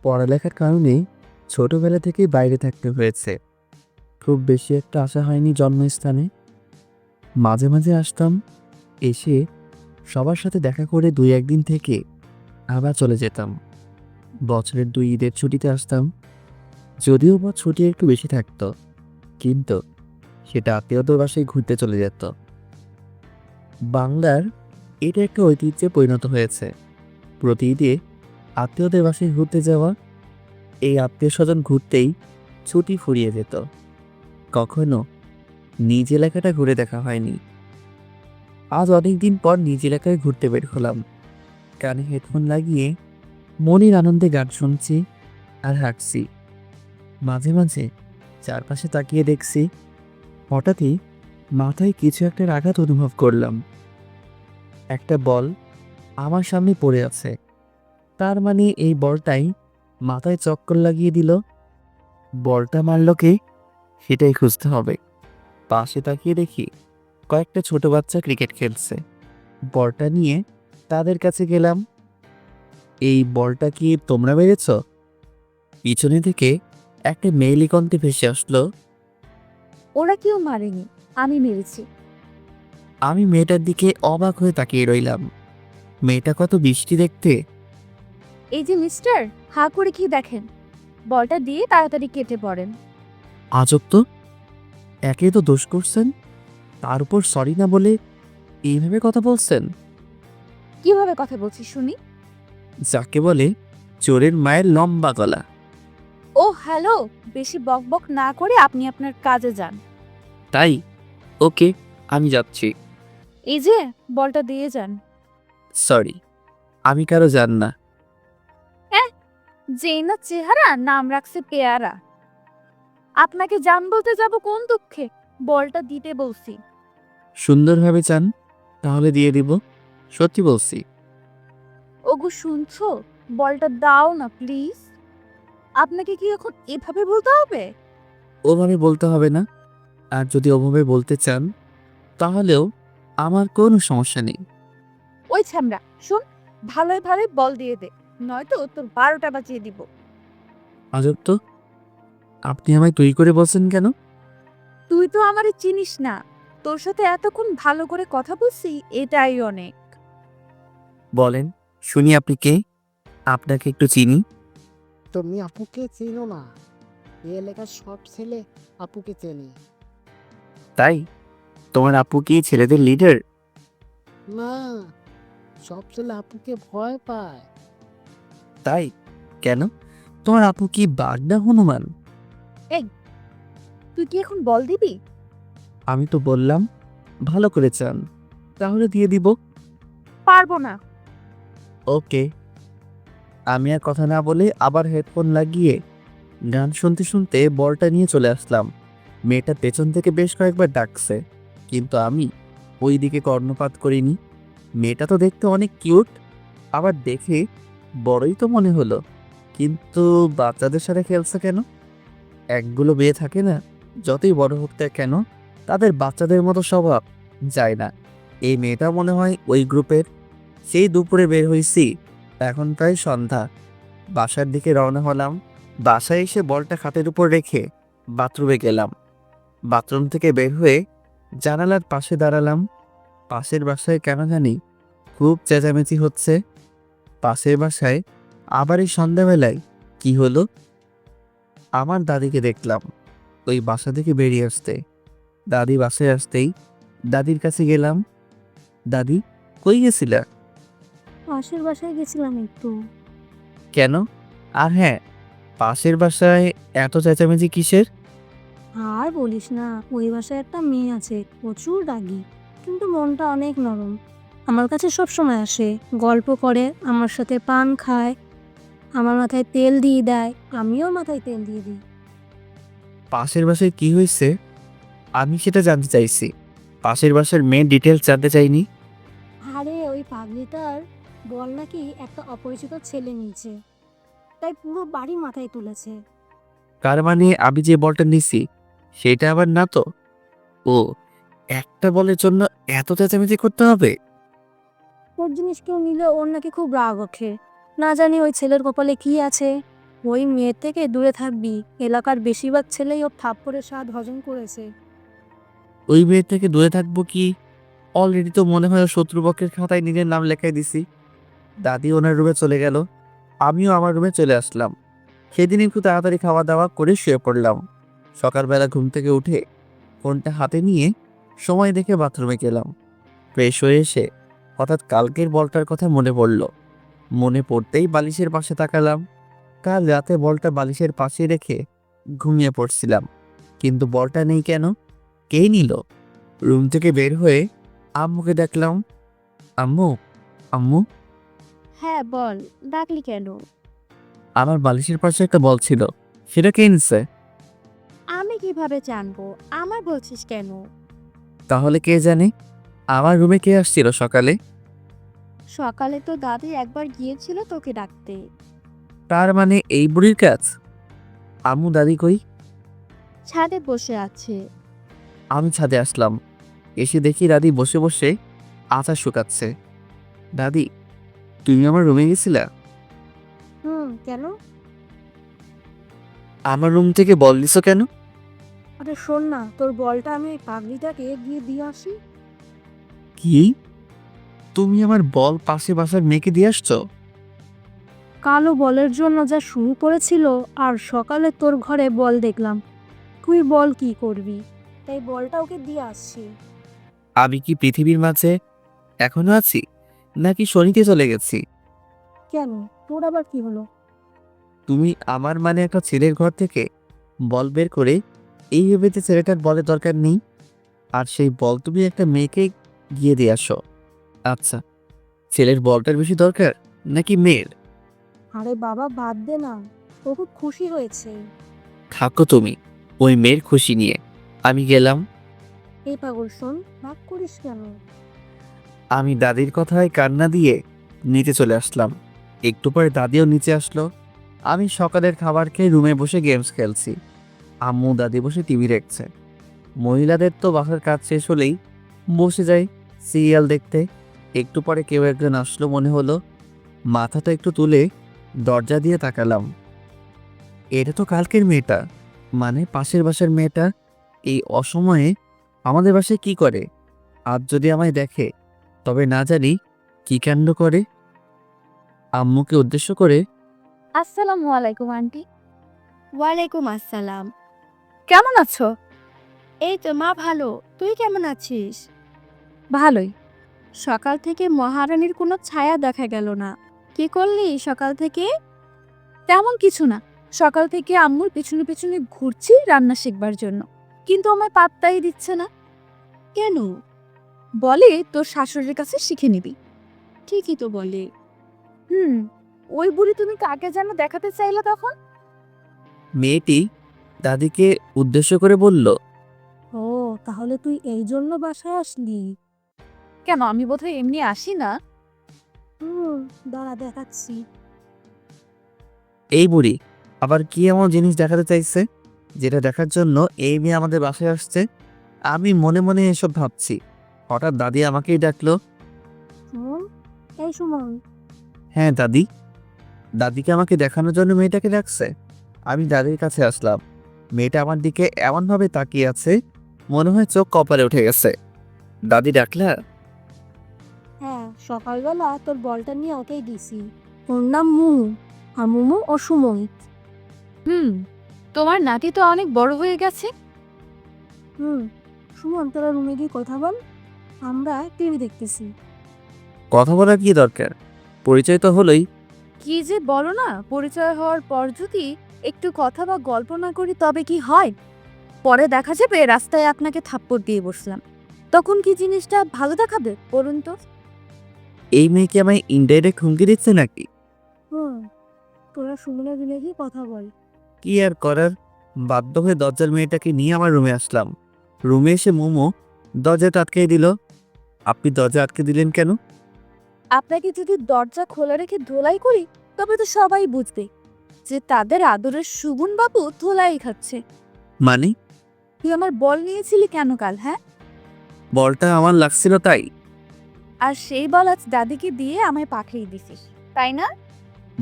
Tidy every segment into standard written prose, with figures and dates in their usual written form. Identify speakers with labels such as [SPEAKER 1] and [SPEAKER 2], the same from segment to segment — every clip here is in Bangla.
[SPEAKER 1] পড়ালেখার কারণে ছোটবেলা থেকেই বাইরে থাকতে হয়েছে। খুব বেশি একটা আসা হয়নি জন্মস্থানে। মাঝে মাঝে আসতাম, এসে সবার সাথে দেখা করে ২-১ দিন থেকে আবার চলে যেতাম। বছরের ২ ঈদের ছুটিতে আসতাম, যদিও বা ছুটি একটু বেশি থাকতো, কিন্তু সেটা আত্মীয়দের বাসায় ঘুরতে চলে যেত। বাংলার এটা একটা ঐতিহ্যে পরিণত হয়েছে। প্রতি ঈদে আত্মীয়দের বাসায় ঘুরতে যাওয়া। এই আত্মীয় স্বজন ঘুরতেই ছুটি ফুরিয়ে যেত। কখনো নিজ এলাকাটা ঘুরে দেখা হয়নি। আজ অনেকদিন পর নিজ এলাকায় ঘুরতে বের হলাম। কানে হেডফোন লাগিয়ে মনের আনন্দে গান শুনছি আর হাঁটছি। মাঝে মাঝে চারপাশে তাকিয়ে দেখছি, হঠাৎই মাথায় কিছু একটা আঘাত অনুভব করলাম। একটা বল আমার সামনে পড়ে আছে, তার মানে এই বলটাই মাথায় চক্কর লাগিয়ে দিল। বলটা মারল কে, সেটাই খুঁজতে হবে। পাশে তাকিয়ে দেখি কয়েকটা ছোট বাচ্চা ক্রিকেট খেলছে। বলটা নিয়ে তাদের কাছে গেলাম। এই বলটা কি তোমরা মেরেছ? পিছনে থেকে একটা মেয়েলি কণ্ঠে ভেসে আসলো।
[SPEAKER 2] ওরা কেউ মারেনি, আমি মেরেছি।
[SPEAKER 1] আমি মেয়েটার দিকে অবাক হয়ে তাকিয়ে রইলাম। মেয়েটা কত বৃষ্টি দেখতে।
[SPEAKER 2] এই যে মিস্টার, হা করে কি দেখেন? বলটা দিয়ে তাড়াতাড়ি কেটে পড়েন।
[SPEAKER 1] আজব তো, একে তো দোষ করছেন, তার উপর সরি না বলে এইভাবে কথা বলছেন।
[SPEAKER 2] কিভাবে কথা বলছি শুনি?
[SPEAKER 1] যাকে বলে চোরের মায়ের লম্বা গলা।
[SPEAKER 2] ও হ্যালো, বেশি বকবক না করে আপনি আপনার কাজে যান।
[SPEAKER 1] তাই? ওকে, আমি যাচ্ছি।
[SPEAKER 2] এই যে বলটা দিয়ে যান।
[SPEAKER 1] সরি, আমি কারো জান না।
[SPEAKER 2] যেই না চেহারা, নাম রাখছে পেয়ারা। আপনাকে জান বলতে যাব কোন দুঃখে? বলটা দিতে বলছি।
[SPEAKER 1] সুন্দরভাবে চান, তাহলে দিয়ে দিব। সত্যি বলছি।
[SPEAKER 2] ওগো শুনছো? বলটা দাও না প্লিজ। আপনাকে কি এখন এভাবে বলতে হবে?
[SPEAKER 1] ওভাবে বলতে হবে না, আর যদি ওভাবে বলতে চান তাহলেও আমার কোনো সমস্যা নেই।
[SPEAKER 2] ওই ছ্যামড়া শোন, ভালোই ভালোই বল দিয়ে দে, নয়তো তোর 12টা বাজিয়ে দিব।
[SPEAKER 1] আজব তো, আপনি আমায় তুই করে বলছেন কেন?
[SPEAKER 2] তুই তো আমারে চিনিস না, তোর সাথে এতক্ষণ ভালো করে কথা বলছি, এটাই অনেক।
[SPEAKER 1] বলেন, শুনি আপনি কে? আপনাকে একটু চিনি।
[SPEAKER 3] তুমি আপুকে চেনো না? এই এলাকার সব ছেলে আপুকে চেনে।
[SPEAKER 1] তাই? তোমার আপু কি ছেলেদের লিডার?
[SPEAKER 3] না, সব ছেলে আপুকে ভয় পায়।
[SPEAKER 1] তাই? কেন? তোমার আপু কি বাঘ না হনুমান?
[SPEAKER 2] এই, তুই কি এখন বল দিবি?
[SPEAKER 1] আমি তো বললাম ভালো করে চান, তাহলে দিয়ে দিব।
[SPEAKER 2] পারবো না।
[SPEAKER 1] ওকে। আমি আর কথা না বলে আবার হেডফোন লাগিয়ে গান শুনতে শুনতে বলটা নিয়ে চলে আসলাম। মেয়েটা পেছন থেকে বেশ কয়েকবার ডাকছে, কিন্তু আমি ওই দিকে কর্ণপাত করিনি। মেয়েটা তো দেখতে অনেক কিউট, আবার দেখে বড়ই তো মনে হলো, কিন্তু বাচ্চাদের সাথে খেলছে কেন? একগুলো মেয়ে থাকে না, যতই বড় হোক না কেন তাদের বাচ্চাদের মতো স্বভাব যায় না। এই মেয়েটা মনে হয় ওই গ্রুপের। সেই দুপুরে বের হয়েছি, এখন প্রায় সন্ধ্যা। বাসার দিকে রওনা হলাম। বাসায় এসে বলটা খাটের উপর রেখে বাথরুমে গেলাম। বাথরুম থেকে বের হয়ে জানালার পাশে দাঁড়ালাম। পাশের বাসায় কেন জানি খুব চেঁচামেচি হচ্ছে। পাশের বাসায় আবার এই সন্ধ্যাবেলায় কি হলো? আমার দাদিকে দেখলাম ওই বাসা থেকে বেরিয়ে আসতে। দাদি বাসায় আসতেই দাদির কাছে গেলাম। দাদি, কই গেছিলা?
[SPEAKER 2] পাশের বাসায় গেছিলাম একটু।
[SPEAKER 1] কেন? আর হ্যাঁ, পাশের বাসায় এত চেঁচামেচি কিসের?
[SPEAKER 4] আর বলিস না, ওই বাসায় একটা মেয়ে আছে, প্রচুর রাগী, কিন্তু মনটা অনেক নরম। আমার কাছে সব সময় আসে, গল্প করে, আমার সাথে পান খায়, আমার মাথায় তেল দিয়ে দেয়, আমিও মাথায় তেল দিয়ে দিই।
[SPEAKER 1] পাশের বাসায় কি হয়েছে আমি সেটা জানতে চাইছি। পাশের বাসার মেয়ের ডিটেলস জানতে চাইনি।
[SPEAKER 4] আরে ওই পাগলিটার বল নাকি একটা অপরিচিত ছেলে নিয়েছে, তাই পুরো বাড়ি মাথায় তুলেছে।
[SPEAKER 1] কার মানে আমি যে বলটা নিছি সেটা আবার না তো? ও, একটা বলের জন্য এত চেঁচামেচি করতে হবে?
[SPEAKER 4] ওর জিনিস কেউ নিলে ওর নাকি খুব রাগ ওঠে। না জানি ওই ছেলের কপালে কি আছে। ওই মেয়ের থেকে দূরে থাকবি। এলাকার বেশিরভাগ ছেলেই ওর থাপ্পড়ের স্বাদ হজম করেছে।
[SPEAKER 1] ওই মেয়ের থেকে দূরে থাকবো কি? অলরেডি তো মনে হয় শত্রুপক্ষের খাতায় নিজের নাম লেখাই দিছি। দাদি ওনার রুমে চলে গেল, আমিও আমার রুমে চলে আসলাম। সেদিন একটু তাড়াতাড়ি খাওয়া দাওয়া করে শুয়ে পড়লাম। সকালবেলা ঘুম থেকে উঠে ফোনটা হাতে নিয়ে সময় দেখে বাথরুমে গেলাম। ফ্রেশ হয়ে এসে হঠাৎ কালকের বলটার কথা মনে পড়ল। মনে পড়তেই বালিশের পাশে তাকালাম। কাল রাতে বলটা বালিশের পাশে রেখে ঘুমিয়ে পড়ছিলাম, কিন্তু বলটা নেই কেন? কে নিল? রুম থেকে বের হয়ে আম্মুকে ডাকলাম, আম্মু, আম্মু।
[SPEAKER 2] হ্যাঁ বল, ডাকলি কেন?
[SPEAKER 1] আমার বালিশের পাশে একটা বল ছিল, সেটা কে নিছে?
[SPEAKER 2] আমি কিভাবে জানবো? আমার বলছিস কেন?
[SPEAKER 1] তাহলে কে জানে? আমার রুমে কে আসছিল সকালে?
[SPEAKER 2] সকালে তো দাদি একবার গিয়েছিল তোকে ডাকতে।
[SPEAKER 1] তার মানে এই বুড়ির কাজ? আম্মু, দাদি কই?
[SPEAKER 2] ছাদে বসে আছে।
[SPEAKER 1] আমি ছাদে আসলাম, এসে দেখি দাদি বসে বসে আচার শুকাচ্ছে। দাদি, তুমি আমার রুমে গেছিলা?
[SPEAKER 4] কেন?
[SPEAKER 1] আমার রুম থেকে বল নিছো কেন?
[SPEAKER 4] আরে শোন না, তোর বলটা আমি ওই পাগলিটাকে গিয়ে দিয়ে আসি।
[SPEAKER 1] কি? তুমি আমার বল পাশে বাসার মেয়েকে দিয়ে আসছো?
[SPEAKER 4] কালো বলের জন্য যা শুরু করেছিল, আর সকালে তোর ঘরে বল দেখলাম। তুই বল কি করবি, তাই বলটা ওকে দিয়ে আসছি।
[SPEAKER 1] আমি কি পৃথিবীর মাঝে এখনো আছি, নাকি শনিতে চলে গেছি?
[SPEAKER 4] কেন, তোর আবার কি হলো?
[SPEAKER 1] তুমি আমার মানে একটা ছেলের ঘর থেকে বল বের করে এই ভেবে যে ছেলেটার বলের দরকার নেই, আর সেই বল তুমি একটা মেয়েকে গিয়ে দিয়ে আসো। আচ্ছা, ছেলের বলটার বেশি দরকার নাকি মেয়ের?
[SPEAKER 4] আরে বাবা বাদ দে না, ও খুব খুশি হয়েছে।
[SPEAKER 1] থাকো তুমি ওই মেয়ের খুশি নিয়ে, আমি গেলাম।
[SPEAKER 4] এই পাগল শোন, রাগ করিস কেন?
[SPEAKER 1] আমি দাদির কথায় কান্না দিয়ে নিচে চলে আসলাম। একটু পরে দাদিও নিচে আসলো। আমি সকালের খাবার খেয়ে রুমে বসে গেমস খেলছি। আম্মু দাদি বসে টিভি দেখছে। মহিলাদের তো বাসার কাজ শেষ হলেই বসে যায় সিরিয়াল দেখতে। একটু পরে কেউ একজন আসলো মনে হলো। মাথাটা একটু তুলে দরজা দিয়ে তাকালাম। এটা তো কালকের মেয়েটা, মানে পাশের বাসার মেয়েটা। এই অসময়ে আমাদের বাসায় কি করে? আজ যদি আমায় দেখে তবে না জানি কি কাণ্ড করে। আম্মুকে উদ্দেশ্য করে,
[SPEAKER 2] আসসালামু আলাইকুম আন্টি।
[SPEAKER 5] ওয়ালাইকুম আসসালাম।
[SPEAKER 2] কেমন আছো?
[SPEAKER 5] এই তো মা ভালো, তুই কেমন আছিস?
[SPEAKER 2] ভালোই।
[SPEAKER 5] সকাল থেকে মহারানীর কোনো ছায়া দেখা গেল না। কি করলি সকাল থেকে?
[SPEAKER 2] তেমন কিছু না, সকাল থেকে আম্মুর পিছনে পিছনে ঘুরছি রান্না শিখবার জন্য, কিন্তু আমায় পাত্তাই দিচ্ছে না।
[SPEAKER 5] কেন?
[SPEAKER 2] বলে তোর শাশুড়ির কাছে শিখে নিবি।
[SPEAKER 5] ঠিকই তো বলে।
[SPEAKER 2] হুম, ওই বুড়ি তুমি কাকে যেন দেখাতে চাইলে তখন?
[SPEAKER 1] মেয়েটি দাদিকে উদ্দেশ্য করে বলল,
[SPEAKER 4] ও, তাহলে তুই এই জন্য বাসায় আসলি?
[SPEAKER 2] কেন, আমি বোধহয় এমনি আসি না।
[SPEAKER 4] হুম, দাঁড়া দেখাচ্ছি।
[SPEAKER 1] এই বুড়ি আবার কি এমন জিনিস দেখাতে চাইছে যেটা দেখার জন্য এই মেয়ে আমাদের বাসায় আসছে? আমি মনে মনে এসব ভাবছি। হঠাৎ দাদি আমাকেই ডাকলো।
[SPEAKER 4] সুমন, এই সুমন।
[SPEAKER 1] হ্যাঁ দাদি। দাদিকে আমাকে দেখানোর জন্য মেয়েটাকে ডাকছে। আমি দাদির কাছে আসলাম। মেয়েটা আমার দিকে এমনভাবে তাকিয়ে আছে, মনে হয় চোখ কপালে উঠে গেছে। দাদি ডাকলা?
[SPEAKER 4] হ্যাঁ, সকালবেলা তোর বলটা নিয়ে ওকেই দিছি। ওর নাম মুমু, আর মুমু ও সুময়িত।
[SPEAKER 2] তোমার নাতি তো অনেক বড় হয়ে গেছে।
[SPEAKER 4] সুমন, তোরা রুমে গিয়ে কথা বল, আমরা টিভি দেখতেছি।
[SPEAKER 1] কথা বলার কি দরকার? পরিচয় তো হলোই।
[SPEAKER 2] কি যে বলো না, পরিচয় হওয়ার পর যদি একটু কথা বা গল্প না করি তবে কি হয়? পরে দেখা যাবে রাস্তায় আপনাকে থাপ্পড় দিয়ে বসলাম, তখন কি জিনিসটা ভালো দেখাবে বলুন তো?
[SPEAKER 1] এই মেয়েকে আমায় ইনডাইরেক্ট হুমকি দিচ্ছে নাকি?
[SPEAKER 4] তোরা সুমনের রুমে গিয়ে কথা বল।
[SPEAKER 1] কি আর করার, বাধ্য হয়ে দরজার মেয়েটাকে নিয়ে আমার রুমে আসলাম। রুমে এসে মোমো দরজাটা আটকে দিল। আপনি দরজা আটকে দিলেন কেন?
[SPEAKER 2] আপনাকে যদি দরজা খোলা রেখে ধোলাই করি তবে তো সবাই বুঝবে যে তাদের আদরের সুগুন বাবু ধোলাই খাচ্ছে।
[SPEAKER 1] মানে?
[SPEAKER 2] তুই আমার বল নিয়েছিলি কেন কাল, হ্যাঁ?
[SPEAKER 1] বলটা আমার লাগছিল তাই?
[SPEAKER 2] আর সেই বল আজ দাদিকে দিয়ে আমায় পাঠিয়ে দিছিস, তাই না?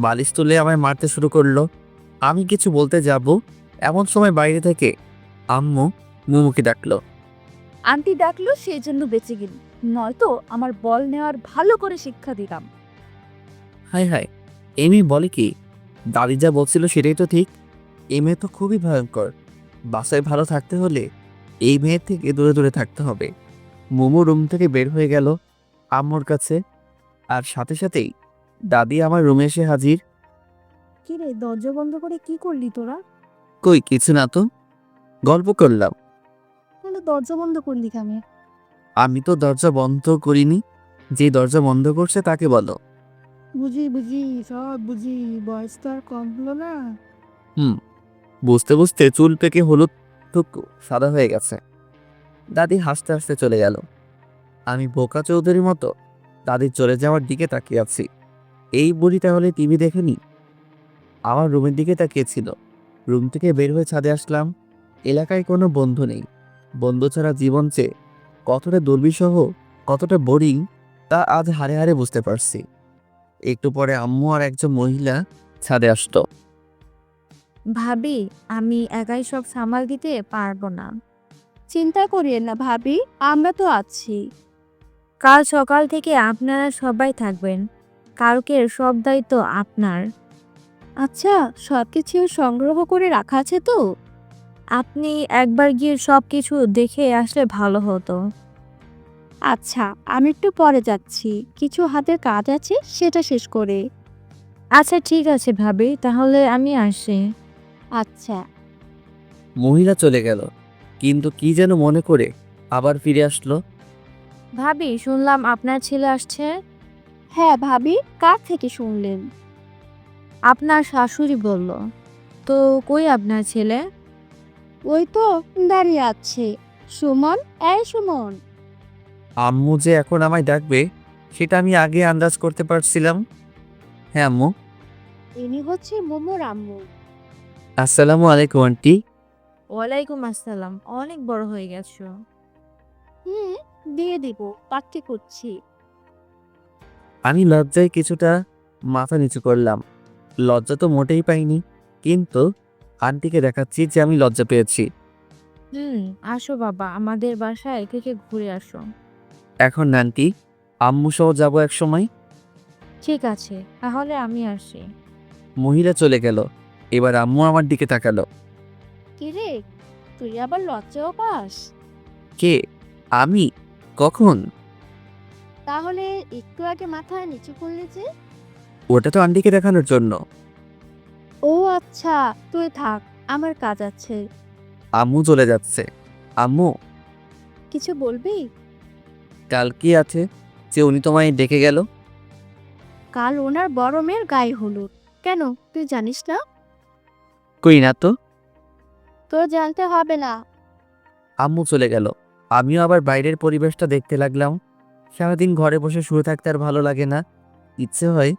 [SPEAKER 1] বালিশ তুলে আমায় মারতে শুরু করলো। আমি কিছু বলতে যাব এমন সময় বাইরে থেকে আম্মু মুমুকে ডাকলো।
[SPEAKER 2] আন্টি ডাকলো সেই জন্য বেঁচে গেলি, নয়তো আমার বল নেওয়ার ভালো করে শিক্ষা দিতাম।
[SPEAKER 1] হাই হাই, এই মেয়ে বলে কি? দাদি যা বলছিল সেটাই তো ঠিক। এই মেয়ে তো খুবই ভয়ঙ্কর। বাসায় ভালো থাকতে হলে এই মেয়ের থেকে দূরে দূরে থাকতে হবে। মোমো রুম থেকে বের হয়ে গেল আম্মুর কাছে, আর সাথে সাথেই দাদি আমার রুমে এসে হাজির।
[SPEAKER 4] কি রে, দরজা বন্ধ করে কি করলি তোরা?
[SPEAKER 1] কই কিছু না তো, গল্প করলাম।
[SPEAKER 4] তাহলে দরজা বন্ধ করলি কেন?
[SPEAKER 1] আমি তো দরজা বন্ধ করিনি, যে দরজা বন্ধ করছে তাকে বলো।
[SPEAKER 3] বুঝি বুঝি সব বুঝি, বয়স তো আর কম হলো না।
[SPEAKER 1] বুঝতে বুঝতে চুল পেকে হলুদ টুকু সাদা হয়ে গেছে। দাদি হাসতে হাসতে চলে গেল। আমি বোকা চৌধুরীর মতো দাদির চলে যাওয়ার দিকে তাকিয়ে আছি। এই বুড়ি তাহলে টিভি দেখেনি? আমার রুমের দিকে তাকিয়েছিল। রুম থেকে বের হয়ে ছাদে আসলাম। এলাকায় কোনো বন্ধু নেই। বন্ধু ছাড়া জীবন চেয়ে কতটা দুর্বিষহ, কতটা বোরিং, তা আজ হাড়ে হাড়ে বুঝতে পারছি। একটু পরে আম্মু আর একজন মহিলা ছাদে আসতো।
[SPEAKER 2] ভাবি, আমি একাই সব সামাল দিতে পারবো না।
[SPEAKER 5] চিন্তা করিয়েন না ভাবি, আমরা তো আছি।
[SPEAKER 2] কাল সকাল থেকে আপনারা সবাই থাকবেন, কালকের সব দায়িত্ব আপনার।
[SPEAKER 5] আচ্ছা, সবকিছু সংগ্রহ করে রাখা আছে তো?
[SPEAKER 2] আপনি একবার গিয়ে সব কিছু দেখে আসলে ভালো হতো।
[SPEAKER 5] আচ্ছা, আমি একটু পরে যাচ্ছি, কিছু হাতের কাজ আছে সেটা শেষ করে।
[SPEAKER 2] আচ্ছা ঠিক আছে ভাবি, তাহলে আমি আসি।
[SPEAKER 5] আচ্ছা।
[SPEAKER 1] মহিলা চলে গেল, কিন্তু কি যেন মনে করে আবার ফিরে আসলো।
[SPEAKER 2] ভাবি, শুনলাম আপনার ছেলে আসছে।
[SPEAKER 5] হ্যাঁ ভাবি, কার থেকে শুনলেন?
[SPEAKER 2] আপনার শাশুড়ি বলল। তো কই আপনার ছেলে?
[SPEAKER 5] ওই তো দাঁড়িয়ে আছে। সুমন, এই সুমন।
[SPEAKER 1] আম্মু যে এখন আমায় ডাকবে সেটা আমি আগে আন্দাজ করতে পারছিলাম। হ্যাঁ আম্মু।
[SPEAKER 5] ইনি হচ্ছে মোমোর আম্মু।
[SPEAKER 1] আসসালামু আলাইকুম আন্টি।
[SPEAKER 2] ওয়ালাইকুম আসসালাম, অনেক বড় হয়ে গেছো।
[SPEAKER 5] হুম, দিয়ে দিব, পার্টি করছি।
[SPEAKER 1] আমি লজ্জায় কিছুটা মাথা নিচু করলাম। লজ্জা তো মোটেই পাইনি, কিন্তু আন্টিকে দেখাচ্ছি যে আমি লজ্জা পেয়েছি।
[SPEAKER 2] আসো বাবা, আমাদের বাসায় থেকে ঘুরে আসো।
[SPEAKER 1] এখন না আন্টি, আম্মু সহ যাবো এক সময়।
[SPEAKER 2] ঠিক আছে, তাহলে আমি আসি।
[SPEAKER 1] মহিলা চলে গেল। এবার আম্মু আমার দিকে তাকালো।
[SPEAKER 5] কিরে, তুই আবার লজ্জাও পাস?
[SPEAKER 1] কে? আমি? কখন?
[SPEAKER 5] তাহলে একটু আগে মাথা নিচু করলে যে?
[SPEAKER 1] ওটা তো আন্টিকে দেখানোর জন্য।
[SPEAKER 5] ও আচ্ছা, তুই থাক, আমার কাজ আছে।
[SPEAKER 1] আম্মু চলে যাচ্ছে। আম্মু,
[SPEAKER 5] কিছু বলবি?
[SPEAKER 1] কাল কি আছে যে উনি তোমায় ডেকে গেল?
[SPEAKER 5] কাল ওনার বড় মেয়ের গায়ে হলুদ। কেন, তুই জানিস না?
[SPEAKER 1] কই না তো।
[SPEAKER 5] তোর জানতে হবে না।
[SPEAKER 1] আম্মু চলে গেল। আমিও আবার বাইরের পরিবেশটা দেখতে লাগলাম। সারাদিন ঘরে বসে শুয়ে থাকতে আর ভালো লাগে না। ইচ্ছে হয়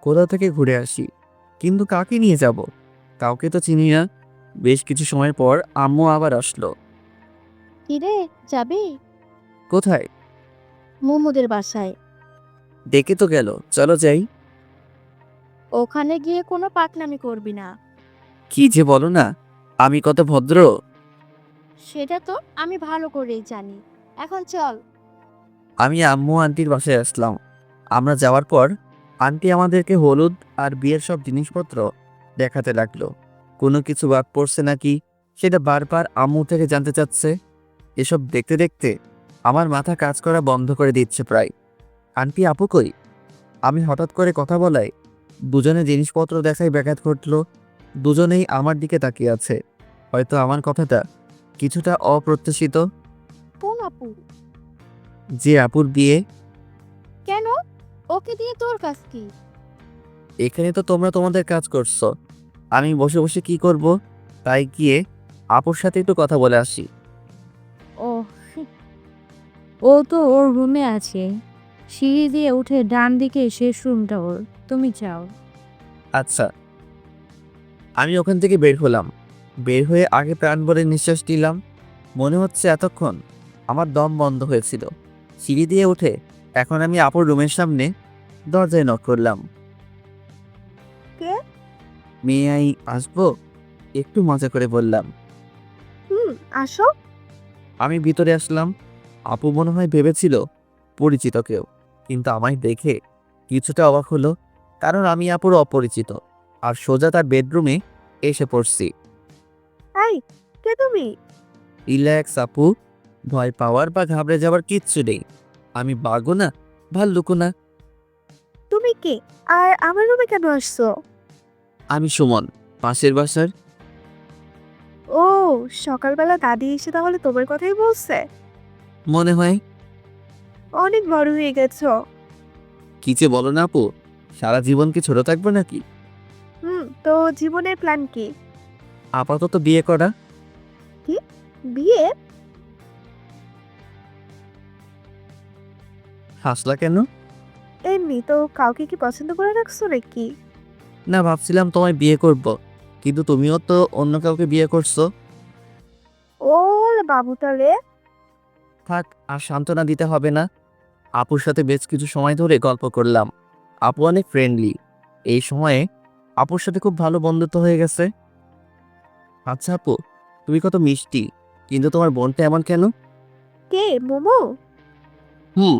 [SPEAKER 1] কোথাও থেকে ঘুরে আসি, কিন্তু কাকে নিয়ে যাব? কাউকে তো চিনি না। বেশ কিছু সময় পর আম্মু আবার আসলো।
[SPEAKER 5] কিরে, যাবি?
[SPEAKER 1] কোথায়?
[SPEAKER 5] মোমোদের বাসায়।
[SPEAKER 1] ডেকে তো গেল, চলো যাই।
[SPEAKER 5] ওখানে গিয়ে কোনো পাকনামি করবি না।
[SPEAKER 1] কি যে বলো না, আমি কত ভদ্র।
[SPEAKER 5] সেটা তো আমি ভালো করেই জানি। এখন চল।
[SPEAKER 1] আমি আম্মু আন্টির বাসায় আসলাম। আমরা যাওয়ার পর আন্টি আমাদেরকে হলুদ আর বিয়ের সব জিনিসপত্র দেখাতে লাগলো। কোনো কিছু বাদ পড়ছে নাকি সেটা বারবার আম্মু থেকে জানতে চাচ্ছে। এসব দেখতে দেখতে আমার মাথা কাজ করা বন্ধ করে দিচ্ছে প্রায়। আন্টি আপু কই? আমি হঠাৎ করে কথা বলায় দুজনে জিনিসপত্র দেখায় ব্যাঘাত ঘটলো। দুজনেই আমার দিকে তাকিয়ে আছে। হয়তো আমার কথাটা কিছুটা অপ্রত্যাশিত।
[SPEAKER 5] কোন আপু?
[SPEAKER 1] যে আপুর বিয়ে।
[SPEAKER 5] কেন? ওকে দিয়ে তোর কাজ কি?
[SPEAKER 1] এখানে তো তোমরা তোমাদের কাজ করছো, আমি বসে বসে কি করব? তাই গিয়ে আপুর সাথে একটু কথা বলে আসি।
[SPEAKER 2] ও, ও তো ওর রুমে আছে। সিঁড়ি দিয়ে উঠে ডান দিকে শেষ রুমটা ওর, তুমি যাও।
[SPEAKER 1] আচ্ছা। আমি ওখান থেকে বের হলাম। বের হয়ে আগে প্রাণ ভরে নিঃশ্বাস নিলাম। মনে হচ্ছে এতক্ষণ আমার দম বন্ধ হয়েছিল। সিঁড়ি দিয়ে উঠে এখন আমি আপুর রুমের সামনে দরজায় নক করলাম।
[SPEAKER 5] কে?
[SPEAKER 1] মেয়ে আই আসবো? একটু মজা করে বললাম।
[SPEAKER 2] আসো।
[SPEAKER 1] আমি ভিতরে আসলাম। আপু মনে হয় ভেবেছিল পরিচিত কেউ, কিন্তু আমায় দেখে কিছুটা অবাক হলো, কারণ আমি আপুর অপরিচিত। আর সোজা তার বেডরুমে এসে পড়ছি।
[SPEAKER 2] এই, কে তুমি?
[SPEAKER 1] রিল্যাক্স আপু, ভয় পাওয়ার বা ঘাবড়ে যাওয়ার কিচ্ছু নেই। আমি বাঘও না, ভাল্লুকও না।
[SPEAKER 2] তুমি কে? আর আমার রুমে কেন আসছো?
[SPEAKER 1] আমি সুমন, পাশের বাসার।
[SPEAKER 2] ও, সকালবেলা দাদি এসে তাহলে তোমার কথাই বলছে?
[SPEAKER 1] মনে হয়।
[SPEAKER 2] অনেক বড় হয়ে গেছো।
[SPEAKER 1] কি যে বলো না আপু, সারা জীবন কি ছোট থাকবে নাকি?
[SPEAKER 2] তো জীবনের প্ল্যান কি?
[SPEAKER 1] আপাতত বিয়ে করা।
[SPEAKER 2] বিয়ে?
[SPEAKER 1] হাসলা কেন?
[SPEAKER 2] এমনি তো। কাউকে কি পছন্দ করে রাখছো নাকি?
[SPEAKER 1] না, ভাবছিলাম তোমায় বিয়ে করব, কিন্তু তুমিও তো অন্য কাউকে বিয়ে করছো।
[SPEAKER 2] ও বাবু তালে।
[SPEAKER 1] থাক, আর সান্ত্বনা দিতে হবে না। আপুর সাথে বেশ কিছু সময় ধরে গল্প করলাম। আপু অনেক ফ্রেন্ডলি। এই সময়ে আপুর সাথে খুব ভালো বন্ধুত্ব হয়ে গেছে। আচ্ছা আপু, তুমি কত মিষ্টি, কিন্তু তোমার বোনটা এমন কেন?
[SPEAKER 2] কে, মোমো?
[SPEAKER 1] হুম।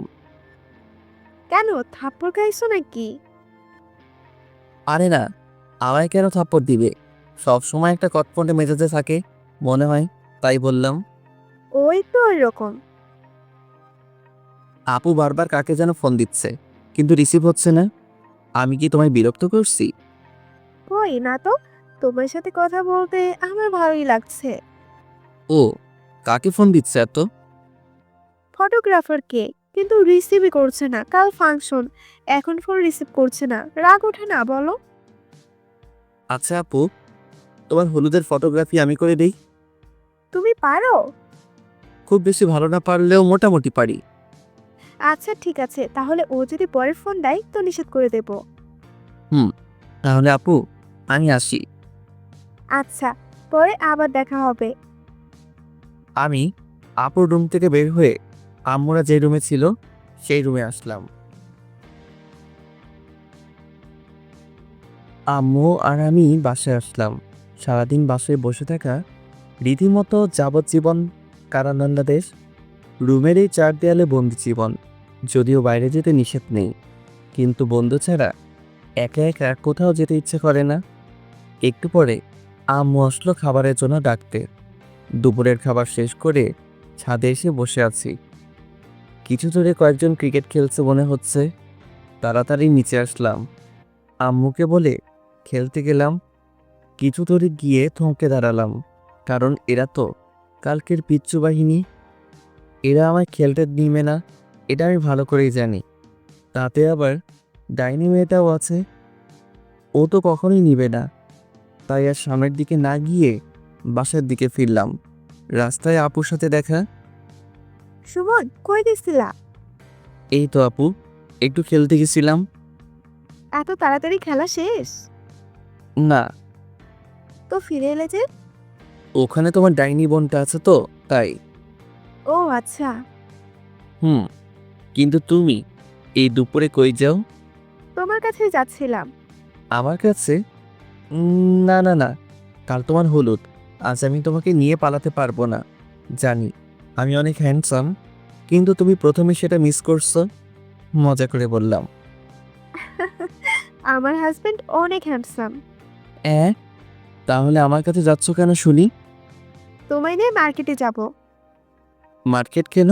[SPEAKER 2] কেন, থাপ্পড় খাইছো নাকি?
[SPEAKER 1] আরে না, আমায় কেন থাপ্পড় দিবে? সব সময় একটা কটকটে মেজাজে থাকে মনে হয়, তাই বললাম।
[SPEAKER 2] ওই তো ওইরকম।
[SPEAKER 1] আপু বারবার কাকে যেন ফোন দিচ্ছে, কিন্তু রিসিভ হচ্ছে না। আমি কি তোমায় বিরক্ত করছি?
[SPEAKER 2] কই না তো। তোমার সাথে কথা বলতে আমার ভালোই লাগছে।
[SPEAKER 1] ও, কাকে ফোন দিচ্ছে এত?
[SPEAKER 2] ফটোগ্রাফার কে, কিন্তু রিসিভই করছে না। কাল ফাংশন, এখন ফোন রিসিভ করছে না। রাগ ওঠে না বলো?
[SPEAKER 1] আচ্ছা আপু, তোমার হলুদের ফটোগ্রাফি আমি করে দেই।
[SPEAKER 2] তুমি পারো?
[SPEAKER 1] খুব বেশি ভালো না পারলেও মোটামুটি পারি।
[SPEAKER 2] আচ্ছা ঠিক আছে, তাহলে ও যদি পরে ফোন দেয় তো নিষেধ করে দেব।
[SPEAKER 1] তাহলে আপু, আমি আসি।
[SPEAKER 2] আচ্ছা, পরে আবার দেখা হবে।
[SPEAKER 1] আমি আপুর রুম থেকে বের হয়ে আম্মুরা যে রুমে ছিল সেই রুমে আসলাম। আম্মু আর আমি বাসায় আসলাম। সারাদিন বাসায় বসে থাকা রীতিমতো যাবজ্জীবন কারাদণ্ডাদেশ। রুমের এই চার দেয়ালে বন্দি জীবন। যদিও বাইরে যেতে নিষেধ নেই, কিন্তু বন্ধু ছাড়া একা একা কোথাও যেতে ইচ্ছে করে না। একটু পরে আম্মু আসলো খাবারের জন্য ডাকতে। দুপুরের খাবার শেষ করে ছাদে এসে বসে আছি। কিছু দূরে কয়েকজন ক্রিকেট খেলছে মনে হচ্ছে। তাড়াতাড়ি নিচে আসলাম। আম্মুকে বলে খেলতে গেলাম। কিছু দূরে গিয়ে থমকে দাঁড়ালাম, কারণ এরা তো কালকের পিচ্চু বাহিনী। এরা আমায় খেলতে নিবে না, এটা আমি ভালো করেই জানি। তাতে আবার ডাইনি মেয়েটাও আছে, ও তো কখনোই নিবে না। তাই আর সামনের দিকে না গিয়ে বাসার দিকে ফিরলাম। রাস্তায় আপুর সাথে দেখা।
[SPEAKER 2] সুমন, কই গেছিলা?
[SPEAKER 1] এই তো আপু, একটু খেলতে গেছিলাম।
[SPEAKER 2] এত তাড়াতাড়ি খেলা শেষ?
[SPEAKER 1] না,
[SPEAKER 2] তো ফিরে এলে যে?
[SPEAKER 1] ওখানে তোমার ডাইনি বোনটা আছে তো, তাই।
[SPEAKER 2] ও আচ্ছা।
[SPEAKER 1] হুম, কিন্তু তুমি এই দুপুরে কই যাও?
[SPEAKER 2] তোমার কাছেই যাচ্ছিলাম।
[SPEAKER 1] আমার কাছে? না না না, কাল তোমার হলুদ, আজ আমি তোমাকে নিয়ে পালাতে পারবো না। জানি আমি অনেক হ্যান্ডসাম, কিন্তু তুমি প্রথমে সেটা মিস করছো। মজা করে বললাম।
[SPEAKER 2] আমার হাজবেন্ড অনেক হ্যান্ডসাম।
[SPEAKER 1] তাহলে আমার কাছে যাচ্ছ কেন শুনি?
[SPEAKER 2] তোমায় নিয়ে মার্কেটে যাব।
[SPEAKER 1] মার্কেট কেন?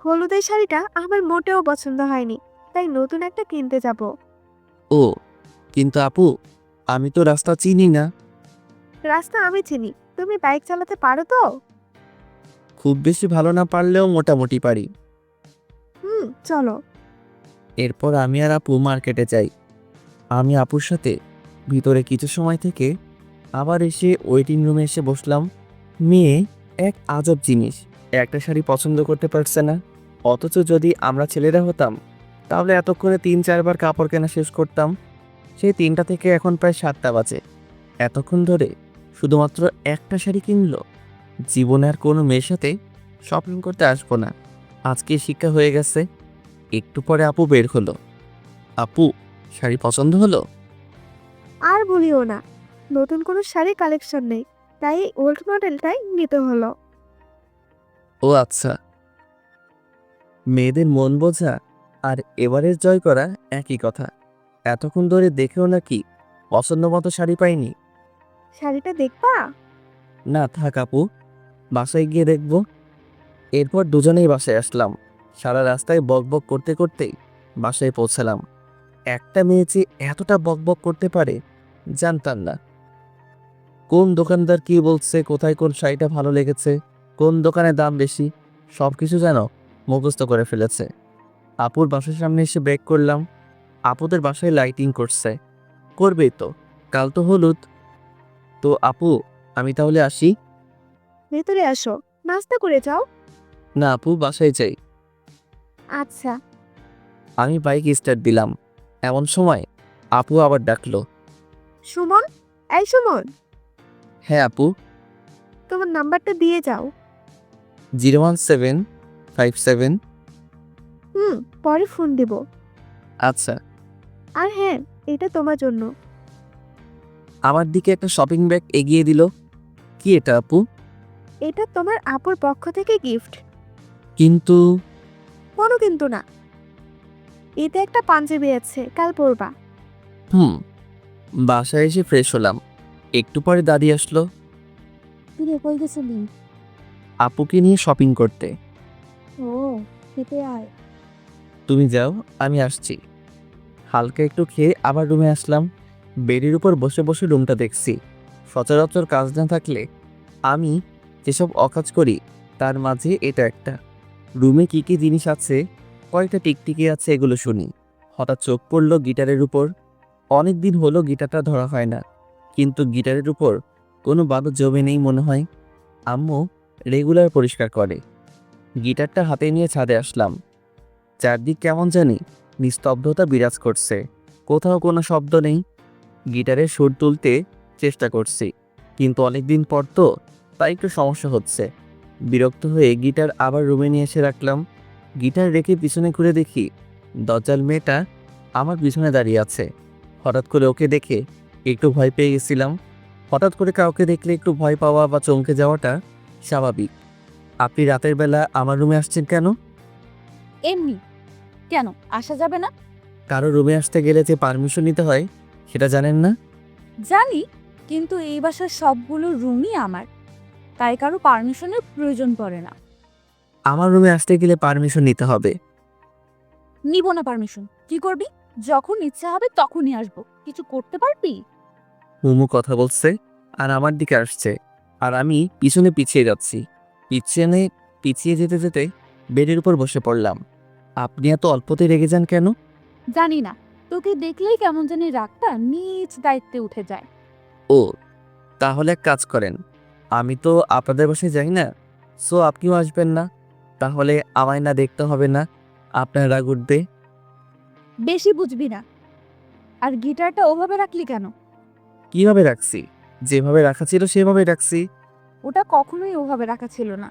[SPEAKER 2] হলুদের শাড়িটা আমার মোটেও পছন্দ হয়নি, তাই নতুন একটা কিনতে যাব।
[SPEAKER 1] ও, কিন্তু আপু, আমি তো রাস্তা চিনি না।
[SPEAKER 2] রাস্তা আমি চিনি। তুমি বাইক চালাতে পারো তো?
[SPEAKER 1] খুব বেশি ভালো না পারলেও মোটামুটি পারি।
[SPEAKER 2] চলো।
[SPEAKER 1] এরপর আমি আর আপু মার্কেটে যাই। আমি আপুর সাথে ভিতরে কিছু সময় থেকে আবার এসে ওয়েটিং রুমে এসে বসলাম। মেয়ে এক আজব জিনিস, একটা শাড়ি পছন্দ করতে পারছে না। অথচ যদি আমরা ছেলেরা হতাম তাহলে এতক্ষণে 3-4 বার কাপড় কেনা শেষ করতাম। সেই 3টা থেকে এখন প্রায় 7টা বাজে, এতক্ষণ ধরে শুধুমাত্র একটা শাড়ি কিনলো। জীবনে আর কোনো মেয়ের সাথে শপিং করতে আসবো না, আজকে শিক্ষা হয়ে গেছে। একটু পরে আপু বের হলো। আপু, শাড়ি পছন্দ হলো?
[SPEAKER 6] আর বলিও না, নতুন কোনো শাড়ি কালেকশন নেই, তাই এই ওল্ড মডেলটাই নিতে হলো।
[SPEAKER 1] ও আচ্ছা, মেয়েদের মন বোঝা আর এবারের জয় করা একই কথা। এতক্ষণ ধরে দেখেও নাকি পছন্দ মতো শাড়ি পাইনি।
[SPEAKER 6] শাড়িটা দেখবা?
[SPEAKER 1] না থাক আপু, বাসায় গিয়ে দেখব। এরপর দুজনেই বাসায় আসলাম। সারা রাস্তায় বকবক করতে করতেই বাসায় পৌঁছালাম। একটা মেয়ে যে এতটা বকবক করতে পারে জানতাম না। কোন দোকানদার কি বলছে, কোথায় কোন শাড়িটা ভালো লেগেছে, কোন দোকানে দাম বেশি, সব কিছু যেন মুখস্থ করে ফেলেছে। আপুর বাসার সামনে এসে ব্রেক করলাম। আপুদের বাসায় লাইটিং করছে, করবেই তো, কাল তো হলুদ। তো আপু, আমি তাহলে আসি?
[SPEAKER 6] ভেতরে আসো, নাস্তা করে যাও।
[SPEAKER 1] না আপু, বাসায় যাই।
[SPEAKER 6] আচ্ছা।
[SPEAKER 1] আমি বাইক স্টার্ট দিলাম, এমন সময় আপু আবার ডাকলো।
[SPEAKER 6] সুমন, এই সুমন,
[SPEAKER 1] হ্যাঁ আপু।
[SPEAKER 6] তোমার নাম্বারটা দিয়ে যাও।
[SPEAKER 1] 01757।
[SPEAKER 6] পরে ফোন দিব।
[SPEAKER 1] আচ্ছা।
[SPEAKER 6] আর হ্যাঁ, এটা তোমার জন্য।
[SPEAKER 1] আমার দিকে একটা শপিং ব্যাগ এগিয়ে দিল। কি এটা আপু?
[SPEAKER 6] এটা তোমার আপুর পক্ষ থেকে গিফট।
[SPEAKER 1] কিন্তু
[SPEAKER 6] কোনো কিন্তু না, এতে একটা পাঞ্জাবি আছে, কাল পরবা।
[SPEAKER 1] বাসায় এসে ফ্রেশ হলাম। একটু পরে দাদি আসলো
[SPEAKER 4] তুই কই গেছিলি?
[SPEAKER 1] আপুকে নিয়ে শপিং করতে।
[SPEAKER 4] ও, খেতে আয়।
[SPEAKER 1] তুমি যাও, আমি আসছি। হালকা একটু খেয়ে আবার রুমে আসলাম। বেডের উপর বসে বসে রুমটা দেখছি। সচরাচর কাজ না থাকলে আমি যেসব অকাজ করি তার মাঝে এটা একটা। রুমে কি কি জিনিস আছে, কয়টা টিকটিকি আছে, এগুলো শুনি। হঠাৎ চোখ পড়ল গিটারের উপর। অনেক দিন হলো গিটারটা ধরা হয় না, কিন্তু গিটারের উপর কোনো বাদু জমে নেই মনে হয়। আম্মু রেগুলার পরিষ্কার করে। গিটারটা হাতে নিয়ে ছাদে আসলাম। চারদিক কেমন জানি নিস্তব্ধতা বিরাজ করছে, কোথাও কোনো শব্দ নেই। গিটারের সুর তুলতে চেষ্টা করছি, কিন্তু অনেকদিন পর তো, তাই একটু সমস্যা হচ্ছে। বিরক্ত হয়ে গিটার আবার রুমে নিয়ে এসে রাখলাম। গিটার রেখে পিছনে ঘুরে দেখি দজ্জাল মেয়েটা আমার পিছনে দাঁড়িয়ে আছে। হঠাৎ করে ওকে দেখে একটু ভয় পেয়ে গেছিলাম। হঠাৎ করে কাউকে দেখলে একটু ভয় পাওয়া বা চমকে যাওয়াটা স্বাভাবিক। আপনি রাতের বেলা আমার রুমে আসছেন কেন?
[SPEAKER 2] এমনি। কেন আসা যাবে না?
[SPEAKER 1] কারো রুমে আসতে গেলে যে পারমিশন নিতে হয় সেটা জানেন না?
[SPEAKER 2] জানি, কিন্তু এই বাসার সবগুলো রুমই আমার, তাই কারো পারমিশনের প্রয়োজন পড়ে না।
[SPEAKER 1] আমার রুমে আসতে গেলে পারমিশন নিতে হবে।
[SPEAKER 2] নিব না পারমিশন। কি করবি? যখন ইচ্ছা হবে তখনই আসবো। কিছু করতে পারবি?
[SPEAKER 1] মুমু কথা বলছে আর আমার দিকে আসছে, আর আমি পিছনে পিছিয়ে যাচ্ছি। পিছিয়ে যেতে যেতে বেডের উপর বসে পড়লাম। আপনি এত অল্পতে রেগে যান কেন?
[SPEAKER 2] জানি না, তোকে দেখলেই কেমন জানি রাগটা নিজ দায়িত্বে উঠে যায়।
[SPEAKER 1] ও, তাহলে এক কাজ করেন, আমি তো আপনাদের বাসায় যাই না, সো আপনিও আসবেন না। তাহলে আমায় না দেখতে হবে না, আপনার রাগ উঠবে।
[SPEAKER 2] বেশি বুঝবি না। আর গিটারটা ওভাবে রাখলি কেন?
[SPEAKER 1] কিভাবে রাখছি? যেভাবে রাখা ছিল সেভাবে রাখছি।
[SPEAKER 2] ওটা কখনোই ওভাবে রাখা ছিল না।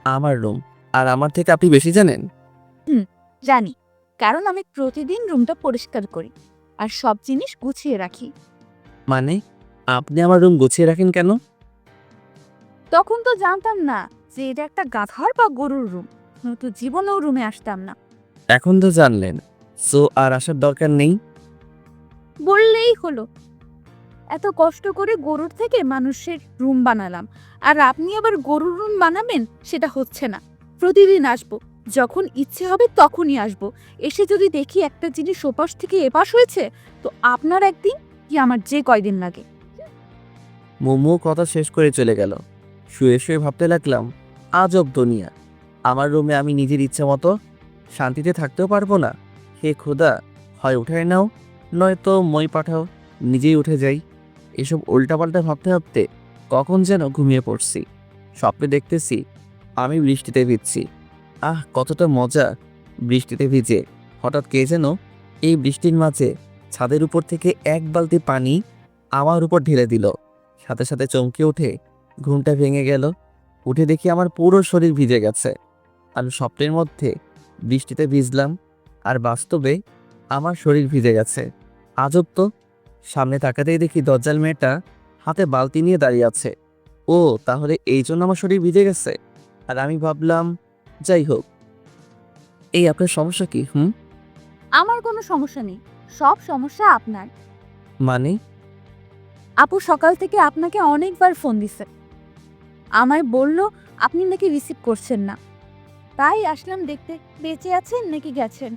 [SPEAKER 1] আমার রুম, আর আমার থেকে আপনি বেশি জানেন।
[SPEAKER 2] জানি, কারণ আমি প্রতিদিন রুমটা পরিষ্কার করি আর সব জিনিস গুছিয়ে রাখি।
[SPEAKER 1] মানে আপনি আমার রুম গুছিয়ে রাখেন কেন?
[SPEAKER 2] তখন তো জানতাম না যে এটা একটা গাধার বা গরুর রুম, নয়তো জীবনেও রুমে আসতাম না।
[SPEAKER 1] এখন তো জানলেন, সো আর আসার দরকার নেই।
[SPEAKER 2] বললেই হলো। এত কষ্ট করে গরুর থেকে মানুষের রুম বানালাম, আর আপনি আবার গরুর রুম বানাবেন? সেটা হচ্ছে না। প্রতিদিন আসবো, যখন ইচ্ছে হবে তখনই আসবো। এসে যদি দেখি একটা জিনিস ওপাশ থেকে এপাশ হয়েছে, তো আপনার একদিন কি আমার যে কয়দিন লাগে।
[SPEAKER 1] মোমো কথা শেষ করে চলে গেল। শুয়ে শুয়ে ভাবতে লাগলাম, আজব দুনিয়া। আমার রুমে আমি নিজের ইচ্ছে মতো শান্তিতে থাকতেও পারবো না। হে খোদা, হয় উঠায় নাও, নয়তো মই পাঠাও, নিজেই উঠে যাই। এসব উল্টাপাল্টা ভাবতে ভাবতে কখন যেন ঘুমিয়ে পড়ছি। স্বপ্নে দেখতেছি আমি বৃষ্টিতে ভিজছি। কতটা মজা বৃষ্টিতে ভিজে। হঠাৎ কে যেন এই বৃষ্টির মাঝে ছাদের উপর থেকে এক বালতি পানি আমার উপর ঢেলে দিল। সাথে সাথে চমকে উঠে ঘুমটা ভেঙে গেল। উঠে দেখি আমার পুরো শরীর ভিজে গেছে। আমি স্বপ্নের মধ্যে বৃষ্টিতে ভিজলাম, আর বাস্তবে আমার শরীর ভিজে গেছে। আজব তো, সামনে তাকাতেই দেখি দজ্জাল মেয়েটা হাতে বালতি নিয়ে দাঁড়িয়ে আছে। ও তাহলে এই জন্য আমার শরীর ভিজে গেছে। আর আমি ভাবলাম, যাই হোক। এই আপনার সমস্যা কি?
[SPEAKER 2] আমার কোনো সমস্যা নেই, সব সমস্যা আপনার।
[SPEAKER 1] মানে?
[SPEAKER 2] আপু সকাল থেকে আপনাকে অনেকবার ফোন দিছে, আমায় বলল আপনি নাকি রিসিভ করছেন না। তাই আসলাম দেখতে বেঁচে আছেন নাকি গেছেন।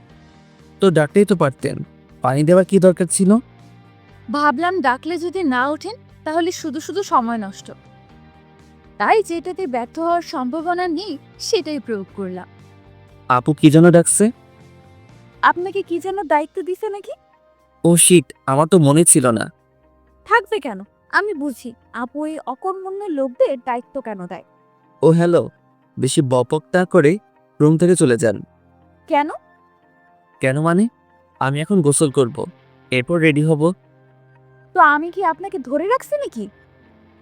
[SPEAKER 1] তো ডাকতেই তো পারতেন, পানি দেওয়ার কি দরকার ছিল?
[SPEAKER 2] ভাবলাম ডাকলে যদি না ওঠেন তাহলে শুধু শুধু সময় নষ্ট, তাই যেটাতে ব্যর্থ হওয়ার সম্ভাবনা নেই সেটাই প্রয়োগ করলাম।
[SPEAKER 1] আপু কি জন্য ডাকছে?
[SPEAKER 2] আপনাকে কি যেন দায়িত্ব দিছে নাকি?
[SPEAKER 1] ও শিট, আমার তো মনে ছিল না।
[SPEAKER 2] থাকবে কেন, আমি বুঝি আপু এই অকর্মণ্য লোকদের দায়িত্ব কেন দেয়।
[SPEAKER 1] ও হ্যালো, বেশি বকবক না করে রুম থেকে চলে যান।
[SPEAKER 2] কেন?
[SPEAKER 1] কেন মানে? আমি এখন গোসল করব, এরপর রেডি হব।
[SPEAKER 2] তো আমি কি আপনাকে ধরে রাখছি নাকি?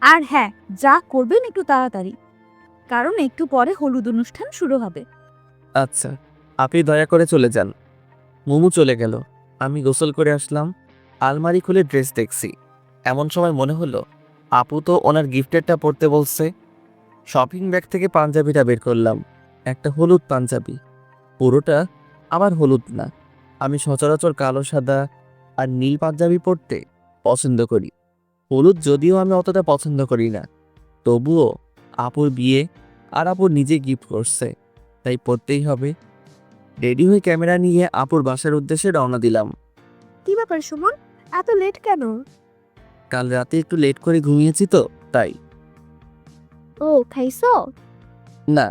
[SPEAKER 2] আর হ্যাঁ, যা করবেন একটু তাড়াতাড়ি, কারণ একটু পরে হলুদ অনুষ্ঠান শুরু হবে।
[SPEAKER 1] আচ্ছা, আপনি দয়া করে চলে যান। মোমো চলে গেল, আমি গোসল করে আসলাম। আলমারি খুলে ড্রেস দেখছি, এমন সময় মনে হলো আপু তো ওনার গিফটেরটা পরতে বলছে। শপিং ব্যাগ থেকে পাঞ্জাবিটা বের করলাম, একটা হলুদ পাঞ্জাবি। পুরোটা আবার হলুদ না, আমি সচরাচর কালো সাদা আর নীল পাঞ্জাবি পরতে পছন্দ করি। হলুদ যদিও আমি অতটা পছন্দ করি না, তবুও আপুর বিয়ে আর আপুর নিজে গিফট করছে, তাই পরতেই হবে। রেডি হয়ে ক্যামেরা নিয়ে আপুর বাসার উদ্দেশ্যে রওনা দিলাম।
[SPEAKER 6] কি ব্যাপার সুমন, এত লেট কেন?
[SPEAKER 1] কাল রাতে একটু লেট করে ঘুমিয়েছি তো, তাই।
[SPEAKER 6] ও খাইছো?
[SPEAKER 1] না।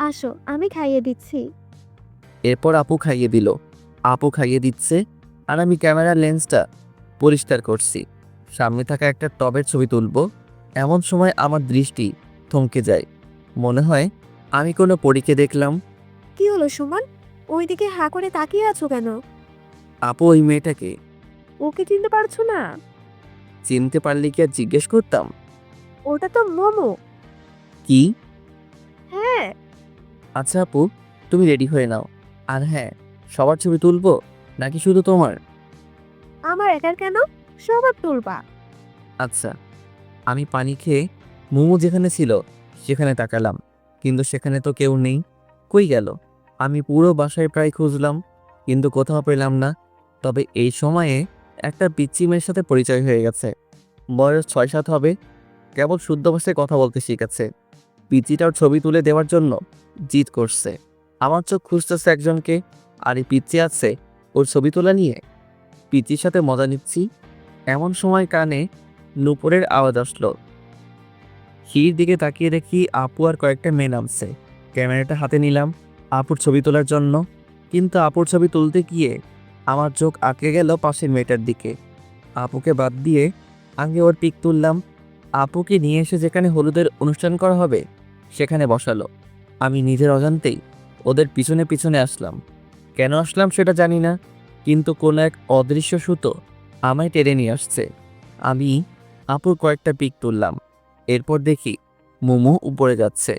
[SPEAKER 6] আসো আমি খাইয়ে দিচ্ছি।
[SPEAKER 1] এরপর আপু খাইয়ে দিল। আপু খাইয়ে দিচ্ছে আর আমি ক্যামেরার লেন্সটা পরিষ্কার করছি, সামনে থাকা একটা টবের ছবি তুলব। এমন সময় আমার দৃষ্টি থমকে যায়, মনে হয় আমি কোনো পরীকে দেখলাম।
[SPEAKER 6] কি হলো সুমন, ওইদিকে হা করে তাকিয়ে আছো কেন?
[SPEAKER 1] আপু ওই মেয়েটাকে
[SPEAKER 6] ওকে চিনতে পারছো না?
[SPEAKER 1] চিনতে পারলে কি আর জিজ্ঞেস করতাম?
[SPEAKER 6] ওটা তো মোমো।
[SPEAKER 1] কি?
[SPEAKER 6] হ্যাঁ।
[SPEAKER 1] আচ্ছা আপু, তুমি রেডি হয়ে নাও। আর হ্যাঁ, সবার ছবি তুলবো নাকি শুধু তোমার?
[SPEAKER 6] আমার একার কেন, সবার তুলবা।
[SPEAKER 1] আচ্ছা। আমি পানি খেয়ে মোমো যেখানে ছিল সেখানে তাকালাম, কিন্তু সেখানে তো কেউ নেই। কই গেল? আমি পুরো বাসায় প্রায় খুঁজলাম, কিন্তু কোথাও পেলাম না। তবে এই সময়ে একটা পিচ্চি মেয়ের সাথে পরিচয় হয়ে গেছে। বয়স 6-7 হবে, কেবল শুদ্ধ ভাষায় কথা বলতে শিখেছে। পিচ্চিটার ছবি তুলে দেওয়ার জন্য জিদ করছে। আমার চোখ খুঁজতেছে একজনকে, আর এই পিচ্চি আছে ওর ছবি তোলা নিয়ে। পিচ্চির সাথে মজা নিচ্ছি, এমন সময় কানে নুপুরের আওয়াজ আসলো। সিঁড়ির দিকে তাকিয়ে দেখি আপু আর কয়েকটা মেয়ে নামছে। ক্যামেরাটা হাতে নিলাম আপুর ছবি তোলার জন্য, কিন্তু আপুর ছবি তুলতে গিয়ে আমার চোখ আটকে গেল পাশের মেয়েটার দিকে। আপুকে বাদ দিয়ে আগে ওর পিক তুললাম। আপুকে নিয়ে এসে যেখানে হলুদের অনুষ্ঠান করা হবে সেখানে বসালো। আমি নিজের অজান্তেই ওদের পিছনে পিছনে আসলাম। কেন আসলাম সেটা জানি না, কিন্তু কোনো এক অদৃশ্য সুতো আমায় টেনে নিয়ে আসছে। আমি আপুর কয়েকটা পিক তুললাম, এরপর দেখি মোমো উপরে যাচ্ছে।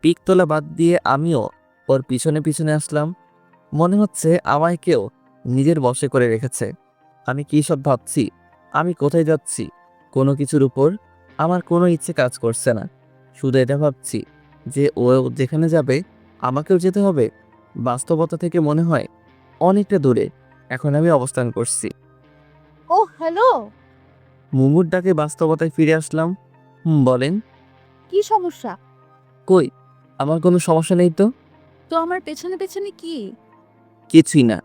[SPEAKER 1] পিক তোলা বাদ দিয়ে আমিও ওর পিছনে পিছনে আসলাম। মনে হচ্ছে আমায় কেউ নিজের বশে করে রেখেছে। আমি কী সব ভাবছি, আমি কোথায় যাচ্ছি, কোনো কিছুর উপর আমার কোনো ইচ্ছে কাজ করছে না। শুধু এটা ভাবছি যে ও যেখানে যাবে আমাকেও যেতে হবে। বাস্তবতা থেকে মনে হয় অনেকটা দূরে এখন আমি অবস্থান করছি।
[SPEAKER 2] ও হ্যালো,
[SPEAKER 1] মুমুর ডাকে বাস্তবতায় ফিরে আসলাম। বলেন।
[SPEAKER 2] কি সমস্যা?
[SPEAKER 1] কই, আমার কোনো সমস্যা নেই তো।
[SPEAKER 2] তো আমার পেছনে পেছনে কি?
[SPEAKER 1] কিছুই না।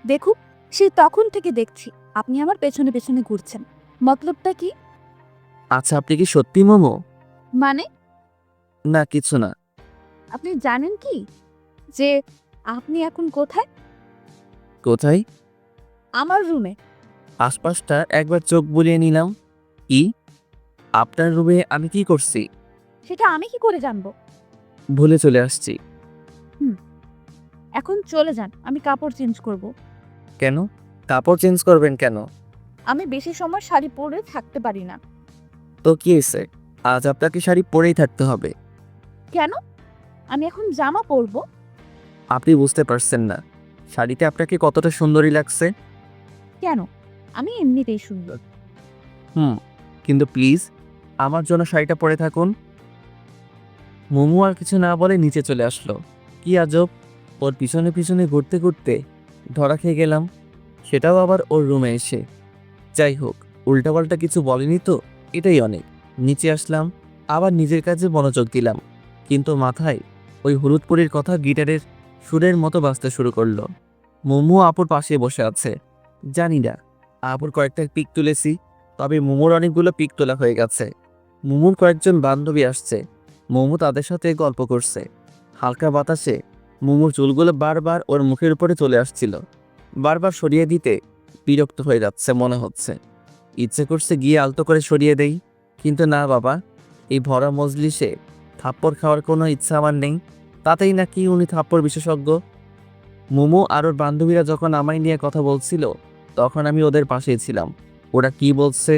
[SPEAKER 2] দেখুক, সে তখন থেকে দেখছি আপনি আমার পেছনে পেছনে ঘুরছেন, মতলবটা কি?
[SPEAKER 1] আচ্ছা, আপনি কি সত্যি মোমো?
[SPEAKER 2] মানে
[SPEAKER 1] না, কিছু না।
[SPEAKER 2] আপনি জানেন কি যে আপনি এখন কোথায়?
[SPEAKER 1] কোথায়?
[SPEAKER 2] আমার রুমে।
[SPEAKER 1] আশপাশটা একবার চোখ বুলিয়ে নিলাম। কি? আপনার রুমে আমি কি করছি?
[SPEAKER 2] সেটা আমি কি করে জানবো?
[SPEAKER 1] ভুলে চলে আসছি।
[SPEAKER 2] এখন চলে যান, আমি কাপড় চেঞ্জ করব।
[SPEAKER 1] কেন? কাপড় চেঞ্জ করবেন কেন?
[SPEAKER 2] আমি বেশি সময় শাড়ি পরে থাকতে পারি না।
[SPEAKER 1] তো কি হয়েছে, আজ আপনাকে শাড়ি পরেই থাকতে হবে?
[SPEAKER 2] কেন? আমি এখন জামা পরবো।
[SPEAKER 1] আপনি বুঝতে পারছেন না শাড়িতে আপনাকে কতটা সুন্দরী লাগছে।
[SPEAKER 2] কেন? আমি এমনিতেই সুন্দর।
[SPEAKER 1] কিন্তু প্লিজ আমার জন্য শাড়িটা পরে থাকুন। মোমো আর কিছু না বলে নিচে চলে আসলো। কি আজব, ওর পিছনে পিছনে ঘুরতে ঘুরতে ধরা খেয়ে গেলাম, সেটাও আবার ওর রুমে এসে। যাই হোক, উল্টাপাল্টা কিছু বলেনি তো, এটাই অনেক। নিচে আসলাম, আবার নিজের কাজে মনোযোগ দিলাম, কিন্তু মাথায় ওই হলুদ পরীর কথা গিটারের সুরের মতো বাজতে শুরু করলো। মোমো আপুর পাশে বসে আছে। জানি না আপুর কয়েকটা পিক তুলেছি, তবে মোমোর অনেকগুলো পিক তোলা হয়ে গেছে। মোমোর কয়েকজন বান্ধবী আসছে, মোমো তাদের সাথে গল্প করছে। হালকা বাতাসে মোমোর চুলগুলো বারবার ওর মুখের উপরে চলে আসছিল। বারবার সরিয়ে দিতে বিরক্ত হয়ে যাচ্ছে মনে হচ্ছে। ইচ্ছে করছে গিয়ে আলতো করে সরিয়ে দেই, কিন্তু না বাবা, এই ভরা মজলিসে থাপ্পড় খাওয়ার কোনো ইচ্ছা আমার নেই। তাতেই নাকি উনি থাপ্পড় বিশেষজ্ঞ। মোমো আর ওর বান্ধবীরা যখন আমায় নিয়ে কথা বলছিল, তখন আমি ওদের পাশেই ছিলাম। ওরা কি বলছে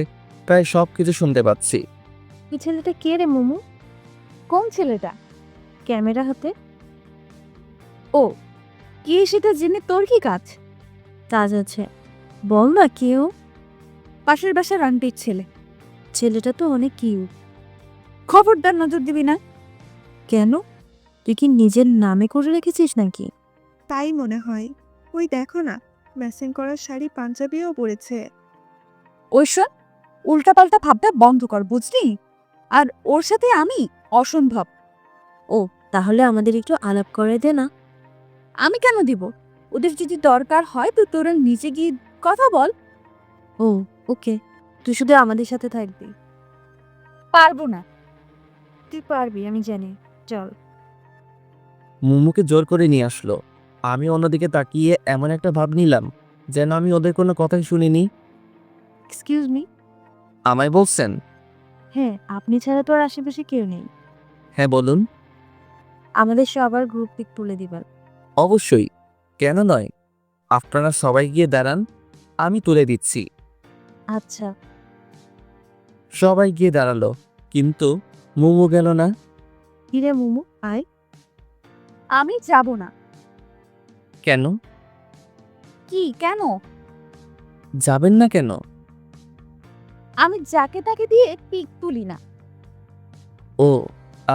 [SPEAKER 1] প্রায় সব কিছু শুনতে পাচ্ছি।
[SPEAKER 4] এই ছেলেটা কে রে মোমো?
[SPEAKER 2] কোন ছেলেটা?
[SPEAKER 4] ক্যামেরা হাতে।
[SPEAKER 2] ও, কে সেটা জেনে তোর কি কাজ?
[SPEAKER 4] কাজ আছে, বল না কেউ।
[SPEAKER 2] পাশের বাসার আন্টির ছেলে।
[SPEAKER 4] ছেলেটা তো অনেক কিউট।
[SPEAKER 2] খবরদার নজর দিবি না।
[SPEAKER 4] কেন, তুই কি নিজের নামে করে রেখেছিস নাকি?
[SPEAKER 6] তাই মনে হয়। ওই দেখো না, ম্যাচিং করা শাড়ি পাঞ্জাবিও পরেছে।
[SPEAKER 2] ওইসব উল্টাপাল্টা ভাবটা বন্ধ কর, বুঝলি? আর ওর সাথে আমি অসম্ভব।
[SPEAKER 4] ও, তাহলে আমাদের একটু আলাপ করে দে না।
[SPEAKER 2] আমি কেন দিব? ওদের যদি দরকার হয় তো তোরা নিচে গিয়ে কথা বল।
[SPEAKER 4] ও, ওকে, তুই শুধু আমাদের সাথে থাকবি।
[SPEAKER 2] পারবো না।
[SPEAKER 4] তুই পারবি, আমি জানি। চল।
[SPEAKER 1] মোমোকে জোর করে নিয়ে আসলো। আমি অন্যদিকে তাকিয়ে এমন একটা ভাব নিলাম যেন আমি ওদের কোনো কথাই শুনিনি।
[SPEAKER 4] Excuse me.
[SPEAKER 1] আমায় বলছেন?
[SPEAKER 4] হ্যাঁ, আপনি ছাড়া তো আর আশেপাশে কেউ নেই।
[SPEAKER 1] হ্যাঁ বলুন।
[SPEAKER 4] আমাদের সবার গ্রুপ পিক তুলে দিবেন।
[SPEAKER 1] অবশ্যই, কেন নয়। আপনারা সবাই গিয়ে দাঁড়ান, আমি তুলে দিচ্ছি।
[SPEAKER 4] আচ্ছা।
[SPEAKER 1] সবাই গিয়ে দাঁড়ালো, কিন্তু মোমো গেল না।
[SPEAKER 4] কিরে মোমো, আয়।
[SPEAKER 2] আমি যাব না।
[SPEAKER 1] কেন
[SPEAKER 2] কি কেন?
[SPEAKER 1] যাবেন না কেন?
[SPEAKER 2] আমি যাকে তাকে দিয়ে পিক তুলি না।
[SPEAKER 1] ও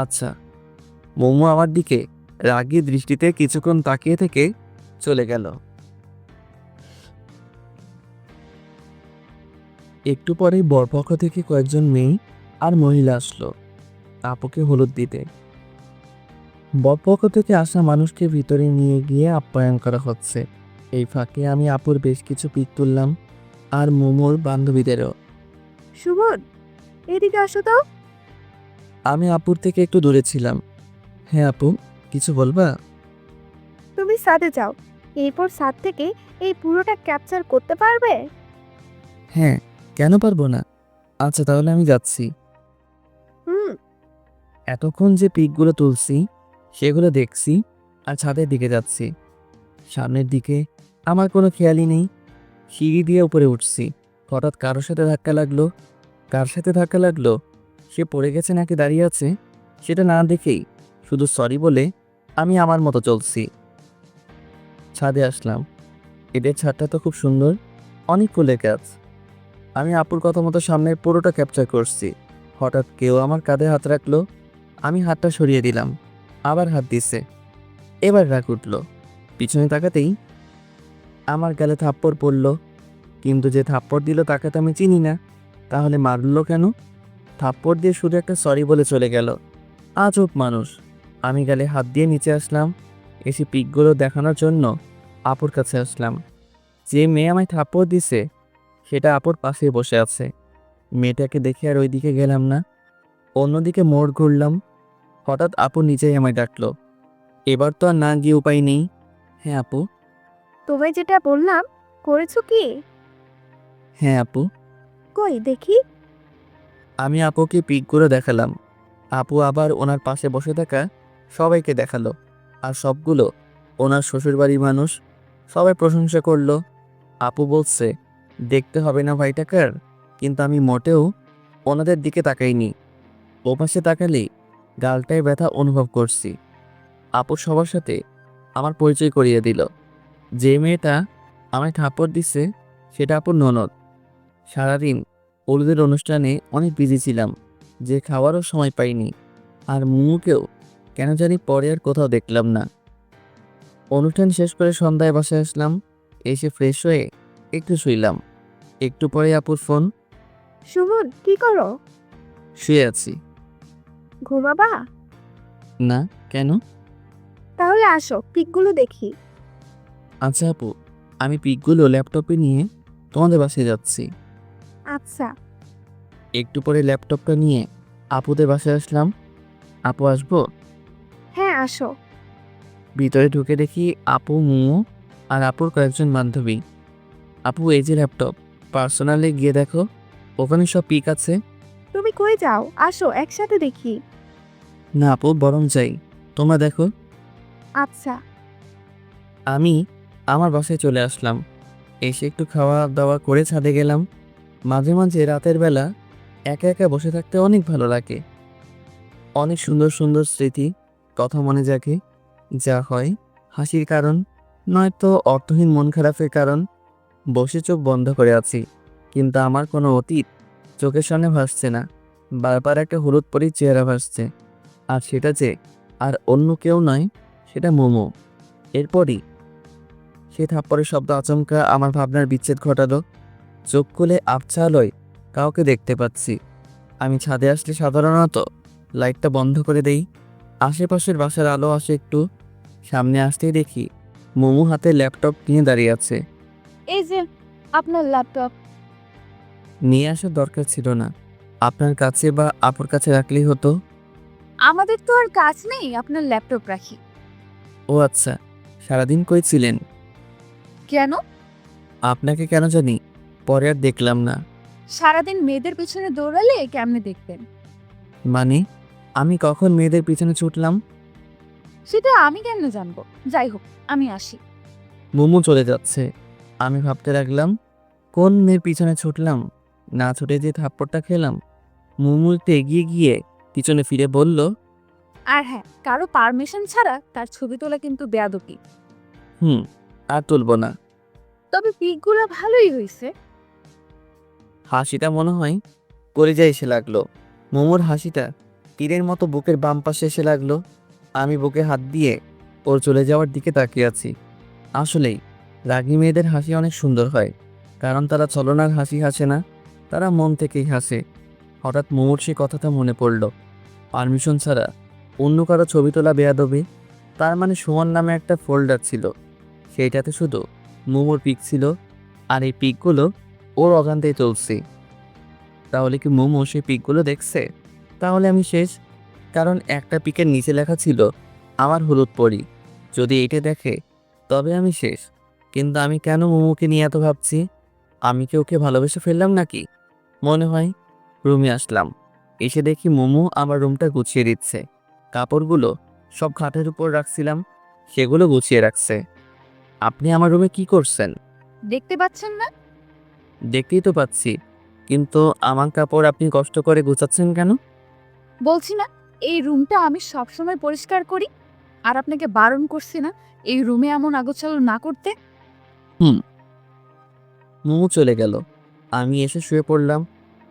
[SPEAKER 1] আচ্ছা। মোমো আমার দিকে রাগী দৃষ্টিতে কিছুক্ষণ তাকিয়ে থেকে চলে গেল। একটু পরেই বরপক্ষ থেকে কয়েকজন মেয়ে আর মহিলা আসলো আপুকে হলুদ দিতে। বরপক্ষ থেকে আসা মানুষকে ভিতরে নিয়ে গিয়ে আপ্যায়ন করা হচ্ছে। এই ফাঁকে আমি আপুর বেশ কিছু পিক তুললাম, আর মোমোর বান্ধবীদেরও।
[SPEAKER 6] সুমন, এদিকে আসো তো।
[SPEAKER 1] আমি আপুর থেকে একটু দূরে ছিলাম। হ্যাঁ আপু, কিছু বলবা?
[SPEAKER 6] তুমি ছাদে যাও, এরপর ছাদ থেকে এই পুরোটা ক্যাপচার করতে পারবে?
[SPEAKER 1] হ্যাঁ, কেন পারবো না। আচ্ছা তাহলে আমি যাচ্ছি।
[SPEAKER 6] হুম।
[SPEAKER 1] এতক্ষণ যে পিকগুলো তুলছি সেগুলো দেখছি, আর ছাদের দিকে যাচ্ছি। সামনের দিকে আমার কোনো খেয়ালই নেই। সিঁড়ি দিয়ে উপরে উঠছি, হঠাৎ কারোর সাথে ধাক্কা লাগলো। কার সাথে ধাক্কা লাগলো, সে পড়ে গেছে নাকি দাঁড়িয়ে আছে, সেটা না দেখেই শুধু সরি বলে আমি আমার মতো চলছি। ছাদে আসলাম। এদের ছাদটা তো খুব সুন্দর, অনেক ফুলের গাছ। আমি আপুর কথা মতো সামনের পুরোটা ক্যাপচার করছি। হঠাৎ কেউ আমার কাঁধে হাত রাখলো, আমি হাতটা সরিয়ে দিলাম, আবার হাত দিছে। এবার রাগ উঠল। পিছনে তাকাতেই আমার গালে থাপ্পড় পড়ল, কিন্তু যে থাপ্পড় দিল তাকে তো আমি চিনি না, তাহলে মারলো কেন? থাপ্পড় দিয়ে শুধু একটা সরি বলে চলে গেল। আজব মানুষ। আমি গালে হাত দিয়ে নিচে আসলাম, এসে পিকগুলো দেখানোর জন্য আপুর কাছে আসলাম। যে মেয়ে আমায় থাপ্পড় দিছে সেটা আপুর পাশে বসে আছে। মেয়েটাকে দেখে আর ওইদিকে গেলাম না, অন্যদিকে মোড় ঘুরলাম। হঠাৎ আপু নিজেই আমায় ডাকলো। এবার তো আর না গিয়ে উপায় নেই। হ্যাঁ আপু।
[SPEAKER 6] তোমায় যেটা বললাম করেছো কি?
[SPEAKER 1] হ্যাঁ আপু।
[SPEAKER 6] কই দেখি।
[SPEAKER 1] আমি আপুকে পিকগুলো দেখালাম। আপু আবার ওনার পাশে বসে থাকা সবাইকে দেখালো, আর সবগুলো ওনার শ্বশুরবাড়ির মানুষ। সবাই প্রশংসা করলো। আপু বলছে দেখতে হবে না ভাইটাকার, কিন্তু আমি মোটেও ওনাদের দিকে তাকাইনি। ওপাশে তাকালেই গালটায় ব্যথা অনুভব করছি। আপু সবার সাথে আমার পরিচয় করিয়ে দিল। যে মেয়েটা আমায় থাপ্পড় দিছে সেটা আপুর ননদ। সারাদিন হলুদের অনুষ্ঠানে অনেক বিজি ছিলাম, যে খাওয়ারও সময় পাইনি। আর মুমুকেও কেন জানি পরে আর কোথাও দেখলাম না। অনুষ্ঠান শেষ করে সন্ধ্যায় বাসায় আসলাম। এসে ফ্রেশ হয়ে একটু শুইলাম। একটু পরে আপুর ফোন।
[SPEAKER 6] সুমন, কি করো?
[SPEAKER 1] শুয়ে আছি।
[SPEAKER 6] ঘুমাবা?
[SPEAKER 1] না, কেন?
[SPEAKER 6] তাহলে আসো, পিকগুলো দেখি।
[SPEAKER 1] আচ্ছা আপু, আমি পিকগুলো ল্যাপটপে নিয়ে তোমাদের বাসায় যাচ্ছি।
[SPEAKER 6] আচ্ছা।
[SPEAKER 1] একটু পরে ল্যাপটপটা নিয়ে আপুদের বাসায় আসলাম। আপু আসবো?
[SPEAKER 6] হ্যাঁ, আসো।
[SPEAKER 1] ভিতরে ঢুকে দেখি আপু, মুমু আর আপুর কয়েকজন বান্ধবী। আপু, এই যে ল্যাপটপ, পার্সোনালে গিয়ে দেখো, ওখানে সব পিক আছে।
[SPEAKER 6] তুমি কই যাও? আসো, একসাথে দেখি।
[SPEAKER 1] না আপু, বরং যাই, তোমরা দেখো।
[SPEAKER 6] আচ্ছা।
[SPEAKER 1] আমি আমার বাসায় চলে আসলাম। এসে একটু খাওয়া দাওয়া করে ছাদে গেলাম। মাঝে মাঝে রাতের বেলা একা একা বসে থাকতে অনেক ভালো লাগে। অনেক সুন্দর সুন্দর স্মৃতি, কথা মনে জাগে, যা হয় হাসির কারণ, নয়তো অর্থহীন মন খারাপের কারণ। বসে চোখ বন্ধ করে আছি, কিন্তু আমার কোনো অতীত চোখের সামনে ভাসছে না। বারবার একটা হলুদ পরির চেহারা ভাসছে, আর সেটা যে আর অন্য কেউ নয়, সেটা মোমো। এরপরই সে থাপ্পড়ের শব্দ আচমকা আমার ভাবনার বিচ্ছেদ ঘটালো। চোখ খুলে আবছা আলোয় কাউকে দেখতে পাচ্ছি। আমি ছাদে আসলে সাধারণত লাইটটা বন্ধ করে দেই। আশেপাশের বাসার আলো আসে একটু। সামনে আসতেই দেখি মোমো হাতে ল্যাপটপ নিয়ে দাঁড়িয়ে আছে।
[SPEAKER 2] এই যে আপনার ল্যাপটপ।
[SPEAKER 1] নিয়ে আসার দরকার ছিল না, আপনার কাছে বা আপুর কাছে রাখলেই হতো।
[SPEAKER 2] আমাদের তো আর কাজ নেই আপনার ল্যাপটপ রাখি।
[SPEAKER 1] ও আচ্ছা, সারাদিন কই ছিলেন?
[SPEAKER 2] কেন?
[SPEAKER 1] আপনাকে কেন জানি পরে আর দেখলাম না।
[SPEAKER 2] সারাদিন মেয়েদের পিছনে দৌড়ালে কেমনে দেখতেন?
[SPEAKER 1] মানে, আমি কখন মেয়েদের পিছনে ছুটলাম?
[SPEAKER 2] সেটা আমি কেন জানবো? যাই হোক, আমি আসি।
[SPEAKER 1] মোমো চলে যাচ্ছে। আমি ভাবতে লাগলাম, কোন মেয়ের পিছনে ছুটলাম, না ছুটে যে থাপ্পড়টা খেলাম। মোমো একটু এগিয়ে গিয়ে পিছনে ফিরে বলল,
[SPEAKER 2] আর হ্যাঁ, কারো পারমিশন ছাড়া তার ছবি তোলা কিন্তু বেয়াদবি।
[SPEAKER 1] হুম, আর তুলব না।
[SPEAKER 2] তবে পিকগুলো ভালোই হয়েছে।
[SPEAKER 1] হাসিটা মনে হয় কলিজায় এসে লাগলো। মোমোর হাসিটা তীরের মতো বুকের বাম পাশে এসে লাগলো। আমি বুকে হাত দিয়ে ওর চলে যাওয়ার দিকে তাকিয়ে আছি। আসলেই রাগী মেয়েদের হাসি অনেক সুন্দর হয়, কারণ তারা ছলনার হাসি হাসে না, তারা মন থেকেই হাসে। হঠাৎ মোমোর সেই কথাটা মনে পড়ল, পারমিশন ছাড়া অন্য কারো ছবি তোলা বেয়াদবি। তার মানে সুমন নামে একটা ফোল্ডার ছিল, সেইটাতে শুধু মোমোর পিক ছিল, আর এই পিকগুলো ওর অজান্তেই চলছে। তাহলে কি মোমো সেই পিকগুলো দেখছে? তাহলে আমি শেষ, কারণ একটা পিকের নিচে লেখা ছিল আমার হলুদ পরি। যদি এটা দেখে তবে আমি শেষ। কিন্তু আমি কেন মোমোকে নিয়ে এত ভাবছি? আমি কি ওকে ভালোবেসে ফেললাম নাকি? মনে হয়। রুমে আসলাম, এসে দেখি মোমো আমার রুমটা গুছিয়ে দিচ্ছে। কাপড়গুলো সব খাটের উপর রাখছিলাম, সেগুলো গুছিয়ে রাখছে। আপনি আমার রুমে কি করছেন?
[SPEAKER 2] দেখতে পাচ্ছেন না?
[SPEAKER 1] দেখতেই তো পাচ্ছি, কিন্তু আমার কাপড় আপনি কষ্ট করে গুছাচ্ছেন কেন?
[SPEAKER 2] বলছি না, এই রুমটা আমি সবসময় পরিষ্কার করি। আর আপনাকে বারণ করছি না এই রুমে এমন আগোছালো না করতে?
[SPEAKER 1] মোমো চলে গেল। আমি এসে শুয়ে পড়লাম।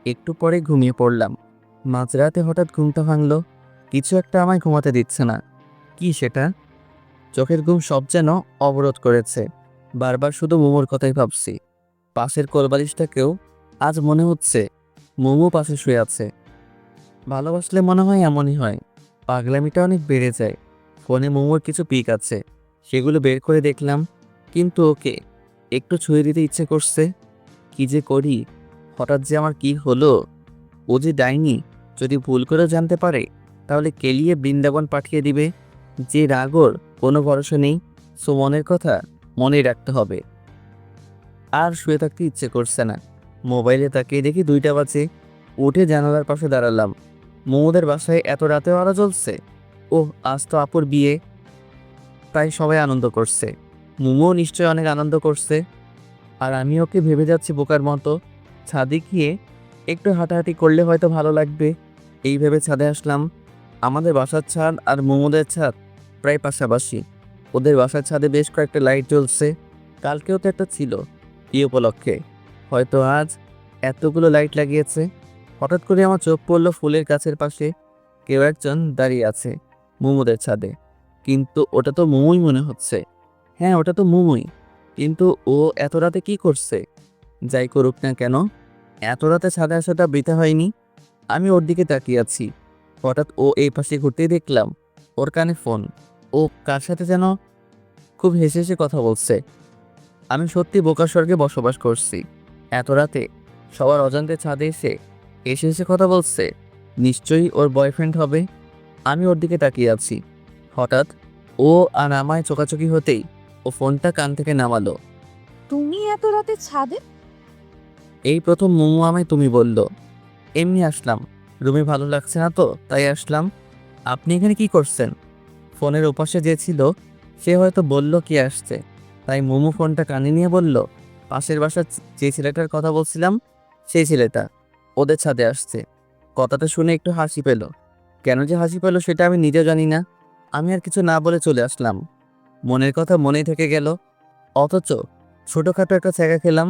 [SPEAKER 1] একটু পরে ঘুমিয়ে পড়লাম। মাঝরাতে হঠাৎ ঘুমটা ভাঙলো। কিছু একটা আমায় ঘুমাতে দিচ্ছে না। কি সেটা? চোখের ঘুম সব যেন অবরোধ করেছে। বারবার শুধু মোমোর কথাই ভাবছি। পাশের কোলবালিশটাকেও আজ মনে হচ্ছে মোমো পাশে শুয়ে আছে। ভালোবাসলে মনে হয় এমনই হয়, পাগলামিটা অনেক বেড়ে যায়। ফোনে মোমোর কিছু পিক আছে, সেগুলো বের করে দেখলাম, কিন্তু ওকে একটু ছুঁয়ে দিতে ইচ্ছে করছে। কি যে করি, হঠাৎ যে আমার কি হলো? ও যে ডাইনি, যদি ভুল করে জানতে পারে তাহলে কেলিয়ে বৃন্দাবন পাঠিয়ে দিবে। যে রাগর কোনো ভরসা নেই। সো মনের কথা মনেই রাখতে হবে। আর শুয়ে থাকতে ইচ্ছে করছে না। মোবাইলে তাকিয়ে দেখি 2টা বাজে। উঠে জানালার পাশে দাঁড়ালাম। মোমোদের বাসায় এত রাতেও আলো জ্বলছে। ওহ, আজ তো আপুর বিয়ে, তাই সবাই আনন্দ করছে। মোমো নিশ্চয়ই অনেক আনন্দ করছে। আর আমি ওকে ভেবে যাচ্ছি বোকার মতো, ছাদে গিয়ে একটু হাঁটাহাঁটি করলে হয়তো ভালো লাগবে। এই ভেবে ছাদে আসলাম। আমাদের বাসার ছাদ আর মোমোদের ছাদ প্রায় পাশাপাশি। ওদের বাসার ছাদে বেশ কয়েকটা লাইট জ্বলছে। কালকেও তো একটা ছিল, এই উপলক্ষে। হয়তো আজ এতগুলো লাইট লাগিয়েছে। হঠাৎ করে আমার চোখ পড়লো ফুলের গাছের পাশে কেউ একজন দাঁড়িয়ে আছে মোমোদের ছাদে। কিন্তু ওটা তো মোমোই মনে হচ্ছে। হ্যাঁ, ওটা তো মোমোই। কিন্তু ও এত রাতে কি করছে? যাই করুক না কেন, এত রাতে ছাদে আসাটা বৃথা হয়নি। আমি ওর দিকে তাকিয়ে আছি। হঠাৎ ও এই পাশে ঘুরতেই দেখলাম ওর কানে ফোন। ও কার সাথে যেন খুব হেসে হেসে কথা বলছে। আমি সত্যি বোকার স্বর্গে বসবাস করছি। এত রাতে সবার অজান্তে ছাদে এসে হেসে হেসে কথা বলছে। নিশ্চয়ই ওর বয়ফ্রেন্ড হবে। আমি ওর দিকে তাকিয়ে আছি। হঠাৎ ও আর আমায় চোকাচোকি হতেই ও ফোনটা কান থেকে নামালো।
[SPEAKER 2] তুমি এত রাতে ছাদে?
[SPEAKER 1] এই প্রথম মোমো আমায় তুমি বলল। এমনি আসলাম, রুমে ভালো লাগছে না তো তাই আসলাম। আপনি এখানে কি করছেন? ফোনের ওপাশে যে ছিল সে হয়তো বলল কি আসছে, তাই মোমো ফোনটা কানে নিয়ে বলল, পাশের বাসার যে ছেলেটার কথা বলছিলাম সেই ছেলেটা ওদের ছাদে আসছে। কথাটা শুনে একটু হাসি পেল। কেন যে হাসি পেল সেটা আমি নিজেও জানি না। আমি আর কিছু না বলে চলে আসলাম। মনের কথা মনেই থেকে গেল, অথচ ছোটোখাটো একটা ছ্যাঁকা খেলাম।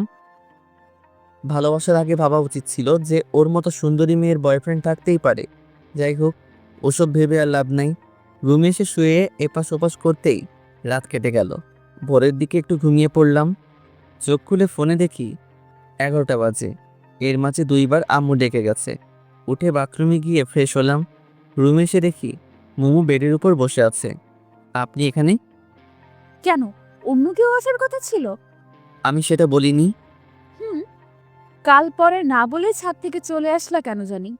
[SPEAKER 1] ভালোবাসার আগে ভাবা উচিত ছিল যে ওর মতো সুন্দরী মেয়ের বয়ফ্রেন্ড থাকতেই পারে। যাই হোক, ওসব ভেবে আর লাভ নাই। রুমে এসে শুয়ে এপাশ ওপাশ করতেই রাত কেটে গেল। ভোরের দিকে একটু ঘুমিয়ে পড়লাম। চোখ খুলে ফোনে দেখি 11টা বাজে। এর মাঝে 2বার আম্মু ডেকে গেছে। উঠে বাথরুমে গিয়ে ফ্রেশ হলাম। রুমে এসে দেখি মোমো বেডের উপর বসে আছে। আপনি এখানে?
[SPEAKER 2] কেন, অন্য কেউ আসার কথা ছিল?
[SPEAKER 1] আমি সেটা বলিনি।
[SPEAKER 2] হুম, কাল পরে না বলে ছাদ থেকে চলে আসলা কেন জানি?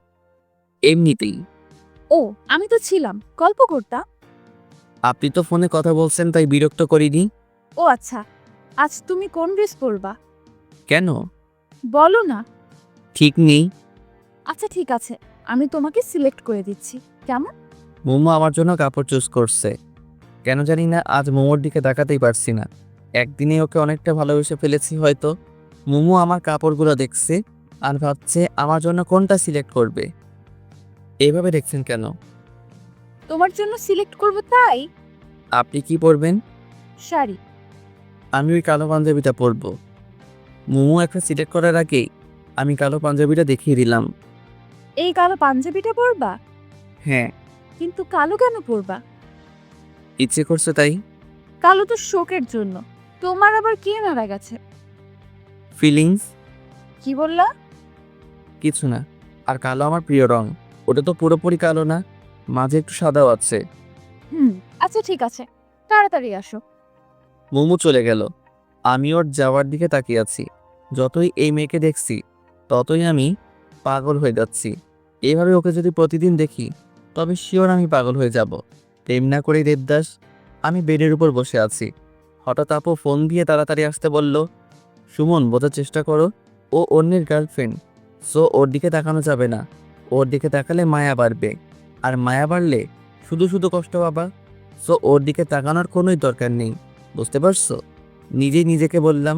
[SPEAKER 1] এমনিতেই।
[SPEAKER 2] ও, আমি তো ছিলাম, গল্প করতাম।
[SPEAKER 1] আপনি তো ফোনে কথা বলছেন তাই বিরক্ত করিনি।
[SPEAKER 2] ও আচ্ছা, আজ তুমি কোন ড্রেস পরবা?
[SPEAKER 1] কেন?
[SPEAKER 2] বলো না।
[SPEAKER 1] ঠিক নেই।
[SPEAKER 2] আচ্ছা ঠিক আছে, আমি তোমাকে সিলেক্ট করে দিচ্ছি, কেমন?
[SPEAKER 1] মোমো আমার জন্য কাপড় চুজ করছে। কেন জানি না আজ মোমোর দিকে তাকাতেই পারছি না। একদিনে ওকে অনেকটা ভালোবেসে ফেলেছি হয়তো। মোমো আমার কাপড়গুলো দেখছে আর ভাবছে আমার জন্য কোনটা সিলেক্ট করবে। এইভাবে দেখছেন কেন?
[SPEAKER 2] তোমার জন্য সিলেক্ট করব তাই।
[SPEAKER 1] আপনি কি পরবেন?
[SPEAKER 2] শাড়ি।
[SPEAKER 1] আমি ওই কালো পাঞ্জাবিটা পরবো। মোমো একটা সিলেক্ট করার আগেই আমি কালো পাঞ্জাবিটা দেখিয়ে দিলাম।
[SPEAKER 2] এই কালো পাঞ্জাবিটা পরবা?
[SPEAKER 1] হ্যাঁ,
[SPEAKER 2] কিন্তু কালো কেন পরবা?
[SPEAKER 1] ইচ্ছে করছে তাই।
[SPEAKER 2] কালো তো শোকের জন্য। তোমার আবার কে মারা গেছে?
[SPEAKER 1] ফিলিংস।
[SPEAKER 2] কি বললা?
[SPEAKER 1] কিছু না। আর কালো আমার প্রিয় রং। ওটা তো পুরোপুরি কালো না, মাঝে একটু সাদাও আছে।
[SPEAKER 2] হুম, আচ্ছা ঠিক আছে, তাড়াতাড়ি আসো।
[SPEAKER 1] মোমো চলে গেল। আমি ওর যাওয়ার দিকে তাকিয়ে আছি। যতই এই মেয়েকে দেখছি ততই আমি পাগল হয়ে যাচ্ছি। এইভাবে ওকে যদি প্রতিদিন দেখি তবে শিওর আমি পাগল হয়ে যাব। প্রেম না করেই দেবদাস। আমি বেডের উপর বসে আছি। হঠাৎ আপু ফোন দিয়ে তাড়াতাড়ি আসতে বলল। সুমন, বোঝার চেষ্টা করো, ও অন্যের গার্লফ্রেন্ড। সো ওর দিকে তাকানো যাবে না। ওর দিকে তাকালে মায়া বাড়বে, আর মায়া বাড়লে শুধু শুধু কষ্ট পাবা। সো ওর দিকে তাকানোর কোনোই দরকার নেই, বুঝতে পারছো? নিজেই নিজেকে বললাম।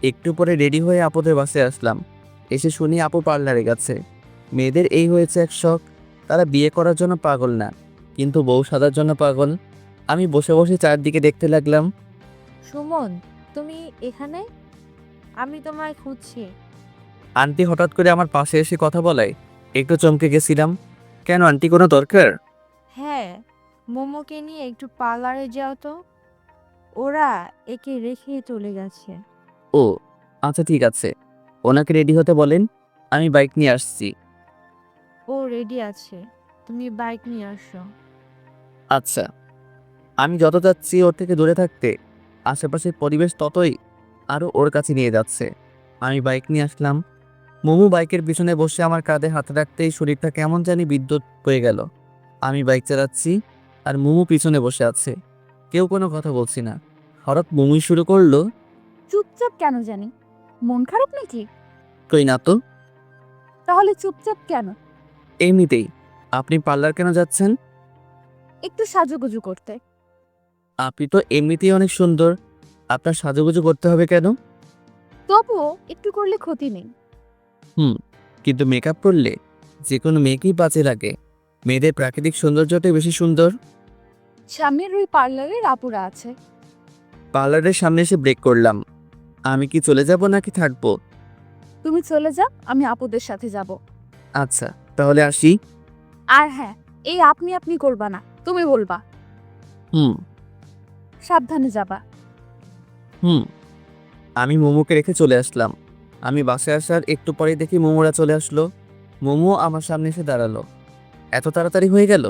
[SPEAKER 1] একটু পরে রেডি হয়ে আপুদের বাসে আসলাম। এসে শুনি আপু পার্লারে গেছে। মেয়েদের এই হয়েছে এক শখ, তারা বিয়ে করার জন্য পাগল না, কিন্তু বউ সাজার জন্য পাগল। আমি বসে বসে চারদিকে দেখতে লাগলাম।
[SPEAKER 5] সুমন, তুমি এখানে? আমি তোমায় খুঁজছি।
[SPEAKER 1] আন্টি হঠাৎ করে আমার পাশে এসে কথা বলায় একটু চমকে গেছিলাম। কেন আন্টি, কোনো দরকার?
[SPEAKER 5] হ্যাঁ, মোমোকে নিয়ে একটু পার্লারে যাও তো। ওরা একে রেখে চলে গেছে।
[SPEAKER 1] ও আচ্ছা ঠিক আছে, ওনাকে রেডি হতে বলেন, আমি বাইক নিয়ে আসছি।
[SPEAKER 5] ও রেডি আছে, তুমি বাইক নিয়ে আসো।
[SPEAKER 1] আচ্ছা। আমি যত যাচ্ছি ওর থেকে দূরে থাকতে আশেপাশের পরিবেশ ততই আরও ওর কাছে নিয়ে যাচ্ছে। আমি বাইক নিয়ে আসলাম। মোমো বাইকের পিছনে বসে আমার কাঁধে হাত রাখতেই শরীরটা কেমন জানি বিদ্যুৎ হয়ে গেল। আমি বাইক চালাচ্ছি আর মোমো পিছনে বসে আছে। কেউ কোনো কথা বলছি না। হঠাৎ মোমোই শুরু করলো।
[SPEAKER 2] চুপচাপ কেন জানি? মন খারাপ নাকি?
[SPEAKER 1] কই না তো।
[SPEAKER 2] তাহলে চুপচাপ কেন?
[SPEAKER 1] এমনিতেই। আপনি পার্লার কেন যাচ্ছেন?
[SPEAKER 2] একটু সাজুগুজু করতে।
[SPEAKER 1] আপনি তো এমনিতেই অনেক সুন্দর, আপনার সাজুগুজু করতে হবে কেন?
[SPEAKER 2] তবুও একটু করলে ক্ষতি নেই।
[SPEAKER 1] কিন্তু মেকআপ করলে যে কোনো মেয়েকেই বাজে লাগে। মেয়েদের প্রাকৃতিক সৌন্দর্যটাই বেশি সুন্দর।
[SPEAKER 2] সামনের ওই পার্লারের আপুরা আছে।
[SPEAKER 1] পার্লারের সামনে এসে ব্রেক করলাম। আমি কি চলে যাব নাকি থাকবো?
[SPEAKER 2] তুমি চলে যাও, আমি আপুদের সাথে যাব।
[SPEAKER 1] আচ্ছা তাহলে আসি।
[SPEAKER 2] আর হ্যাঁ, এই আপনি আপনি করবা না, তুমি বলবা।
[SPEAKER 1] হুম
[SPEAKER 2] সাবধানে যাবা।
[SPEAKER 1] হুম। আমি মোমোকে রেখে চলে আসলাম। আমি বাসায় আসার একটু পরেই দেখি মোমোরা চলে আসলো। মোমো আমার সামনে এসে দাঁড়ালো। এত তাড়াতাড়ি হয়ে গেল?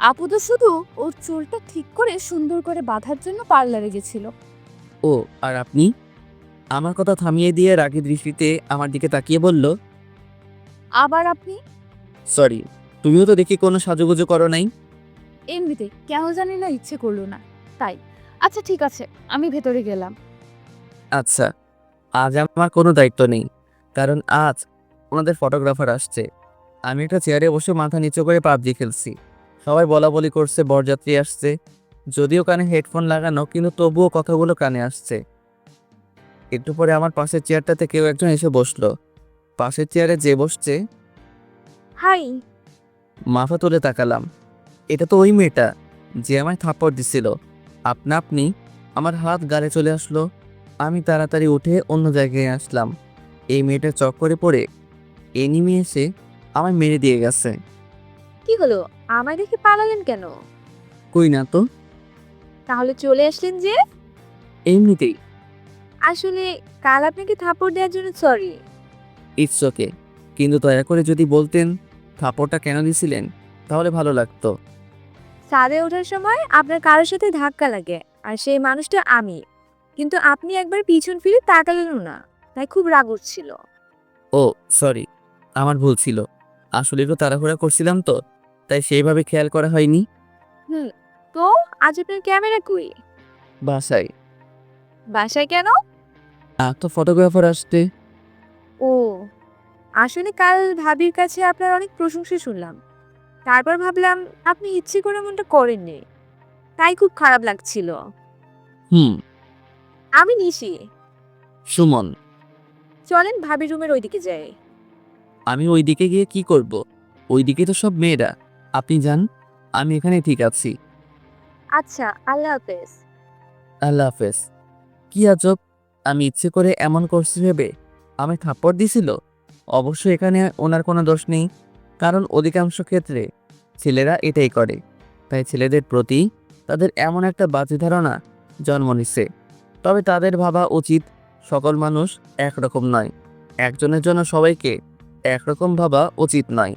[SPEAKER 2] আপু তো শুধু ওর চুলটা ঠিক করে সুন্দর করে বাঁধার জন্য পার্লারে গেছিল।
[SPEAKER 1] ও, আর আপনি? আমার কথা থামিয়ে দিয়ে রাগী দৃষ্টিতে আমার দিকে তাকিয়ে বলল,
[SPEAKER 2] আবার আপনি?
[SPEAKER 1] সরি, তুমিও তো দেখি কোনো সাজুগুজু করো নাই।
[SPEAKER 2] এমনিতে কেন জানি না ইচ্ছে করলো না, তাই। আচ্ছা ঠিক আছে, আমি ভেতরে গেলাম।
[SPEAKER 1] আচ্ছা, আজ আমার কোনো দায়িত্ব নেই, কারণ আজ ওনাদের ফটোগ্রাফার আসছে। আমি একটা চেয়ারে বসে মাথা নিচু করে পাবজি খেলছি। সবাই বলাবলি করছে বরযাত্রী আসছে, যদিও কানে হেডফোন লাগানো, কিন্তু তবুও কথাগুলো কানে আসছে। একটু পরে আমার পাশের চেয়ারটাতে কেউ একজন এসে বসলো। পাশের চেয়ারে যে বসছে,
[SPEAKER 2] হাই।
[SPEAKER 1] মাথা তুলে তাকালাম। এটা তো ওই মেয়েটা যে আমায় থাপ্পড় দিছিল। আপনা আপনি আমার হাত গালে চলে আসলো। আমি তাড়াতাড়ি উঠে অন্য জায়গায় আসলাম। এই মেয়েটার চক্করে পড়ে এনিমি এসে আমায় মেরে দিয়ে গেছে।
[SPEAKER 5] কি হলো, আমায় দেখে পালালেন কেন?
[SPEAKER 1] কই না তো,
[SPEAKER 5] তাহলে চলে আসলেন যে?
[SPEAKER 1] এমনিতেই।
[SPEAKER 5] আসলে কাল আপনাকে থাপ্পড় দেওয়ার জন্য সরি।
[SPEAKER 1] ইটস ওকে, কিন্তু দয়া করে যদি বলতেন থাপ্পড়টা কেন দিছিলেন তাহলে ভালো লাগতো।
[SPEAKER 5] ছাদে ওঠার সময় আপনার কারোর সাথে ধাক্কা লাগে, আর সেই মানুষটা আমি। কিন্তু আপনি একবার পিছন ফিরে তাকালেনও না, তাই খুব রাগ উঠছিল।
[SPEAKER 1] ও সরি, আমার ভুল ছিল। আসলে একটু তাড়াহুড়া করছিলাম তো, তাই সেইভাবে খেয়াল করা হয়নি।
[SPEAKER 5] হুম, তো আজ আপনার ক্যামেরা কই?
[SPEAKER 1] বাসায়।
[SPEAKER 5] বাসায় কেন?
[SPEAKER 1] তো ফটোগ্রাফার আসতে।
[SPEAKER 5] ও, আসলে কাল ভাবির কাছে আপনার অনেক প্রশংসা শুনলাম। তারপর ভাবলাম আপনি ইচ্ছে করে এমনটা করেননি, তাই খুব খারাপ লাগছিল।
[SPEAKER 1] হুম।
[SPEAKER 5] আমি নিশি।
[SPEAKER 1] সুমন।
[SPEAKER 5] চলেন ভাবির রুমের ওইদিকে যাই।
[SPEAKER 1] আমি ওই দিকে গিয়ে কি করব? ওই দিকে তো সব মেয়েরা। আপনি যান, আমি এখানে ঠিক আছি।
[SPEAKER 5] আচ্ছা, আল্লাহ হাফেজ।
[SPEAKER 1] আল্লাহ হাফেজ। কি আজব, আমি ইচ্ছে করে এমন করছি ভেবে আমায় থাপ্পড় দিছিল। অবশ্য এখানে ওনার কোনো দোষ নেই, কারণ অধিকাংশ ক্ষেত্রে ছেলেরা এটাই করে। তাই ছেলেদের প্রতি তাদের এমন একটা বাজে ধারণা জন্ম নিচ্ছে। তবে তাদের ভাবা উচিত সকল মানুষ একরকম নয়। একজনের জন্য সবাইকে একরকম ভাবা উচিত নয়।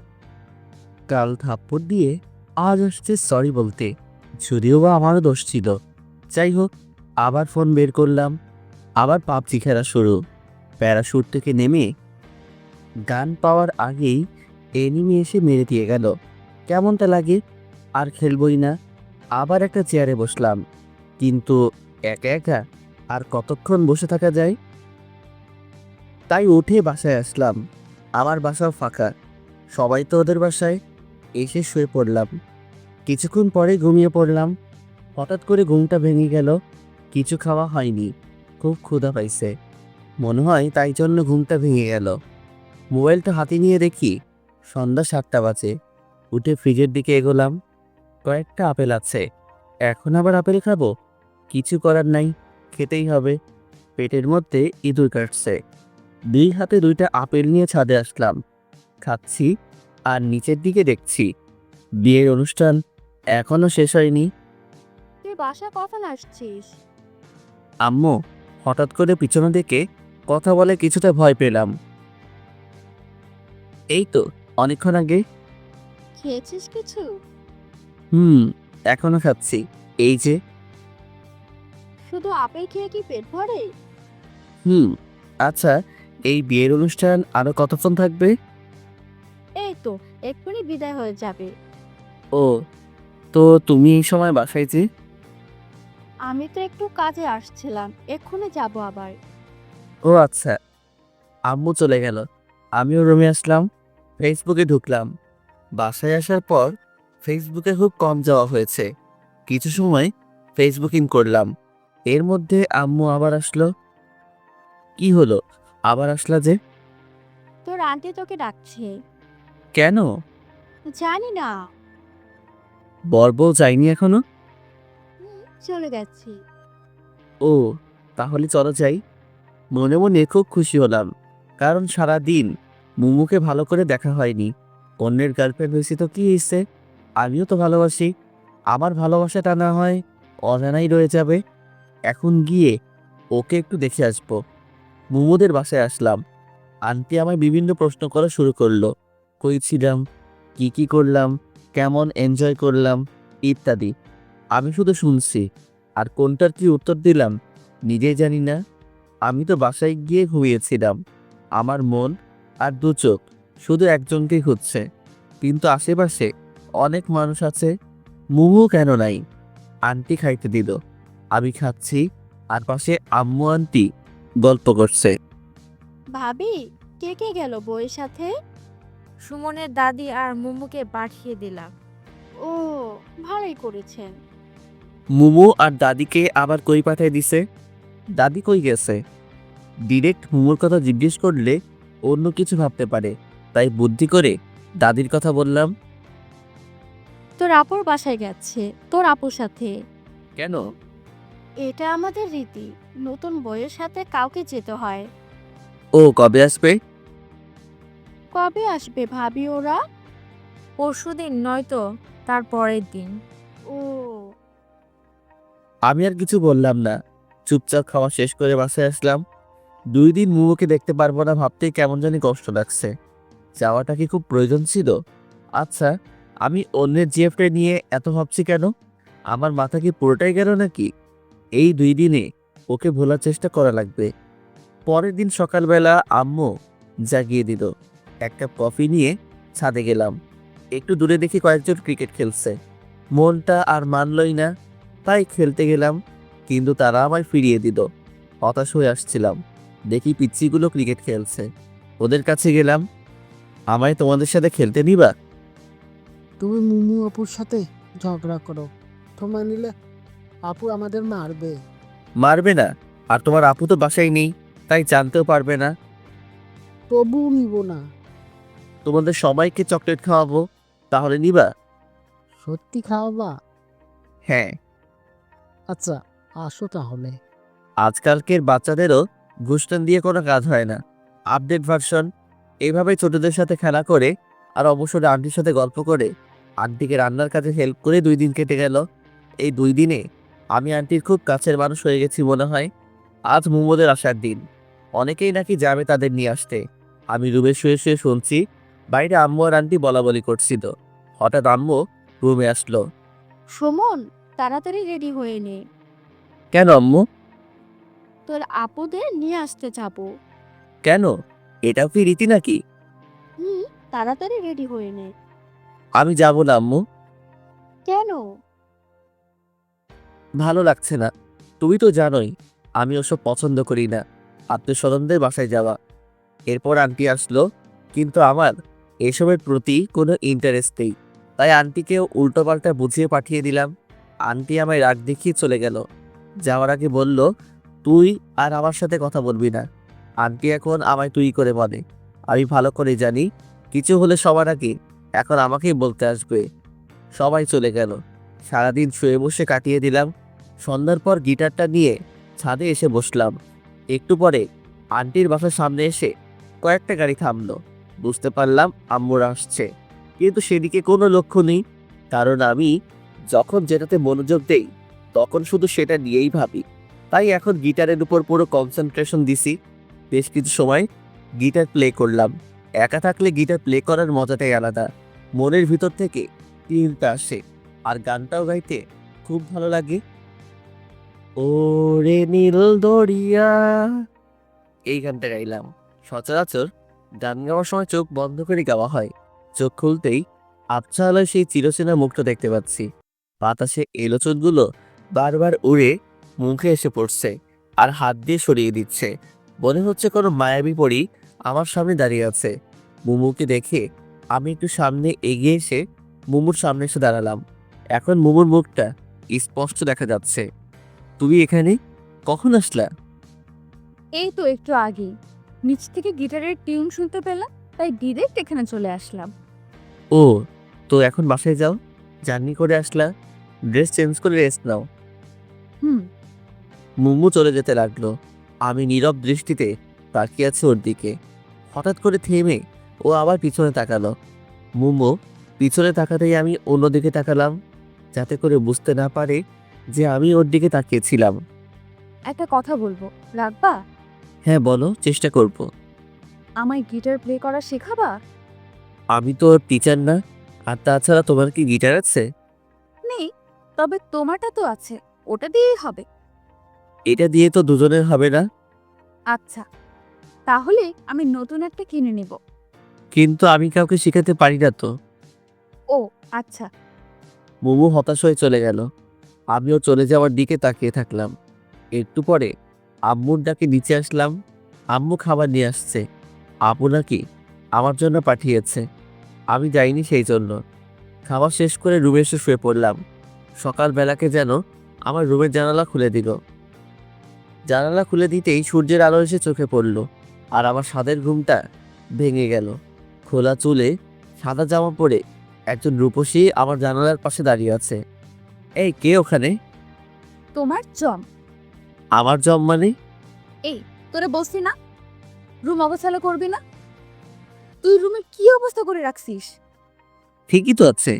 [SPEAKER 1] কাল থাপ্পড় দিয়ে আজ আসছে সরি বলতে, যদিও বা আমারও দোষ ছিল। যাই হোক, আবার ফোন বের করলাম। আবার পাবজি খেলা শুরু। প্যারাশুট থেকে নেমে গান পাওয়ার আগেই এনিমি এসে মেরে দিয়ে গেল। কেমনটা লাগে, আর খেলবই না। আবার একটা চেয়ারে বসলাম, কিন্তু একা একা আর কতক্ষণ বসে থাকা যায়। তাই উঠে বাসায় আসলাম। আমার বাসাও ফাঁকা, সবাই তো ওদের বাসায়। এসে শুয়ে পড়লাম। কিছুক্ষণ পরে ঘুমিয়ে পড়লাম। হঠাৎ করে ঘুমটা ভেঙে গেল। কিছু খাওয়া হয়নি, খুব ক্ষুধা পাইছে মনে হয়, তাই জন্য ঘুমটা ভেঙে গেল। মোবাইলটা হাতে নিয়ে দেখি সন্ধ্যা 7টা বাজে। উঠে ফ্রিজের দিকে এগোলাম। কয়েকটা আপেল আছে, এখন আবার আপেল খাবো? কিছু করার নাই, খেতেই হবে। পেটের মধ্যে ইঁদুর কাটছে। 2 হাতে 2টা আপেল নিয়ে ছাদে আসলাম। খাচ্ছি আর নিচের দিকে দেখছি বিয়ের অনুষ্ঠান এখনো শেষ হয়নি।
[SPEAKER 2] তুই বাসা কখন আসছিস?
[SPEAKER 1] আম্মু হঠাৎ করে পিছনে দেখে কথা বলে কিছুটা ভয় পেলাম। এই তো অনেকক্ষণ আগে।
[SPEAKER 2] খেয়েছিস কিছু?
[SPEAKER 1] এখনো খাচ্ছি, এই যে।
[SPEAKER 2] শুধু আপেল খেয়ে কি পেট ভরে?
[SPEAKER 1] আচ্ছা, এই বিয়ের অনুষ্ঠান আরো কতক্ষণ থাকবে?
[SPEAKER 2] এই তো এক্ষুনি বিদায় হয়ে যাবে।
[SPEAKER 1] ও, তো তুমি এই সময় বাসায় যে?
[SPEAKER 2] আমি তো একটু কাজে আসছিলাম, এক্ষুনি যাব আবার।
[SPEAKER 1] ও আচ্ছা। আম্মু চলে গেল, আমিও রুমে আসলাম। ফেসবুকে ঢুকলাম। বাসায় আসার পর ফেসবুকে খুব কম যাওয়া হয়েছে। কিছু সময় ফেসবুকিং করলাম। এর মধ্যে আম্মু আবার আসলো। কি হলো, আবার আসলা যে?
[SPEAKER 2] তোর আন্টি তোকে ডাকছে।
[SPEAKER 1] কেন?
[SPEAKER 2] জানি না।
[SPEAKER 1] বর যায়নি এখনো?
[SPEAKER 2] চলে গেছি।
[SPEAKER 1] ও, তাহলে চলো যাই। মনে মনে খুব খুশি হলাম, কারণ সারা দিন মুমুকে ভালো করে দেখা হয়নি। অন্যের গার্লফ্রেন্ড হয়েছে তো কি হয়েছে, আমিও তো ভালোবাসি। আমার ভালোবাসাটা না হয় অজানাই রয়ে যাবে। এখন গিয়ে ওকে একটু দেখে আসবো। মুমুদের বাসায় আসলাম। আন্টি আমায় বিভিন্ন প্রশ্ন করা শুরু করলো। কই ছিলাম, কি করলাম, কেমন এনজয় করলাম ইত্যাদি। আমি শুধু শুনছি, আর কোনটার কি উত্তর দিলাম নিজেই জানি না। আমি তো বাসায় গিয়ে ঘুমিয়েছিলাম। আমার মন আর দু চোখ শুধু একজনকেই খুঁজছে, কিন্তু আশেপাশে অনেক মানুষ আছে, মুমু কেন নাই? আন্টি খাইতে দিল, আমি খাচ্ছি, আর পাশে আম্মু আন্টি গল্প করছে।
[SPEAKER 2] ভাবি, কে কে গেল বউয়ের সাথে?
[SPEAKER 5] সুমনের দাদি আর মুমুকে পাঠিয়ে দিলাম।
[SPEAKER 2] ও, ভালোই করেছেন।
[SPEAKER 1] মুমু আর দাদিকে আবার কই পাঠিয়ে দিছে? দাদি কই গেছে? ডিরেক্ট মুমুর কথা জিজ্ঞেস করলে অন্য কিছু ভাবতে পারে, তাই বুদ্ধি করে দাদির কথা বললাম।
[SPEAKER 2] তোর আপুর বাসায় গেছে, তোর আপুর সাথে।
[SPEAKER 1] কেন?
[SPEAKER 2] এটা আমাদের রীতি, নতুন বউয়ের সাথে কাউকে যেতে হয়।
[SPEAKER 1] ও কবে আসবে?
[SPEAKER 2] কবে আসবে ভাবি ওরা?
[SPEAKER 5] পরশুদিন নয়তো তার পরের দিন।
[SPEAKER 2] ও,
[SPEAKER 1] আমি আর কিছু বললাম না, চুপচাপ খাওয়া শেষ করে বাসায় আসলাম। 2 দিন মুমুকে দেখতে পারবো না ভাবতেই কেমন জানি কষ্ট লাগছে। যাওয়াটা কি খুব প্রয়োজন ছিল? আচ্ছা, আমি অন্যের জিএফটা নিয়ে এত ভাবছি কেন? আমার মাথা কি পুরোটাই গেল নাকি? এই 2 দিনে ওকে ভোলার চেষ্টা করা লাগবে। পরের দিন সকালবেলা আম্মু জাগিয়ে দিল। 1 কাপ কফি নিয়ে ছাদে গেলাম। একটু দূরে দেখি কয়েকজন ক্রিকেট খেলছে। মনটা আর মানলই না, তাই খেলতে গেলাম, কিন্তু তারা আমায় ফিরিয়ে দিল। হতাশ হয়ে আসছিলাম, দেখি পিচ্চিগুলো ক্রিকেট খেলছে। ওদের কাছে গেলাম, আমায় তোমাদের সাথে খেলতে নিবা?
[SPEAKER 3] তুমি মুমু আপুর সাথে ঝগড়া করো, তোমার নিলে আপু আমাদের মারবে।
[SPEAKER 1] মারবে না, আর তোমার আপু তো বাসায় নেই, তাই জানতেও পারবে না।
[SPEAKER 3] তবুও নিব না।
[SPEAKER 1] তোমাদের সবাইকে চকলেট খাওয়াবো, তাহলে নিবা?
[SPEAKER 3] সত্যি খাওয়াবা?
[SPEAKER 1] হ্যাঁ।
[SPEAKER 3] আচ্ছা, আসো তাহলে।
[SPEAKER 1] আজকালকের বাচ্চাদেরও ঘুষটান দিয়ে কোনো কাজ হয় না, আপডেট ভার্সন। এইভাবেই ছোটদের সাথে খেলা করে আর অবসরে আন্টির সাথে গল্প করে আন্টিকে রান্নার কাজে হেল্প করে 2 দিন কেটে গেল। এই 2 দিনে আমি আন্টির খুব কাছের মানুষ হয়ে গেছি মনে হয়। আজ মোমোদের আসার দিন, অনেকেই নাকি যাবে তাদের নিয়ে আসতে। আমি রুমে শুয়ে শুয়ে শুনছি, বাইরে আম্মু আর আন্টি বলাবলি করছিল। হঠাৎ আম্মু রুমে আসলো।
[SPEAKER 2] সুমন, তাড়াতাড়ি রেডি হয়ে নে,
[SPEAKER 1] কেন আম্মু?
[SPEAKER 2] তোর আপুদের নিয়ে আসতে যাবো।
[SPEAKER 1] কেন? এটাও কি রীতি নাকি?
[SPEAKER 2] তাড়াতাড়ি রেডি হয়ে নে।
[SPEAKER 1] আমি যাব না আম্মু,
[SPEAKER 2] কেন?
[SPEAKER 1] ভালো লাগছে না। তুমি তো জানোই আমি ওসব পছন্দ করি না, আত্মীয়স্বজনদের বাসায় যাওয়া। এরপর আন্টি আসলো, কিন্তু আমার এসবের প্রতি কোনো ইন্টারেস্ট নেই, তাই আন্টিকেও উল্টোপাল্টা বুঝিয়ে পাঠিয়ে দিলাম। আন্টি আমায় রাগ দেখিয়ে চলে গেল। যাওয়ার আগে বলল, তুই আর আমার সাথে কথা বলবি না। আন্টি এখন আমায় তুই করে বলে। আমি ভালো করে জানি, কিছু হলে সবার আগে এখন আমাকেই বলতে আসবে। সবাই চলে গেল। সারাদিন শুয়ে বসে কাটিয়ে দিলাম। সন্ধ্যার পর গিটারটা নিয়ে ছাদে এসে বসলাম। একটু পরে আন্টির বাসার সামনে এসে কয়েকটা গাড়ি থামলো। বুঝতে পারলাম আম্মুরা আসছে, কিন্তু সেদিকে কোনো লক্ষ্য নেই, কারণ আমি যখন যেটাতে মনোযোগ দেই তখন শুধু সেটা নিয়েই ভাবি। তাই এখন গিটারের উপর পুরো কনসেন্ট্রেশন দিছি। বেশ কিছু সময় গিটার প্লে করলাম। একা থাকলে গিটার প্লে করার মজাটাই আলাদা। মনের ভিতর থেকে টিউনটা আসে, আর গানটাও গাইতে খুব ভালো লাগে। ও রে নীল দরিয়া, এই গানটা গাইলাম। সচরাচর গান গাওয়ার সময় চোখ বন্ধ করে গাওয়া হয়। চোখ খুলতেই আবছা আলোয় সেই চিরচেনা মুখটা দেখতে পাচ্ছি। বাতাসে এলো চোখগুলো বারবার উড়ে মুখে এসে পড়ছে, আর হাত দিয়ে সরিয়ে দিচ্ছে। মনে হচ্ছে কোনো মায়াবী পরী আমার সামনে দাঁড়িয়ে আছে। মুমুকে দেখে আমি একটু সামনে এগিয়ে এসে মুমুর সামনে এসে দাঁড়ালাম। এখন মুমুর মুখটা স্পষ্ট দেখা যাচ্ছে। তুমি এখানে কখন আসলা?
[SPEAKER 2] এই তো একটু আগে নিচ থেকে গিটারের টিউন শুনতে পেলাম, তাই ডিরেক্ট এখানে চলে আসলাম।
[SPEAKER 1] ও, তো এখন বাসায় যাও, জার্নি করে আসলা, ড্রেস চেঞ্জ করে রেস্ট নাও।
[SPEAKER 2] হুম।
[SPEAKER 1] মুমু চলে যেতে লাগলো। আমি নীরব দৃষ্টিতে তাকিয়ে আছি ওর দিকে। হঠাৎ করে থেমে ও আবার পিছনে তাকালো। মোমো পিছনে তাকাতেই আমি অন্যদিকে তাকালাম, যাতে করে বুঝতে না পারে যে আমি ওর দিকে তাকিয়েছিলাম।
[SPEAKER 2] একটা কথা বলবো, রাখবা?
[SPEAKER 1] হ্যাঁ বলো, চেষ্টা করব।
[SPEAKER 2] আমায় গিটার প্লে করা শেখাবা?
[SPEAKER 1] আমি তো ওর টিচার না। আর তাছাড়া তোমার কি গিটার আছে?
[SPEAKER 2] নেই, তবে তোমারটা তো আছে, ওটা দিয়েই হবে।
[SPEAKER 1] এটা দিয়ে তো দুজনের হবে না।
[SPEAKER 2] আচ্ছা, তাহলে আমি নতুন একটা কিনে নিব।
[SPEAKER 1] কিন্তু আমি কাউকে শেখাতে পারি না তো।
[SPEAKER 2] ও আচ্ছা।
[SPEAKER 1] মোমো হতাশ হয়ে চলে গেল। আমিও চলে যাওয়ার দিকে তাকিয়ে থাকলাম। একটু পরে আম্মুর ডাকে নিচে আসলাম। আম্মু খাবার নিয়ে আসছে। আপু নাকি আমার জন্য পাঠিয়েছে। আমি যাইনি সেই জন্য। খাবার শেষ করে রুমে এসে শুয়ে পড়লাম। সকালবেলাকে যেন আমার রুমের জানালা খুলে দিল। জানালা খুলে দিতেই সূর্যের আলো এসে চোখে পড়ল, আর আমার সাদের ঘুমটা ভেঙে গেল। খোলা চুলে সাদা জামা পরে একজন রূপসী আমার জানালার পাশে দাঁড়িয়ে আছে। এই কে ওখানে?
[SPEAKER 2] তোমার জম।
[SPEAKER 1] আমার জম মানে?
[SPEAKER 2] তোরে বলছি না রুম অগোছালো করবি না? তুই রুমের কি অবস্থা করে রাখছিস?
[SPEAKER 1] ঠিকই তো আছে।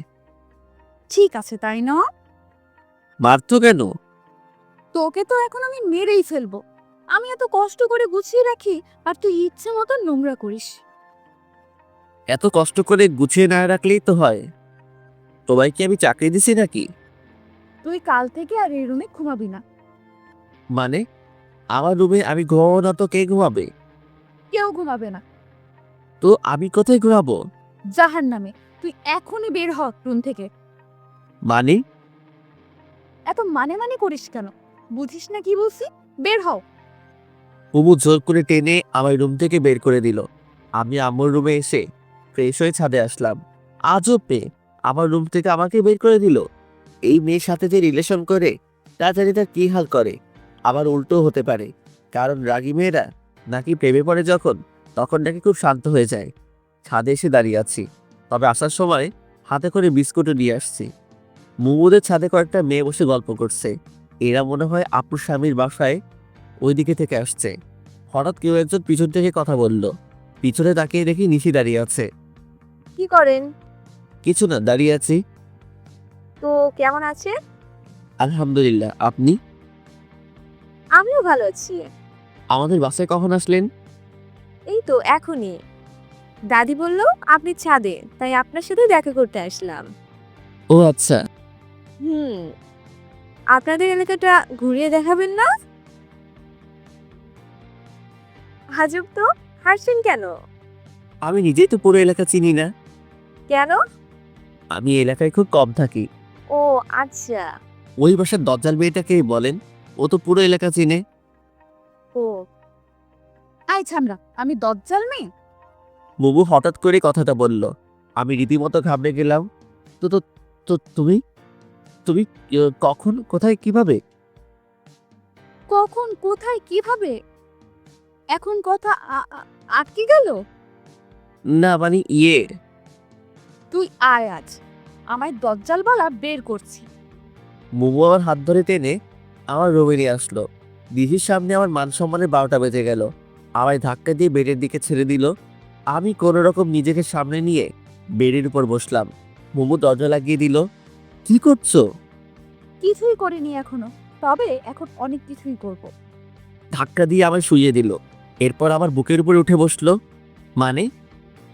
[SPEAKER 2] ঠিক আছে তাই না?
[SPEAKER 1] মারতো কেন?
[SPEAKER 2] তোকে তো এখন আমি মেরেই ফেলবো। আমি এত কষ্ট করে গুছিয়ে রাখি, আর তুই ইচ্ছে মতো নোংরা করিস।
[SPEAKER 1] এত কষ্ট করে গুছিয়ে না রাখলেই তো হয়। তোমায় কি আমি চাকরি দিছি নাকি?
[SPEAKER 2] তুই কাল থেকে আর এই রুমে ঘুমাবি না।
[SPEAKER 1] মানে আমার রুমে আমি ঘুমাবো না তো কে ঘুমাবে?
[SPEAKER 2] কেউ ঘুমাবে না।
[SPEAKER 1] তো আমি কোথায় ঘুমাবো?
[SPEAKER 2] জাহান্নামে। তুই এখনই বের হ রুম থেকে।
[SPEAKER 1] মানে
[SPEAKER 2] এত মানে মানে করিস কেন? বুঝিস না কি বলছি? বের হও।
[SPEAKER 1] বুবু জোর করে টেনে আমার রুম থেকে বের করে দিল। আমি আম্মুর রুমে এসে ফ্রেশ হয়ে ছাদে আসলাম। আজব মেয়ে, আমার রুম থেকে আমাকে বের করে দিল। এই মেয়ের সাথে যে রিলেশন করে তা জানি তার কি হাল করে। আবার উল্টো হতে পারে, কারণ রাগী মেয়েরা নাকি প্রেমে পড়ে যখন, তখন নাকি খুব শান্ত হয়ে যায়। ছাদে এসে দাঁড়িয়ে আছি, তবে আসার সময় হাতে করে বিস্কুটও নিয়ে আসছি। মুমুদের ছাদে কয়েকটা মেয়ে বসে গল্প করছে। এরা মনে হয় আপুর স্বামীর বাসায় ওইদিকে থেকে আসছে। হঠাৎ কেউ একজন পিছন থেকে কথা বলল। পিছনে তাকিয়ে দেখি নিশি দাঁড়িয়ে আছে।
[SPEAKER 5] কি করেন?
[SPEAKER 1] কিছু না, দাঁড়িয়ে আছি।
[SPEAKER 5] তো কেমন আছে?
[SPEAKER 1] আলহামদুলিল্লাহ, আপনি?
[SPEAKER 5] আমিও ভালো আছি।
[SPEAKER 1] আমাদের বাসায় কখন আসলেন?
[SPEAKER 5] এই তো এখনই। দাদি বলল আপনি ছাদে, তাই আপনার সাথে দেখা করতে আসলাম।
[SPEAKER 1] ও আচ্ছা।
[SPEAKER 5] হুম, আপনাদের এলাকাটা ঘুরিয়ে দেখাবেন না? হাজব তো, হাসছেন কেন?
[SPEAKER 1] আমি নিজেই তো পুরো এলাকা চিনি না।
[SPEAKER 5] কেন?
[SPEAKER 1] আমি এলাকায় খুব কম থাকি।
[SPEAKER 5] ও আচ্ছা।
[SPEAKER 1] ওই বাসার দজ্জাল মেয়েটাকেই বলেন, ও তো পুরো এলাকা চিনে।
[SPEAKER 5] ও
[SPEAKER 2] আই ছামড়া, আমি দজ্জাল মেয়ে?
[SPEAKER 1] বুবু হঠাৎ করে কথাটা বলল। আমি রীতিমতো ঘাবড়ে গেলাম। তো তো তো তুমি তুমি কখন, কোথায়, কিভাবে?
[SPEAKER 2] কখন, কোথায়, কিভাবে? এখন কথা আটকে গেল?
[SPEAKER 1] না মানে
[SPEAKER 2] তুই আয় আজ, আমায় দজ্জাল বলা বের করছি।
[SPEAKER 1] মুমু আমার হাত ধরে টেনে আমার রুমে নিয়ে আসলো। দিঘির সামনে আমার মান সম্মানের 12টা বেজে গেল। আমায় ধাক্কা দিয়ে বেডের দিকে ছেড়ে দিল। আমি কোনো রকম নিজেকে সামনে নিয়ে বেডের উপর বসলাম। মুমু দরজা লাগিয়ে দিল। কি করছো?
[SPEAKER 2] কিছুই করিনি এখনো, তবে এখন অনেক কিছুই করব।
[SPEAKER 1] ধাক্কা দিয়ে আমায় শুইয়ে দিল। এরপর আমার বুকের উপরে উঠে বসলো। মানে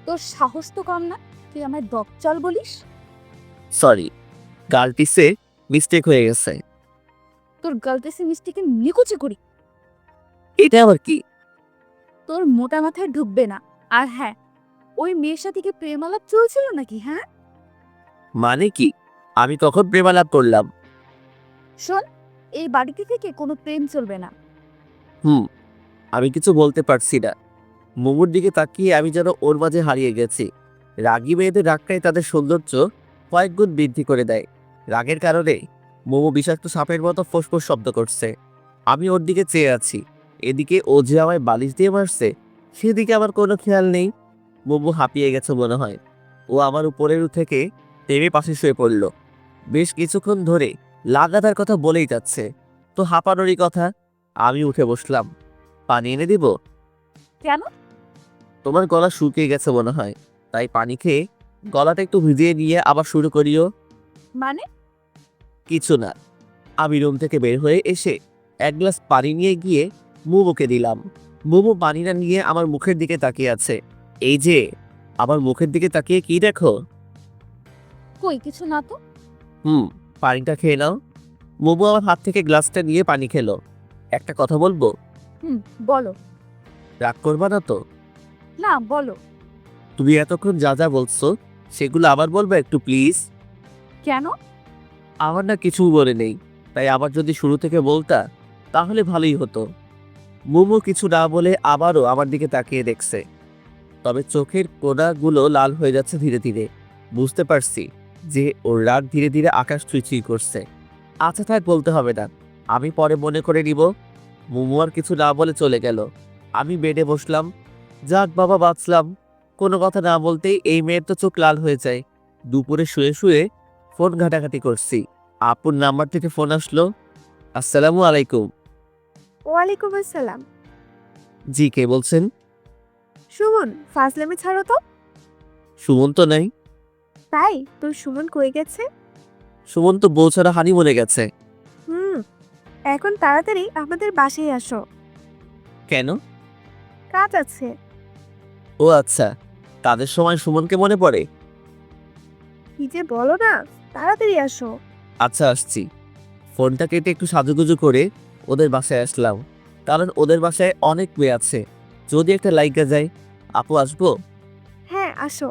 [SPEAKER 2] তোর সাহস তো কম না, তুই আমায় দজ্জাল বলিস?
[SPEAKER 1] সরি, গালটিসে মিস্টেক হয়ে গেছে।
[SPEAKER 2] তোর গার্লফ্রেন্ডের মিষ্টিকে নিকুচি করি।
[SPEAKER 1] এটা আবার কি?
[SPEAKER 2] তোর মোটা মাথায় ঢুকবে না। আর হ্যাঁ, ওই মেয়ের সাথে কি প্রেমালাপ চলছিল নাকি? হ্যাঁ
[SPEAKER 1] মানে কি? আমি কখন প্রেমালাপ করলাম?
[SPEAKER 2] শোন, এই বাড়িতে থেকে কোনো প্রেম চলবে না।
[SPEAKER 1] আমি কিছু বলতে পারছি না। মোমোর দিকে তাকিয়ে আমি যেন ওর মাঝে হারিয়ে গেছি। রাগী মেয়েদের রাগটাই তাদের সৌন্দর্য কয়েক গুণ বৃদ্ধি করে দেয়। রাগের কারণে মোমো বিষাক্ত সাপের মতো ফোঁস শব্দ করছে। আমি ওর দিকে চেয়ে আছি। এদিকে ও যে আমায় বালিশ দিয়ে মারছে, সেদিকে আমার কোনো খেয়াল নেই। মোমো হাঁপিয়ে গেছে মনে হয়। ও আমার উপরের থেকে টেনে পাশে শুয়ে পড়ল। বেশ কিছুক্ষণ ধরে লাগাতার কথা বলেই যাচ্ছে। তো হাঁপানোরই কথা। আমি উঠে বসলাম। পানি এনে দিব?
[SPEAKER 2] কেন?
[SPEAKER 1] তোমার গলা শুকিয়ে গেছে মনে হয়, তাই পানি খেয়ে গলাটা একটু ভিজিয়ে নিয়ে আবার শুরু করিও।
[SPEAKER 2] মানে?
[SPEAKER 1] কিছু না। আমি রুম থেকে বের হয়ে এসে এক গ্লাস পানি নিয়ে গিয়ে মুমুকে দিলাম। মুমু পানিটা নিয়ে আমার মুখের দিকে তাকিয়ে আছে। এই যে, আমার মুখের দিকে তাকিয়ে কি দেখো?
[SPEAKER 2] কই কিছু না তো।
[SPEAKER 1] পানিটা খেয়ে নাও। মুমু আমার হাত থেকে গ্লাসটা নিয়ে পানি খেলো। একটা কথা বলবো?
[SPEAKER 2] বলো।
[SPEAKER 1] রাগ করবা না তো?
[SPEAKER 2] না, বলো।
[SPEAKER 1] তুমি এতক্ষণ যা যা বলছো সেগুলো আবার বলবে একটু প্লিজ?
[SPEAKER 2] কেন?
[SPEAKER 1] আমার না কিছু বলে নেই, তাই আবার যদি শুরু থেকে বলতা তাহলে ভালোই হতো। মুমু কিছু না বলে আবারও আমার দিকে তাকিয়ে দেখছে, তবে চোখের কোণাগুলো লাল হয়ে যাচ্ছে ধীরে ধীরে। বুঝতে পারছি যে ওর রাগ ধীরে ধীরে আকাশ ছুঁই করছে। আচ্ছা থাক, বলতে হবে না, আমি পরে মনে করে নিব। মুমু আর কিছু না বলে চলে গেল। আমি বেডে বসলাম। যাক বাবা, বাঁচলাম। কোনো কথা না বলতেই এই মেয়ের তো চোখ লাল হয়ে যায়। দুপুরে শুয়ে শুয়ে ফোন ঘাটাঘাটি করছি, আপুর নাম্বার থেকে ফোন আসলো। আসসালামু আলাইকুম।
[SPEAKER 6] ওয়ালাইকুম আসসালাম।
[SPEAKER 1] জি, কে বলছেন?
[SPEAKER 6] সুমন, ফাজলামি ছাড়ো তো।
[SPEAKER 1] সুমন তো নাই।
[SPEAKER 6] তাই তোর সুমন কই গেছে?
[SPEAKER 1] সুমন তো বউ ছাড়া হানিমুনে গেছে।
[SPEAKER 6] এখন তাড়াতাড়ি আমাদের বাসায় আসো,
[SPEAKER 1] কেন?
[SPEAKER 6] কাজ আছে।
[SPEAKER 1] ও আচ্ছা, তাদের সময় সুমনকে মনে পড়ে।
[SPEAKER 6] কি যে বলো না, তাড়াতাড়ি আসো।
[SPEAKER 1] আচ্ছা, আসছি। ফোনটা কেটে একটু সাজুগুজু করে ওদের বাসায় আসলাম, কারণ ওদের বাসায় অনেক মেয়ে আছে, যদি একটা লাইকা যায়। আপু, আসবো?
[SPEAKER 6] হ্যাঁ আসো।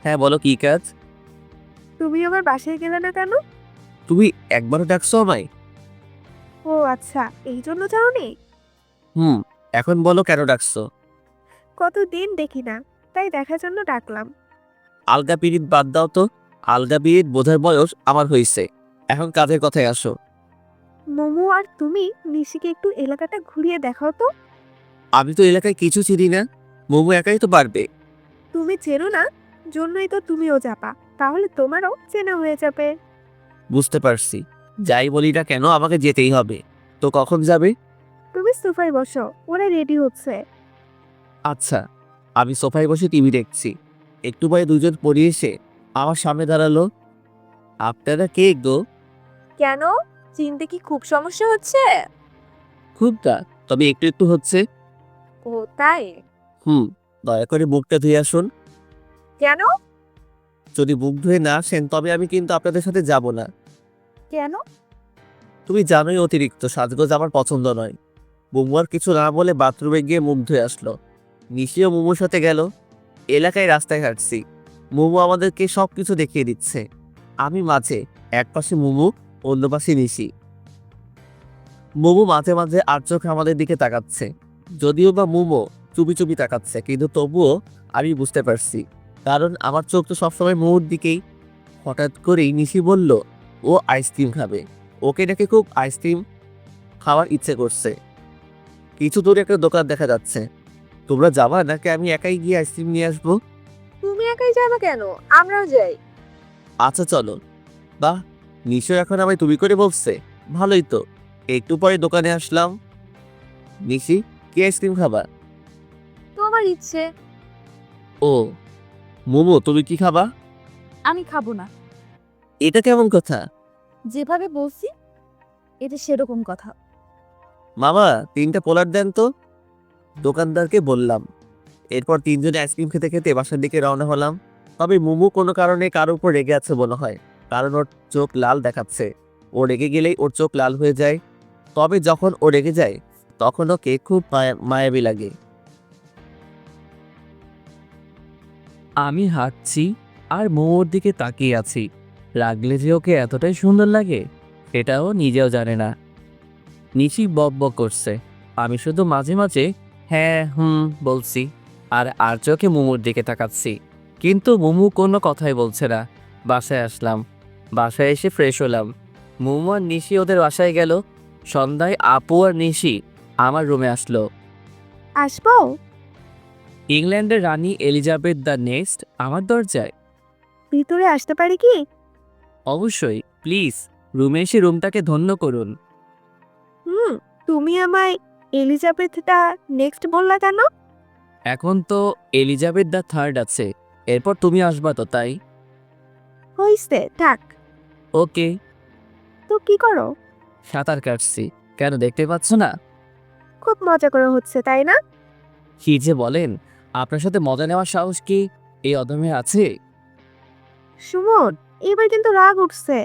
[SPEAKER 1] হ্যাঁ, বলো কি কাজ?
[SPEAKER 6] তুমি আমার বাসায় গেলে না কেন?
[SPEAKER 1] তুমি একবারও ডাকছো আমায়?
[SPEAKER 6] ও আচ্ছা, এই জন্য যাওনি?
[SPEAKER 1] এখন বলো কেন ডাকছো?
[SPEAKER 6] কতদিন দেখি না, তাই দেখার জন্য ডাকলাম।
[SPEAKER 1] আলগা পিরিত বাদ দাও তো। আলগা পিরিত বোঝার বয়স আমার হয়েছে, এখন কাজের কথায় আসো।
[SPEAKER 6] মোমো আর তুমি নিশিকে একটু এলাকাটা ঘুরিয়ে দেখাও তো।
[SPEAKER 1] আমি তো এলাকায় কিছু চিনি না, মোমো একাই তো পারবে।
[SPEAKER 6] তুমি চেনো না, জন্যই তো তুমিও যাবা, তাহলে তোমারও চেনা হয়ে যাবে।
[SPEAKER 1] বুঝতে পারছি, যাই বলি না কেন আমাকে যেতেই হবে। তো কখন যাবে?
[SPEAKER 6] তুমি সোফায় বসো, ওরা রেডি হচ্ছে।
[SPEAKER 1] আচ্ছা। আমি সোফায় বসে টিভি দেখছি। একটু পরে দুজন পড়ে এসে আমার সামনে দাঁড়ালো। আপনারা কে গো?
[SPEAKER 5] কেন? চিনতে কি খুব সমস্যা হচ্ছে?
[SPEAKER 1] খুবটা, তবে একটু একটু হচ্ছে।
[SPEAKER 5] ও তাই?
[SPEAKER 1] দয়া করে মুখটা ধুয়ে আসুন।
[SPEAKER 5] কেন?
[SPEAKER 1] যদি মুখ ধুয়ে না আসেন তবে আমি কিন্তু আপনাদের সাথে যাব না।
[SPEAKER 2] কেন?
[SPEAKER 1] তুমি জানোই অতিরিক্ত সাজগোজ আমার পছন্দ নয়। মোমো আর কিছু না বলে বাথরুমে গিয়ে মুখ ধুয়ে আসলো। নিশিও মোমোর সাথে গেল। এলাকায় রাস্তায় হাঁটছি, মোমো আমাদেরকে সব কিছু দেখিয়ে দিচ্ছে। আমি মাঝে, এক পাশে মোমো, অন্য পাশে নিশি। মোমো মাঝে মাঝে আর চোখে আমাদের দিকে তাকাচ্ছে, যদিও বা মোমো চুপি চুপি তাকাচ্ছে, কিন্তু তবুও আমি বুঝতে পারছি, কারণ আমার চোখ তো সবসময় মোমোর দিকেই। হঠাৎ করেই নিশি বলল ও আইসক্রিম খাবে, ওকে নাকি খুব আইসক্রিম খাওয়ার ইচ্ছে করছে। কিছু দূরে একটা দোকান দেখা যাচ্ছে। তোমরা যাবা নাকি আমি একাই গিয়ে আইসক্রিম নিয়ে আসবো?
[SPEAKER 5] তুমি একাই যাবে কেন? আমরাও যাই।
[SPEAKER 1] আচ্ছা চলো। বাহ, নিশো এখন আমায় তুমি করে বলছে, ভালোই তো। একটু পরে দোকানে আসলাম। নিশি, কি আইসক্রিম খাবা?
[SPEAKER 5] তোমার ইচ্ছে।
[SPEAKER 1] ও মোমো, তুমি কি খাবা?
[SPEAKER 2] আমি খাবো না।
[SPEAKER 1] এটা কেমন কথা?
[SPEAKER 2] যেভাবে বলছি এটা সেরকম কথা।
[SPEAKER 1] মামা, 3টা পোলার দেন তো। দোকানদারকে বললাম। এরপর তিনজনে আইসক্রিম খেতে খেতে বাসার দিকে রওনা হলাম। তবে মোমো কোনো কারণে কারোর উপর রেগে আছে মনে হয়, কারণ ওর চোখ লাল দেখাচ্ছে। ও রেগে গেলেই ওর চোখ লাল হয়ে যায়। তবে যখন ও রেগে যায় তখন ওকে খুব মায়াবী লাগে। আমি হাঁটছি আর মোমোর দিকে তাকিয়ে আছি। রাগলে যে ওকে এতটাই সুন্দর লাগে সেটাও নিজেও জানে না। নিশি বক বক করছে, আমি শুধু মাঝে মাঝে হ্যাঁ বলছি, আর চোখে মোমোর দিকে তাকাচ্ছি, কিন্তু মোমো কোনো কথাই বলছে না। বাসায় আসলাম। বাসায় এসে ফ্রেশ হলাম। মোমো আর নিশি ওদের বাসায় গেল। সন্ধ্যায় আপু আর নিশি আমার রুমে আসলো।
[SPEAKER 6] আসবো?
[SPEAKER 1] ইংল্যান্ডের রানী এলিজাবেথ দ্য নেক্সট আমার দরজায়।
[SPEAKER 6] ভিতরে আসতে পারি কি?
[SPEAKER 1] অবশ্যই, প্লিজ রুমে এসে রুমটাকে ধন্য করুন।
[SPEAKER 6] তুমি আমায় এলিজাবেথটা নেক্সট বললা কেন?
[SPEAKER 1] এখন তো এলিজাবেথ দ্য থার্ড আছে, এরপর তুমি আসবা তো, তাই।
[SPEAKER 6] হইছে থাক।
[SPEAKER 1] ওকে।
[SPEAKER 6] তো কি করো?
[SPEAKER 1] সাঁতার কাটছি। কেন, দেখতে পাচ্ছ না?
[SPEAKER 6] খুব মজা করে হচ্ছে তাই না?
[SPEAKER 1] কি যে বলেন, আপনার সাথে মজা নেওয়ার সাহস কি এই অদমে আছে?
[SPEAKER 6] সুমন, এবার কিন্তু রাগ উঠছে।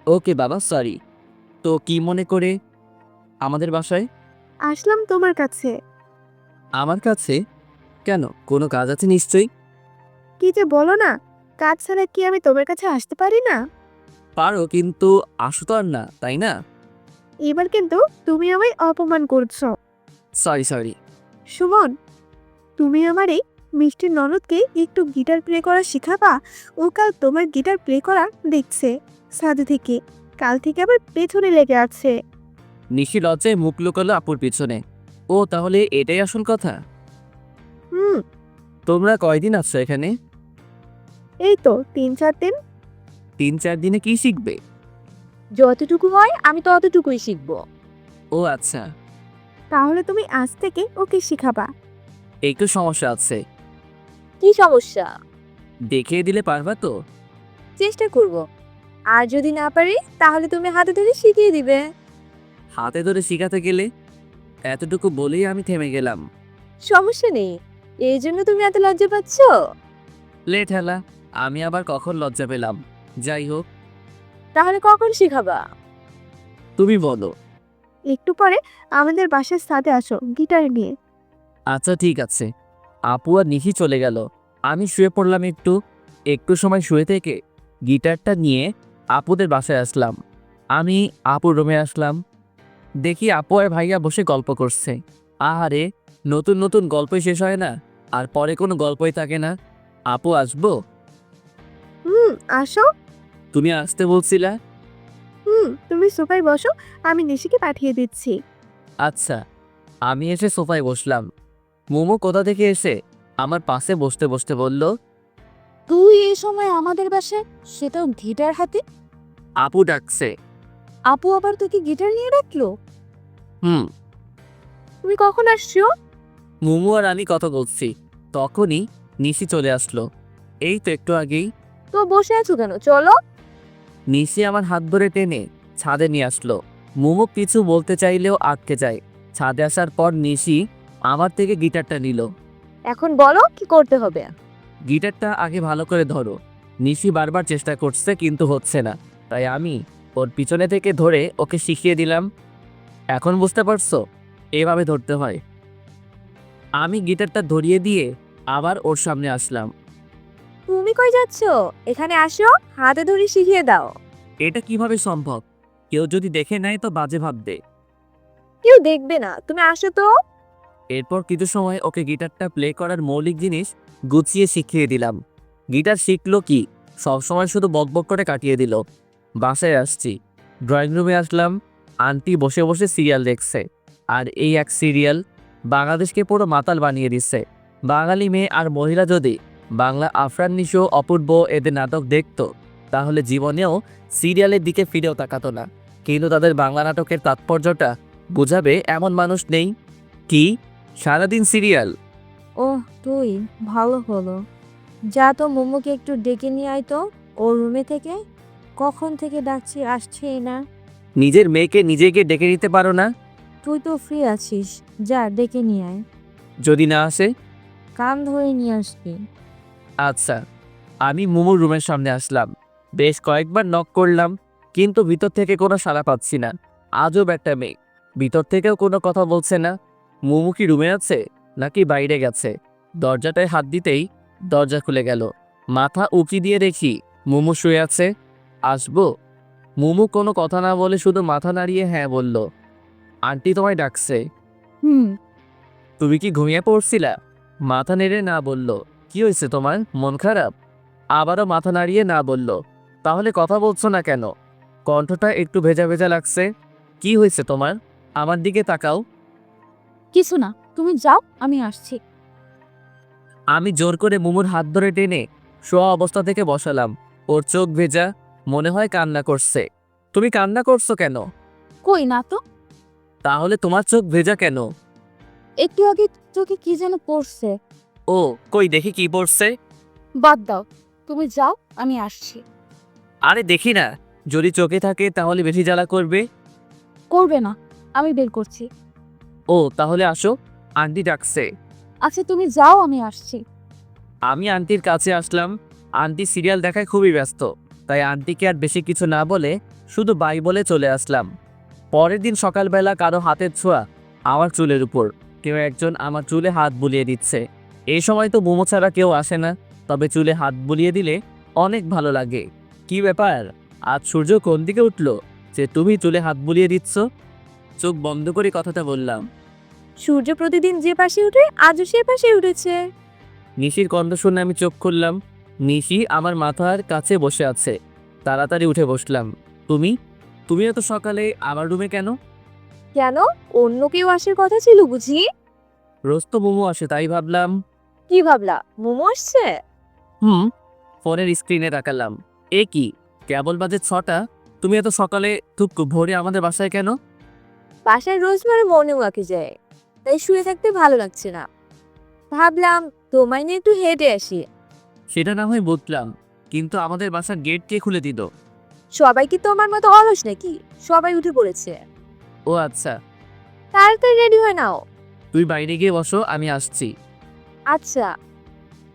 [SPEAKER 1] ওকে বাবা, সরি। তো কি মনে করে আমাদের বাসায়?
[SPEAKER 6] আসলাম তোমার কাছে।
[SPEAKER 1] আমার কাছে? কেন, কোনো কাজ আছে নিশ্চয়ই।
[SPEAKER 6] কি যে বলো না, কাজ ছাড়া কি আমি তোমার কাছে আসতে পারি না?
[SPEAKER 1] পারো, কিন্তু আসো তো আর না, তাই না?
[SPEAKER 6] এবার কিন্তু তুমি আমায় অপমান করছো।
[SPEAKER 1] Sorry sorry.
[SPEAKER 6] সুমন, তুমি আমার এই মিষ্টি ননদকে একটু গিটার প্লে করা শেখাবা। ও কাল তোমার গিটার প্লে করা দেখছে সাধু থেকে, কাল থেকে আবার পেছনে লেগে আছে।
[SPEAKER 1] নিশি লজ্জায় মুখ লুকালো আপুর পিছনে। ও, তাহলে এটাই আসল কথা।
[SPEAKER 6] হুম,
[SPEAKER 1] তোমরা কয়দিন আছো এখানে?
[SPEAKER 6] এই তো 3-4 দিন।
[SPEAKER 1] 3-4 দিনে কি শিখবে?
[SPEAKER 5] যতটুকু হয় আমি ততটুকুই শিখবো।
[SPEAKER 1] ও আচ্ছা।
[SPEAKER 6] তাহলে তুমি আজ থেকে ওকে শেখাবা।
[SPEAKER 1] একটু সমস্যা আছে।
[SPEAKER 5] কি সমস্যা?
[SPEAKER 1] দেখিয়ে দিলে পারবা তো?
[SPEAKER 5] চেষ্টা করব। আর যদি না পারি তাহলে তুমি হাতে ধরে শিখিয়ে দিবে।
[SPEAKER 1] হাতে ধরে শিখাতে গেলে? এতটুকু বলেই আমি থেমে গেলাম।
[SPEAKER 5] সমস্যা নেই, এই জন্য তুমি এত লজ্জা পাচ্ছ?
[SPEAKER 1] লেট হেলা, আমি আবার কখন লজ্জা পেলাম? যাই হোক,
[SPEAKER 5] তাহলে কখন শিখাবা?
[SPEAKER 1] তুমি বলো।
[SPEAKER 6] একটু পরে আমাদের বাসার ছাদে আসো গিটার নিয়ে।
[SPEAKER 1] আচ্ছা ঠিক আছে। আপু আর নিশি চলে গেল। আমি শুয়ে পড়লাম একটু। একটু সময় শুয়ে থেকে গিটারটা নিয়ে আপুদের বাসায় আসলাম। আমি আপুর রুমে আসলাম। দেখি আপু আর ভাইয়া বসে গল্প করছে। আহারে, নতুন নতুন গল্পই শেষ হয় না, আর পরে কোনো গল্পই থাকে না। আপু আসবো?
[SPEAKER 6] আসো।
[SPEAKER 1] তুমি আসতে বলছিলা?
[SPEAKER 6] তুমি সোফায় বসো, আমি নিশিকে পাঠিয়ে দিচ্ছি।
[SPEAKER 1] আচ্ছা। আমি এসে সোফায় বসলাম। মোমো কোথা থেকে এসে আমার পাশে বসতে বসতে বলল,
[SPEAKER 2] তুই এই সময় আমাদের বাসায়, সেটাও গিটার হাতে?
[SPEAKER 1] আপু ডাকছে।
[SPEAKER 2] আপু আবার তোকে গিটার নিয়ে রাখলো?
[SPEAKER 1] হুম।
[SPEAKER 5] তুমি কখন আসছো?
[SPEAKER 1] মোমো আর আমি কথা বলছি, তখনই নিশি চলে আসলো। এই তো একটু আগেই।
[SPEAKER 5] তো বসে আছো কেন, চলো।
[SPEAKER 1] নিশি আমার হাত ধরে টেনে ছাদে নিয়ে আসলো। মোমো কিছু বলতে চাইলেও আটকে যায়। ছাদে আসার পর নিশি আমার থেকে গিটারটা নিল।
[SPEAKER 5] এখন বলো কি করতে হবে।
[SPEAKER 1] গিটারটা আগে ভালো করে ধরো। নিশি বারবার চেষ্টা করছে কিন্তু হচ্ছে না, তাই আমি ওর পিছনে থেকে ধরে ওকে শিখিয়ে দিলাম। এখন বুঝতে পারছো, এভাবে ধরতে হয়। আমি গিটারটা ধরিয়ে দিয়ে আবার ওর সামনে আসলাম।
[SPEAKER 5] তুমি কই যাচ্ছো? এখানে আসো, হাতে ধরে শিখিয়ে দাও।
[SPEAKER 1] এটা কিভাবে সম্ভব? কেউ যদি দেখে নেয় তো বাজে ভাববে।
[SPEAKER 5] কেউ দেখবে না, তুমি আসো তো।
[SPEAKER 1] এরপর কিছু সময় ওকে গিটারটা প্লে করার মৌলিক জিনিস গুছিয়ে শিখিয়ে দিলাম। গিটার শিখলো কি, সবসময় শুধু বকবক করে কাটিয়ে দিল। বাসায় আসছি, ড্রয়িং রুমে আসলাম। আন্টি বসে বসে সিরিয়াল দেখছে। আর এই এক সিরিয়াল বাংলাদেশকে পুরো মাতাল বানিয়ে দিচ্ছে। বাঙালি মেয়ে আর মহিলা যদি বাংলা আফরান নিশো, অপূর্ব এদের নাটক দেখতো, তাহলে জীবনেও সিরিয়ালের দিকে ফিরেও তাকাতো না। কিন্তু তাদের বাংলা নাটকের তাৎপর্যটা বোঝাবে এমন মানুষ নেই। কি, সারাদিন সিরিয়াল?
[SPEAKER 2] ওহ তুই, ভালো হলো। যা তো মোমোকে একটু ডেকে নিয়ে আয় তো ওর রুমে থেকে। কখন থেকে ডাকছি, আসছেই না।
[SPEAKER 1] নিজের মেয়েকে নিজেকে ডেকে নিতে পারো না?
[SPEAKER 2] তুই তো ফ্রি আছিস, যা ডেকে নিয়ে আয়।
[SPEAKER 1] যদি না আসে?
[SPEAKER 2] কান ধরে নিয়ে আসবি।
[SPEAKER 1] আচ্ছা। আমি মোমোর রুমের সামনে আসলাম। বেশ কয়েকবার নক করলাম, কিন্তু ভিতর থেকে কোনো সাড়া পাচ্ছি না। আজব একটা মেয়ে, ভিতর থেকেও কোনো কথা বলছে না। মোমো কি রুমে আছে নাকি বাইরে গেছে? দরজাটায় হাত দিতেই দরজা খুলে গেল। মাথা উঁকি দিয়ে দেখি মোমো শুয়ে আছে। আসবো? মোমো কোনো কথা না বলে শুধু মাথা নাড়িয়ে হ্যাঁ বলল। আন্টি তোমায় ডাকছে।
[SPEAKER 2] হুম।
[SPEAKER 1] তুমি কি ঘুমিয়ে পড়ছিলা? মাথা নেড়ে না বলল। কি হয়েছে তোমার, মন খারাপ? আবারও মাথা নাড়িয়ে না বলল। তাহলে কথা বলছো না কেন? কণ্ঠটা একটু ভেজা ভেজা লাগছে। কি হয়েছে তোমার? আমার দিকে তাকাও।
[SPEAKER 2] কিছু না, তুমি যাও, আমি আসছি।
[SPEAKER 1] আমি জোর করে মোমোর হাত ধরে টেনে শোয়া অবস্থা থেকে বসালাম। ওর চোখ ভেজা, মনে হয় কান্না করছে। তুমি কান্না করছো কেন?
[SPEAKER 2] কই না তো।
[SPEAKER 1] তাহলে তোমার চোখ ভেজা কেন?
[SPEAKER 2] একটু আগে চোখে কি যেন পড়ছে।
[SPEAKER 1] ও, কই দেখি কি পড়ছে।
[SPEAKER 2] বাদ দাও, তুমি যাও, আমি আসছি।
[SPEAKER 1] আরে দেখি না, যদি চোখে থাকে তাহলে বেশি জ্বালা করবে।
[SPEAKER 2] করবে না, আমি বের করছি।
[SPEAKER 1] ও তাহলে আসো, আন্টি ডাকছে।
[SPEAKER 2] আচ্ছা তুমি যাও, আমি আসছি।
[SPEAKER 1] আমি আন্টির কাছে আসলাম। আন্টি সিরিয়াল দেখায় খুবই ব্যস্ত, তাই আন্টিকে আর বেশি কিছু না বলে শুধু বাই বলে চলে আসলাম। পরের দিন সকালবেলা কারো হাতের ছোঁয়া আমার চুলের উপর, কেউ একজন আমার চুলে হাত বুলিয়ে দিচ্ছে। এই সময় তো মোমো ছাড়া কেউ আসে না, তবে চুলে হাত বুলিয়ে দিলে অনেক ভালো লাগে। কি ব্যাপার, আজ সূর্য কোন দিকে উঠলো যে তুমি চুলে হাত বুলিয়ে দিচ্ছ? চোখ বন্ধ করে কথাটা বললাম।
[SPEAKER 5] সূর্য প্রতিদিন যে পাশে উঠে আজও সে পাশে উঠেছে।
[SPEAKER 1] নিশির কণ্ঠ শুনে আমি চোখ খুললাম। নিশি আমার মাথার কাছে বসে আছে। তাড়াতাড়ি উঠে বসলাম। তুমি তুমি এত সকালে আমার রুমে কেন?
[SPEAKER 5] কেন, অন্য কেউ আসার কথা ছিল বুঝি?
[SPEAKER 1] রোজ তো মোমো আসে, তাই ভাবলাম।
[SPEAKER 5] কি ভাবলা, মোমো আসছে?
[SPEAKER 1] হুম। ফোনের স্ক্রিনে তাকালাম। এ কি, কেবল বাজে 6টা, তুমি এত সকালে খুব ভোরে আমাদের বাসায় কেন?
[SPEAKER 5] বাসায় রোজ মানে মনে ওয়াকে যায়, তাই শুয়ে থাকতে ভালো লাগছে না। ভাবলাম তোমায় নিয়ে একটু হেঁটে আসি।
[SPEAKER 1] সেটা না হয় বুঝলাম, কিন্তু আমাদের বাসার গেট কে খুলে দিল?
[SPEAKER 5] সবাই কি তোমার মতো অলস নাকি? সবাই উঠে পড়েছে।
[SPEAKER 1] ও আচ্ছা,
[SPEAKER 5] তাড়াতাড়ি রেডি হয়ে নাও।
[SPEAKER 1] তুই বাইরে গিয়ে বসো, আমি আসছি।
[SPEAKER 5] আচ্ছা।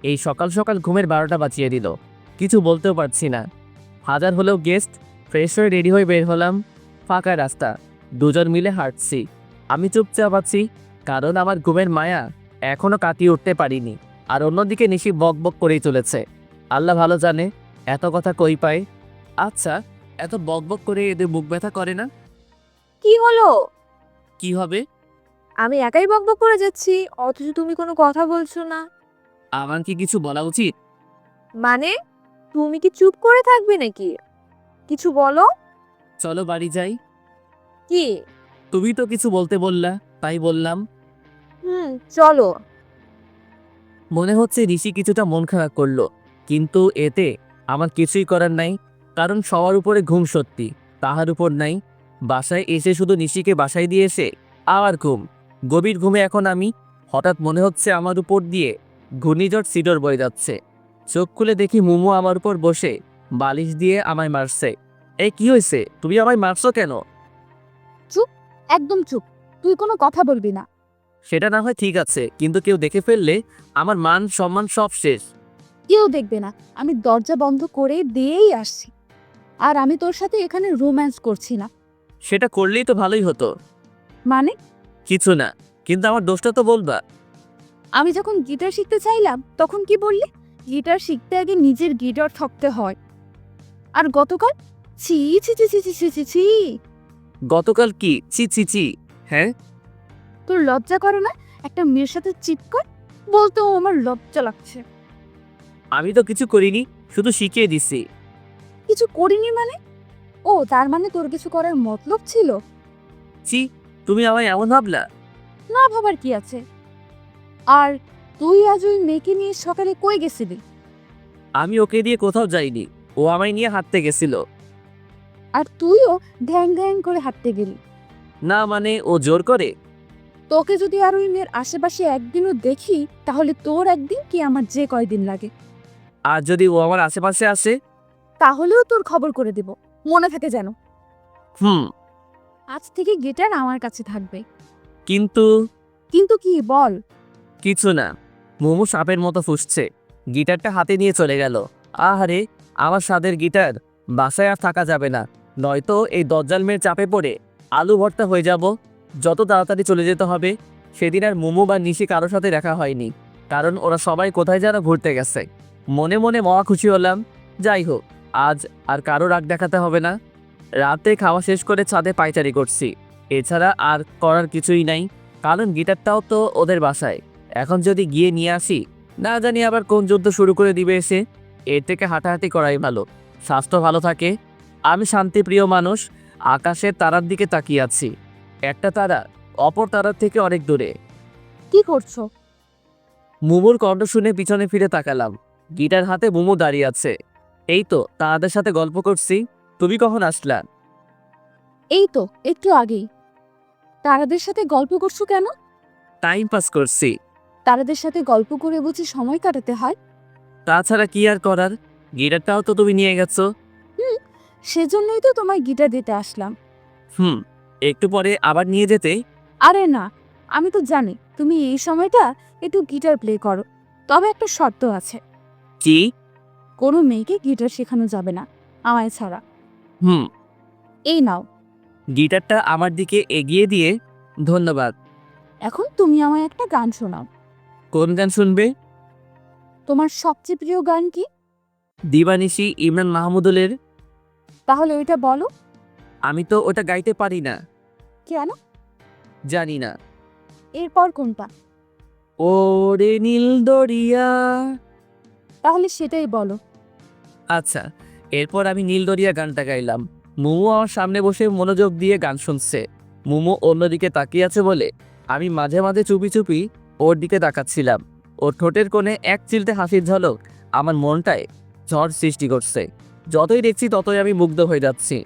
[SPEAKER 1] এই সকাল সকাল ঘুমের 12টা বাজিয়ে দিল। কিছু বলতেও পারছি না। হাজার হলেও গেস্ট। ফ্রেশ হয়ে রেডি হয়ে বের হলাম। ফাঁকা রাস্তা, দুজন মিলে হাঁটছি। আমি চুপচাপ আছি, কারণ আমার ঘুমের মায়া এখনো কাটিয়ে উঠতে পারিনি। আর অন্যদিকে নিশি বক বক করেই চলেছে। আল্লাহ ভালো জানে এত কথা কই পায়। আচ্ছা, এত বক বক করে এদের বুক ব্যথা করে না?
[SPEAKER 5] কি হলো?
[SPEAKER 1] কি হবে?
[SPEAKER 5] আমি একাই বকবক করে যাচ্ছি, অথচ তুমি কোনো কথা বলছো না।
[SPEAKER 1] আমার কি কিছু বলা উচিত?
[SPEAKER 5] মানে, তুমি কি চুপ করে থাকবে নাকি? কিছু বলো।
[SPEAKER 1] চলো বাড়ি যাই।
[SPEAKER 5] কি?
[SPEAKER 1] তুমি তো কিছু বলতে বললা, তাই বললাম।
[SPEAKER 5] চলো।
[SPEAKER 1] মনে হচ্ছে ঋষি কিছুটা মন খারাপ করলো, কিন্তু এতে আমার কিছুই করার নাই। কারণ সবার উপরে ঘুম সত্যি, তাহার উপর নাই। বাসায় এসে শুধু নিশিকে বাসায় দিয়ে এসে আবার ঘুম। গভীর ঘুমে এখন আমি। হঠাৎ মনে হচ্ছে আমার উপর দিয়ে ঘূর্ণিঝড় সিডর বয়ে যাচ্ছে। চোখ খুলে দেখি মোমো আমার উপর বসে বালিশ দিয়ে আমায় মারছে। এই কি হয়েছে, তুমি আমায় মারছো কেন?
[SPEAKER 2] একদম চুপ, তুই কোনো কথা বলবি না।
[SPEAKER 1] সেটা না হয় ঠিক আছে, কিন্তু কেউ দেখে ফেললে আমার মান সম্মান সব শেষ।
[SPEAKER 2] কেউ দেখবে না, আমি দরজা বন্ধ করে দিয়েই আসছি। আর আমি তোর সাথে এখানে রোম্যান্স করছি না।
[SPEAKER 1] সেটা করলেই তো ভালোই হতো।
[SPEAKER 2] মানে,
[SPEAKER 1] কিছু না, কিন্তু আমার দোষটা তো বলবা।
[SPEAKER 2] আমি যখন গিটার শিখতে চাইলাম তখন কি বললি? গিটার শিখতে আগে নিজের গিটার থাকতে হয়। আর গতকাল ছি ছি ছি ছি ছি ছি ছি ছি।
[SPEAKER 1] গতকাল কি চি চি চি? হ্যাঁ,
[SPEAKER 2] তোর লজ্জা করে না একটা মেয়ের সাথে চিট কর? বলতেও আমার লজ্জা লাগছে।
[SPEAKER 1] আমি তো কিছু করিনি, শুধু শিখিয়ে দিছি।
[SPEAKER 2] কিছু করিনি মানে? ও তার মানে তোর কিছু করার মতলব ছিল?
[SPEAKER 1] চি, তুমি আমায় এমন ভাবলা?
[SPEAKER 2] না ভাবার কি আছে। আর তুই আজ ওই মেয়েকে নিয়ে সকালে কই গেছিলি?
[SPEAKER 1] আমি ওকে দিয়ে কোথাও যাইনি, ও আমায় নিয়ে হাঁটতে গেছিল।
[SPEAKER 2] আর তুইও ঢ্যাং ঢ্যাং করে হাঁটতে গেলি।
[SPEAKER 1] না মানে ও জোর করে।
[SPEAKER 2] তোকে যদি আর ওই মেয়ের আশেপাশে একদিনও দেখি, তাহলে তোর একদিন কি আমার যে কয়দিন লাগে।
[SPEAKER 1] আর যদি ও আমার আশেপাশে আসে?
[SPEAKER 2] তাহলেও তোর খবর করে দেব, মনে থাকে যেন।
[SPEAKER 1] হুম।
[SPEAKER 2] আজ থেকে গিটার আমার কাছে থাকবে।
[SPEAKER 1] কিন্তু
[SPEAKER 2] কিন্তু কি বল?
[SPEAKER 1] কিছু না। মোমো সাপের মতো ফুসছে, গিটারটা হাতে নিয়ে চলে গেল। আহারে, আমার স্বাদের গিটার। বাসায় আর থাকা যাবে না, নয়তো এই দজ্জাল মেয়ের চাপে পড়ে আলু ভর্তা হয়ে যাব। যত তাড়াতাড়ি চলে যেতে হবে। সেদিন আর মোমো বা নিশি কারোর সাথে দেখা হয়নি, কারণ ওরা সবাই কোথায় যেন ঘুরতে গেছে। মনে মনে মহা খুশি হলাম। যাই হোক, আজ আর কারো রাগ দেখাতে হবে না। রাতে খাওয়া শেষ করে ছাদে পায়চারি করছি, এছাড়া আর করার কিছুই নাই। কারণ গিটারটাও তো ওদের বাসায়। এখন যদি গিয়ে নিয়ে আসি, না জানি আবার কোন যুদ্ধ শুরু করে দিবে এসে। এর থেকে হাঁটাহাঁটি করাই ভালো, স্বাস্থ্য ভালো থাকে। আমি শান্তিপ্রিয় মানুষ, আকাশের তারার দিকে তাকিয়ে আছি। একটা তারা অপর তারার থেকে অনেক দূরে।
[SPEAKER 2] কি করছো?
[SPEAKER 1] মুমুর কণ্ঠ শুনে পিছনে ফিরে তাকালাম। গিটার হাতে মুমু দাঁড়িয়ে আছে। এই তো তাদের সাথে গল্প করছি। তুমি কখন আসলা?
[SPEAKER 2] এই তো একটু আগেই। তারাদের সাথে গল্প করছো কেন?
[SPEAKER 1] টাইম পাস করছি।
[SPEAKER 2] তারাদের সাথে গল্প করে বুঝি সময় কাটাতে হয়?
[SPEAKER 1] তাছাড়া কি আর করার, গিটারটাও তো তুমি নিয়ে গেছো।
[SPEAKER 2] সেজন্যই তো তোমায় গিটার দিতে আসলাম।
[SPEAKER 1] একটু পরে আবার নিয়ে যেতে।
[SPEAKER 2] আরে না, আমি তো জানি তুমি এই সময়টা একটু গিটার প্লে করো, তবে একটা শর্ত আছে।
[SPEAKER 1] কি?
[SPEAKER 2] কোনো মেয়েকে গিটার শেখানো যাবে না আমায় ছাড়া।
[SPEAKER 1] হুম।
[SPEAKER 2] এই নাও।
[SPEAKER 1] গিটারটা আমার দিকে এগিয়ে দিয়ে, ধন্যবাদ।
[SPEAKER 2] এখন তুমি আমায় একটা গান শোনাও।
[SPEAKER 1] কোন গান শুনবে?
[SPEAKER 2] তোমার সবচেয়ে প্রিয় গান কি?
[SPEAKER 1] দিবানিশি ইমরান মাহমুদুলের।
[SPEAKER 2] তাহলে ওইটা বলো।
[SPEAKER 1] আমি তো ওটা গাইতে পারি না।
[SPEAKER 2] কেন?
[SPEAKER 1] জানি না।
[SPEAKER 2] এরপর কোনটা?
[SPEAKER 1] ওরে নীল দরিয়া।
[SPEAKER 2] তাহলে সেটাই বলো।
[SPEAKER 1] আচ্ছা, এরপর আমি নীলদরিয়া গানটা গাইলাম। মুমু আমার সামনে বসে মনোযোগ দিয়ে গান শুনছে। মুমু অন্যদিকে তাকিয়ে আছে বলে আমি মাঝে মাঝে চুপি চুপি ওর দিকে তাকাচ্ছিলাম। ওর ঠোঁটের কোণে এক চিলতে হাসির ঝলক আমার মনটায় ঝড় সৃষ্টি করছে। যতই দেখছি ততই আমি মুগ্ধ হয়ে যাচ্ছি।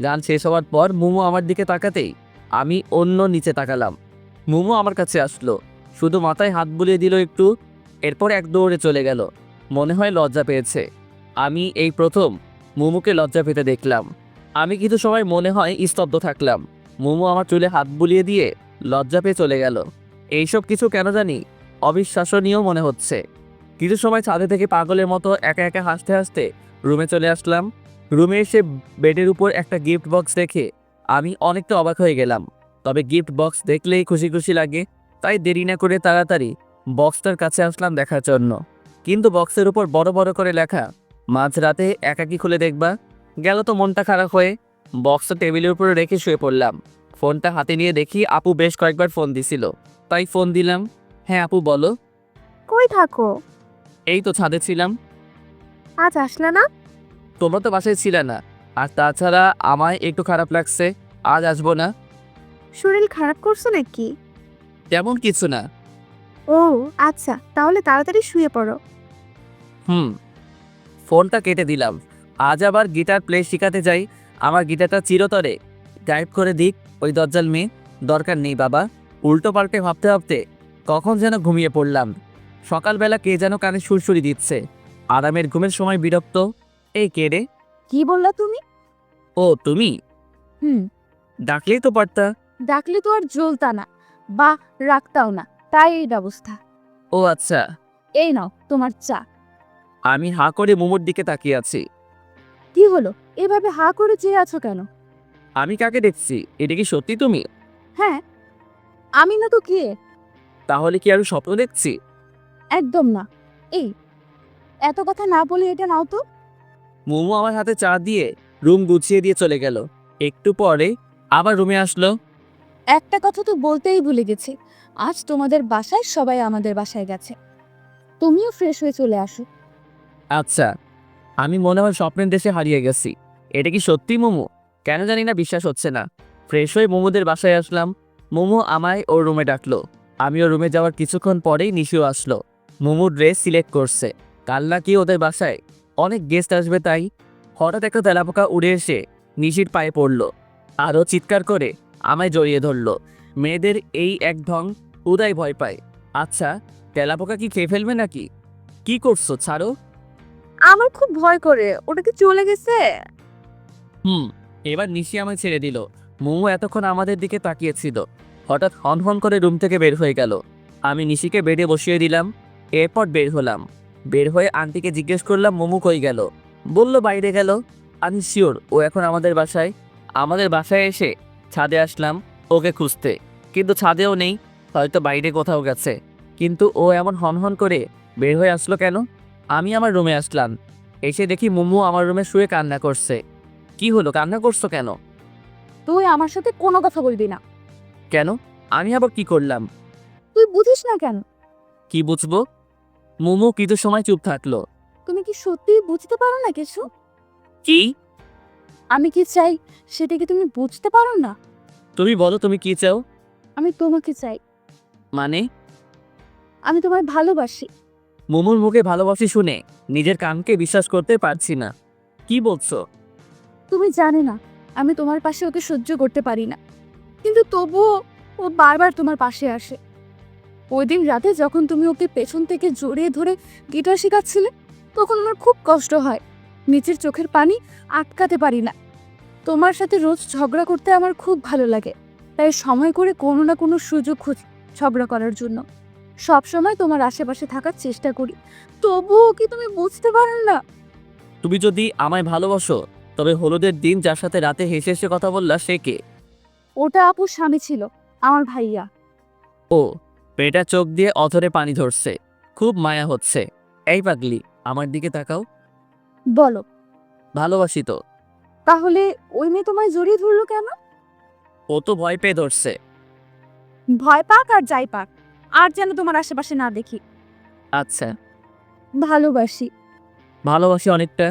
[SPEAKER 1] গান শেষ হওয়ার পর মুমু আমার দিকে তাকাতেই আমি অন্য নিচে তাকালাম। মুমু আমার কাছে আসলো, শুধু মাথায় হাত বুলিয়ে দিল একটু, এরপর এক দৌড়ে চলে গেল। মনে হয় লজ্জা পেয়েছে। আমি এই প্রথম মুমুকে লজ্জা পেতে দেখলাম। আমি কিছু সময় মনে হয় স্তব্ধ থাকলাম। মুমু আমার চুলে হাত বুলিয়ে দিয়ে লজ্জা পেয়ে চলে গেল। এইসব কিছু কেন জানি অবিশ্বাসনীয় মনে হচ্ছে। কিছু সময় ছাদে থেকে পাগলের মতো একা একা হাসতে হাসতে রুমে চলে আসলাম। রুমে এসে বেডের উপর একটা গিফট বক্স দেখে আমি অনেকটা অবাক হয়ে গেলাম। তবে গিফট বক্স দেখলেই খুশি খুশি লাগে, তাই দেরি না করে তাড়াতাড়ি বক্সটার কাছে আসলাম দেখার জন্য। কিন্তু বক্সের উপর বড় বড় করে লেখা, মাঝরাতে একাকী খুলে দেখবা। গেল তো মনটা খারাপ হয়ে বক্সটা টেবিলের উপরে রেখে শুয়ে পড়লাম। ফোনটা হাতে নিয়ে দেখি আপু বেশ কয়েকবার ফোন দিছিল, তাই ফোন দিলাম। হ্যাঁ আপু বলো।
[SPEAKER 6] কই থাকো?
[SPEAKER 1] এই তো ছাদে ছিলাম।
[SPEAKER 6] আজ আসলে না?
[SPEAKER 1] তোমরা তো বাসায় ছিলে না, আর তাছাড়া আমায় একটু খারাপ লাগছে, আজ আসবো না।
[SPEAKER 6] শরীর খারাপ করছো নাকি?
[SPEAKER 1] তেমন কিছু না।
[SPEAKER 6] ও আচ্ছা, তাহলে তাড়াতাড়ি শুয়ে পড়ো।
[SPEAKER 1] ফোনটা কেটে দিলাম। আজ আবার গিটার প্লে শেখাতে যাই, আমার গিটারটা চিরতরে গায়েব করে দিক ওই দজ্জাল মেয়ে। দরকার নেই বাবা। উল্টো পাল্টে ভাবতে ভাবতে কখন যেন ঘুমিয়ে পড়লাম। সকালবেলা কে যেন কানে সুরসুরি দিচ্ছে। আরামের ঘুমের সময় বিরক্ত। এই কে রে?
[SPEAKER 2] কি বললা তুমি?
[SPEAKER 1] ও তুমি?
[SPEAKER 2] হুম।
[SPEAKER 1] ডাকলেই তো পারতা।
[SPEAKER 2] ডাকলে তো আর জ্বলতা না বা রাখতাও না, তাই এই ব্যবস্থা।
[SPEAKER 1] ও আচ্ছা।
[SPEAKER 2] এই নাও তোমার চা।
[SPEAKER 1] আমি হাঁ করে মোমোর দিকে তাকিয়ে আছি।
[SPEAKER 2] কি হলো, এভাবে হা করে চেয়ে আছো কেন?
[SPEAKER 1] আমি কাকে দেখছি? এটা কি সত্যি তুমি?
[SPEAKER 2] হ্যাঁ, আমি না তো কে?
[SPEAKER 1] তাহলে কি আরো স্বপ্ন দেখছি?
[SPEAKER 2] একদম না। এই, এত কথা না বলে এটা নাও তো।
[SPEAKER 1] মোমো আমার হাতে চা দিয়ে রুম গুছিয়ে দিয়ে চলে গেল। একটু পরে আবার রুমে আসলো।
[SPEAKER 2] একটা কথা তো বলতেই ভুলে গেছি, আজ তোমাদের বাসায় সবাই আমাদের বাসায় গেছে। তুমিও ফ্রেশ হয়ে চলে আসো।
[SPEAKER 1] আচ্ছা, আমি মনে হয় স্বপ্নের দেশে হারিয়ে গেছি। এটা কি সত্যি মোমো? কেন জানি না বিশ্বাস হচ্ছে না। ফ্রেশ হয়ে মোমোদের বাসায় আসলাম। মোমো আমায় ওর রুমে ডাকলো। আমি ওর রুমে যাওয়ার কিছুক্ষণ পরেই নিশিও আসলো। মোমো ড্রেস সিলেক্ট করছে, কাল নাকি ওদের বাসায় অনেক গেস্ট আসবে, তাই হঠাৎ একটা তেলাপোকা উড়ে এসে নিশির পায়ে পড়লো। আরও চিৎকার করে আমায় জড়িয়ে ধরলো। মেয়েদের এই এক ঢং উদয় ভয় পায়। আচ্ছা, তেলাপোকা কি খেয়ে ফেলবে নাকি? কি করছো, ছাড়ো।
[SPEAKER 5] আমার খুব ভয় করে, ওটা কি চলে গেছে?
[SPEAKER 1] এবার নিশি আমায় ছেড়ে দিল। মোমো এতক্ষণ আমাদের দিকে তাকিয়েছিল, হঠাৎ হন হন করে রুম থেকে বের হয়ে গেল। আমি নিশিকে বেডে বসিয়ে দিলাম, এরপর বের হলাম। বের হয়ে আন্টিকে জিজ্ঞেস করলাম মোমো কই গেল। বলল বাইরে গেল। আমি শিওর ও এখন আমাদের বাসায়। আমাদের বাসায় এসে ছাদে আসলাম ওকে খুঁজতে, কিন্তু ছাদেও নেই, হয়তো বাইরে কোথাও গেছে। কিন্তু ও এমন হন হন করে বের হয়ে আসলো কেন? আমি আমার রুমে আসলাম, এসে দেখি মোমো আমার রুমে শুয়ে কান্না করছে। কি হলো, কান্না করছো কেন?
[SPEAKER 2] তুই আমার সাথে কোনো কথা বলবি না।
[SPEAKER 1] কেন? আমি আবার কি করলাম?
[SPEAKER 2] তুই বুঝিস না কেন?
[SPEAKER 1] কি বুঝবো? মোমো কিছু সময় চুপ থাকলো।
[SPEAKER 2] তুমি কি সত্যিই বুঝতে পারো না কিছু?
[SPEAKER 1] কি?
[SPEAKER 2] আমি কি চাই সেটা কি তুমি বুঝতে পারো না?
[SPEAKER 1] তুমি বলো তুমি কি চাও?
[SPEAKER 2] আমি তোমাকে চাই।
[SPEAKER 1] মানে?
[SPEAKER 2] আমি তোমায় ভালোবাসি।
[SPEAKER 1] মোমোর মুখে ভালোবাসি শুনে নিজের কানকে বিশ্বাস করতে পারছি না। কি বলছো?
[SPEAKER 2] তুমি জানে না আমি তোমার পাশে ওকে সহ্য করতে পারি না, কিন্তু তবুও ও বারবার তোমার পাশে আসে। ওই দিন রাতে যখন তুমি ওকে পেছন থেকে জড়িয়ে ধরে গিটার শেখাচ্ছিলে, তখন আমার খুব কষ্ট হয়, নিচের চোখের পানি আটকাতে পারি না। তোমার সাথে রোজ ঝগড়া করতে আমার খুব ভালো লাগে, তাই সময় করে কোনো না কোনো সুযোগ খুঁজি ঝগড়া করার জন্য। সব সময় তোমার আশেপাশে থাকার চেষ্টা করি, তবুও কি তুমি বুঝতে পারেন না?
[SPEAKER 1] তুমি যদি আমায় ভালোবাসো, তবে হলুদের দিন যার সাথে রাতে হেসে হেসে কথা বললা সে কে?
[SPEAKER 2] ওটা আপুর স্বামী ছিল, আমার ভাইয়া।
[SPEAKER 1] ও, মেয়েটা চোখ দিয়ে অধরে পানি ধরছে, খুব মায়া হচ্ছে। এই পাগলি, আমার দিকে তাকাও।
[SPEAKER 2] বলো,
[SPEAKER 1] ভালোবাসি তো।
[SPEAKER 2] তাহলে ওই মেয়ে তোমায় জড়িয়ে ধরলো কেন?
[SPEAKER 1] ও তো ভয় পেয়ে ধরছে।
[SPEAKER 2] ভয় পাক আর যাই পাক, আর যেন তোমার আশেপাশে না দেখি।
[SPEAKER 1] আচ্ছা,
[SPEAKER 2] ভালোবাসি।
[SPEAKER 1] ভালোবাসি অনেকটা।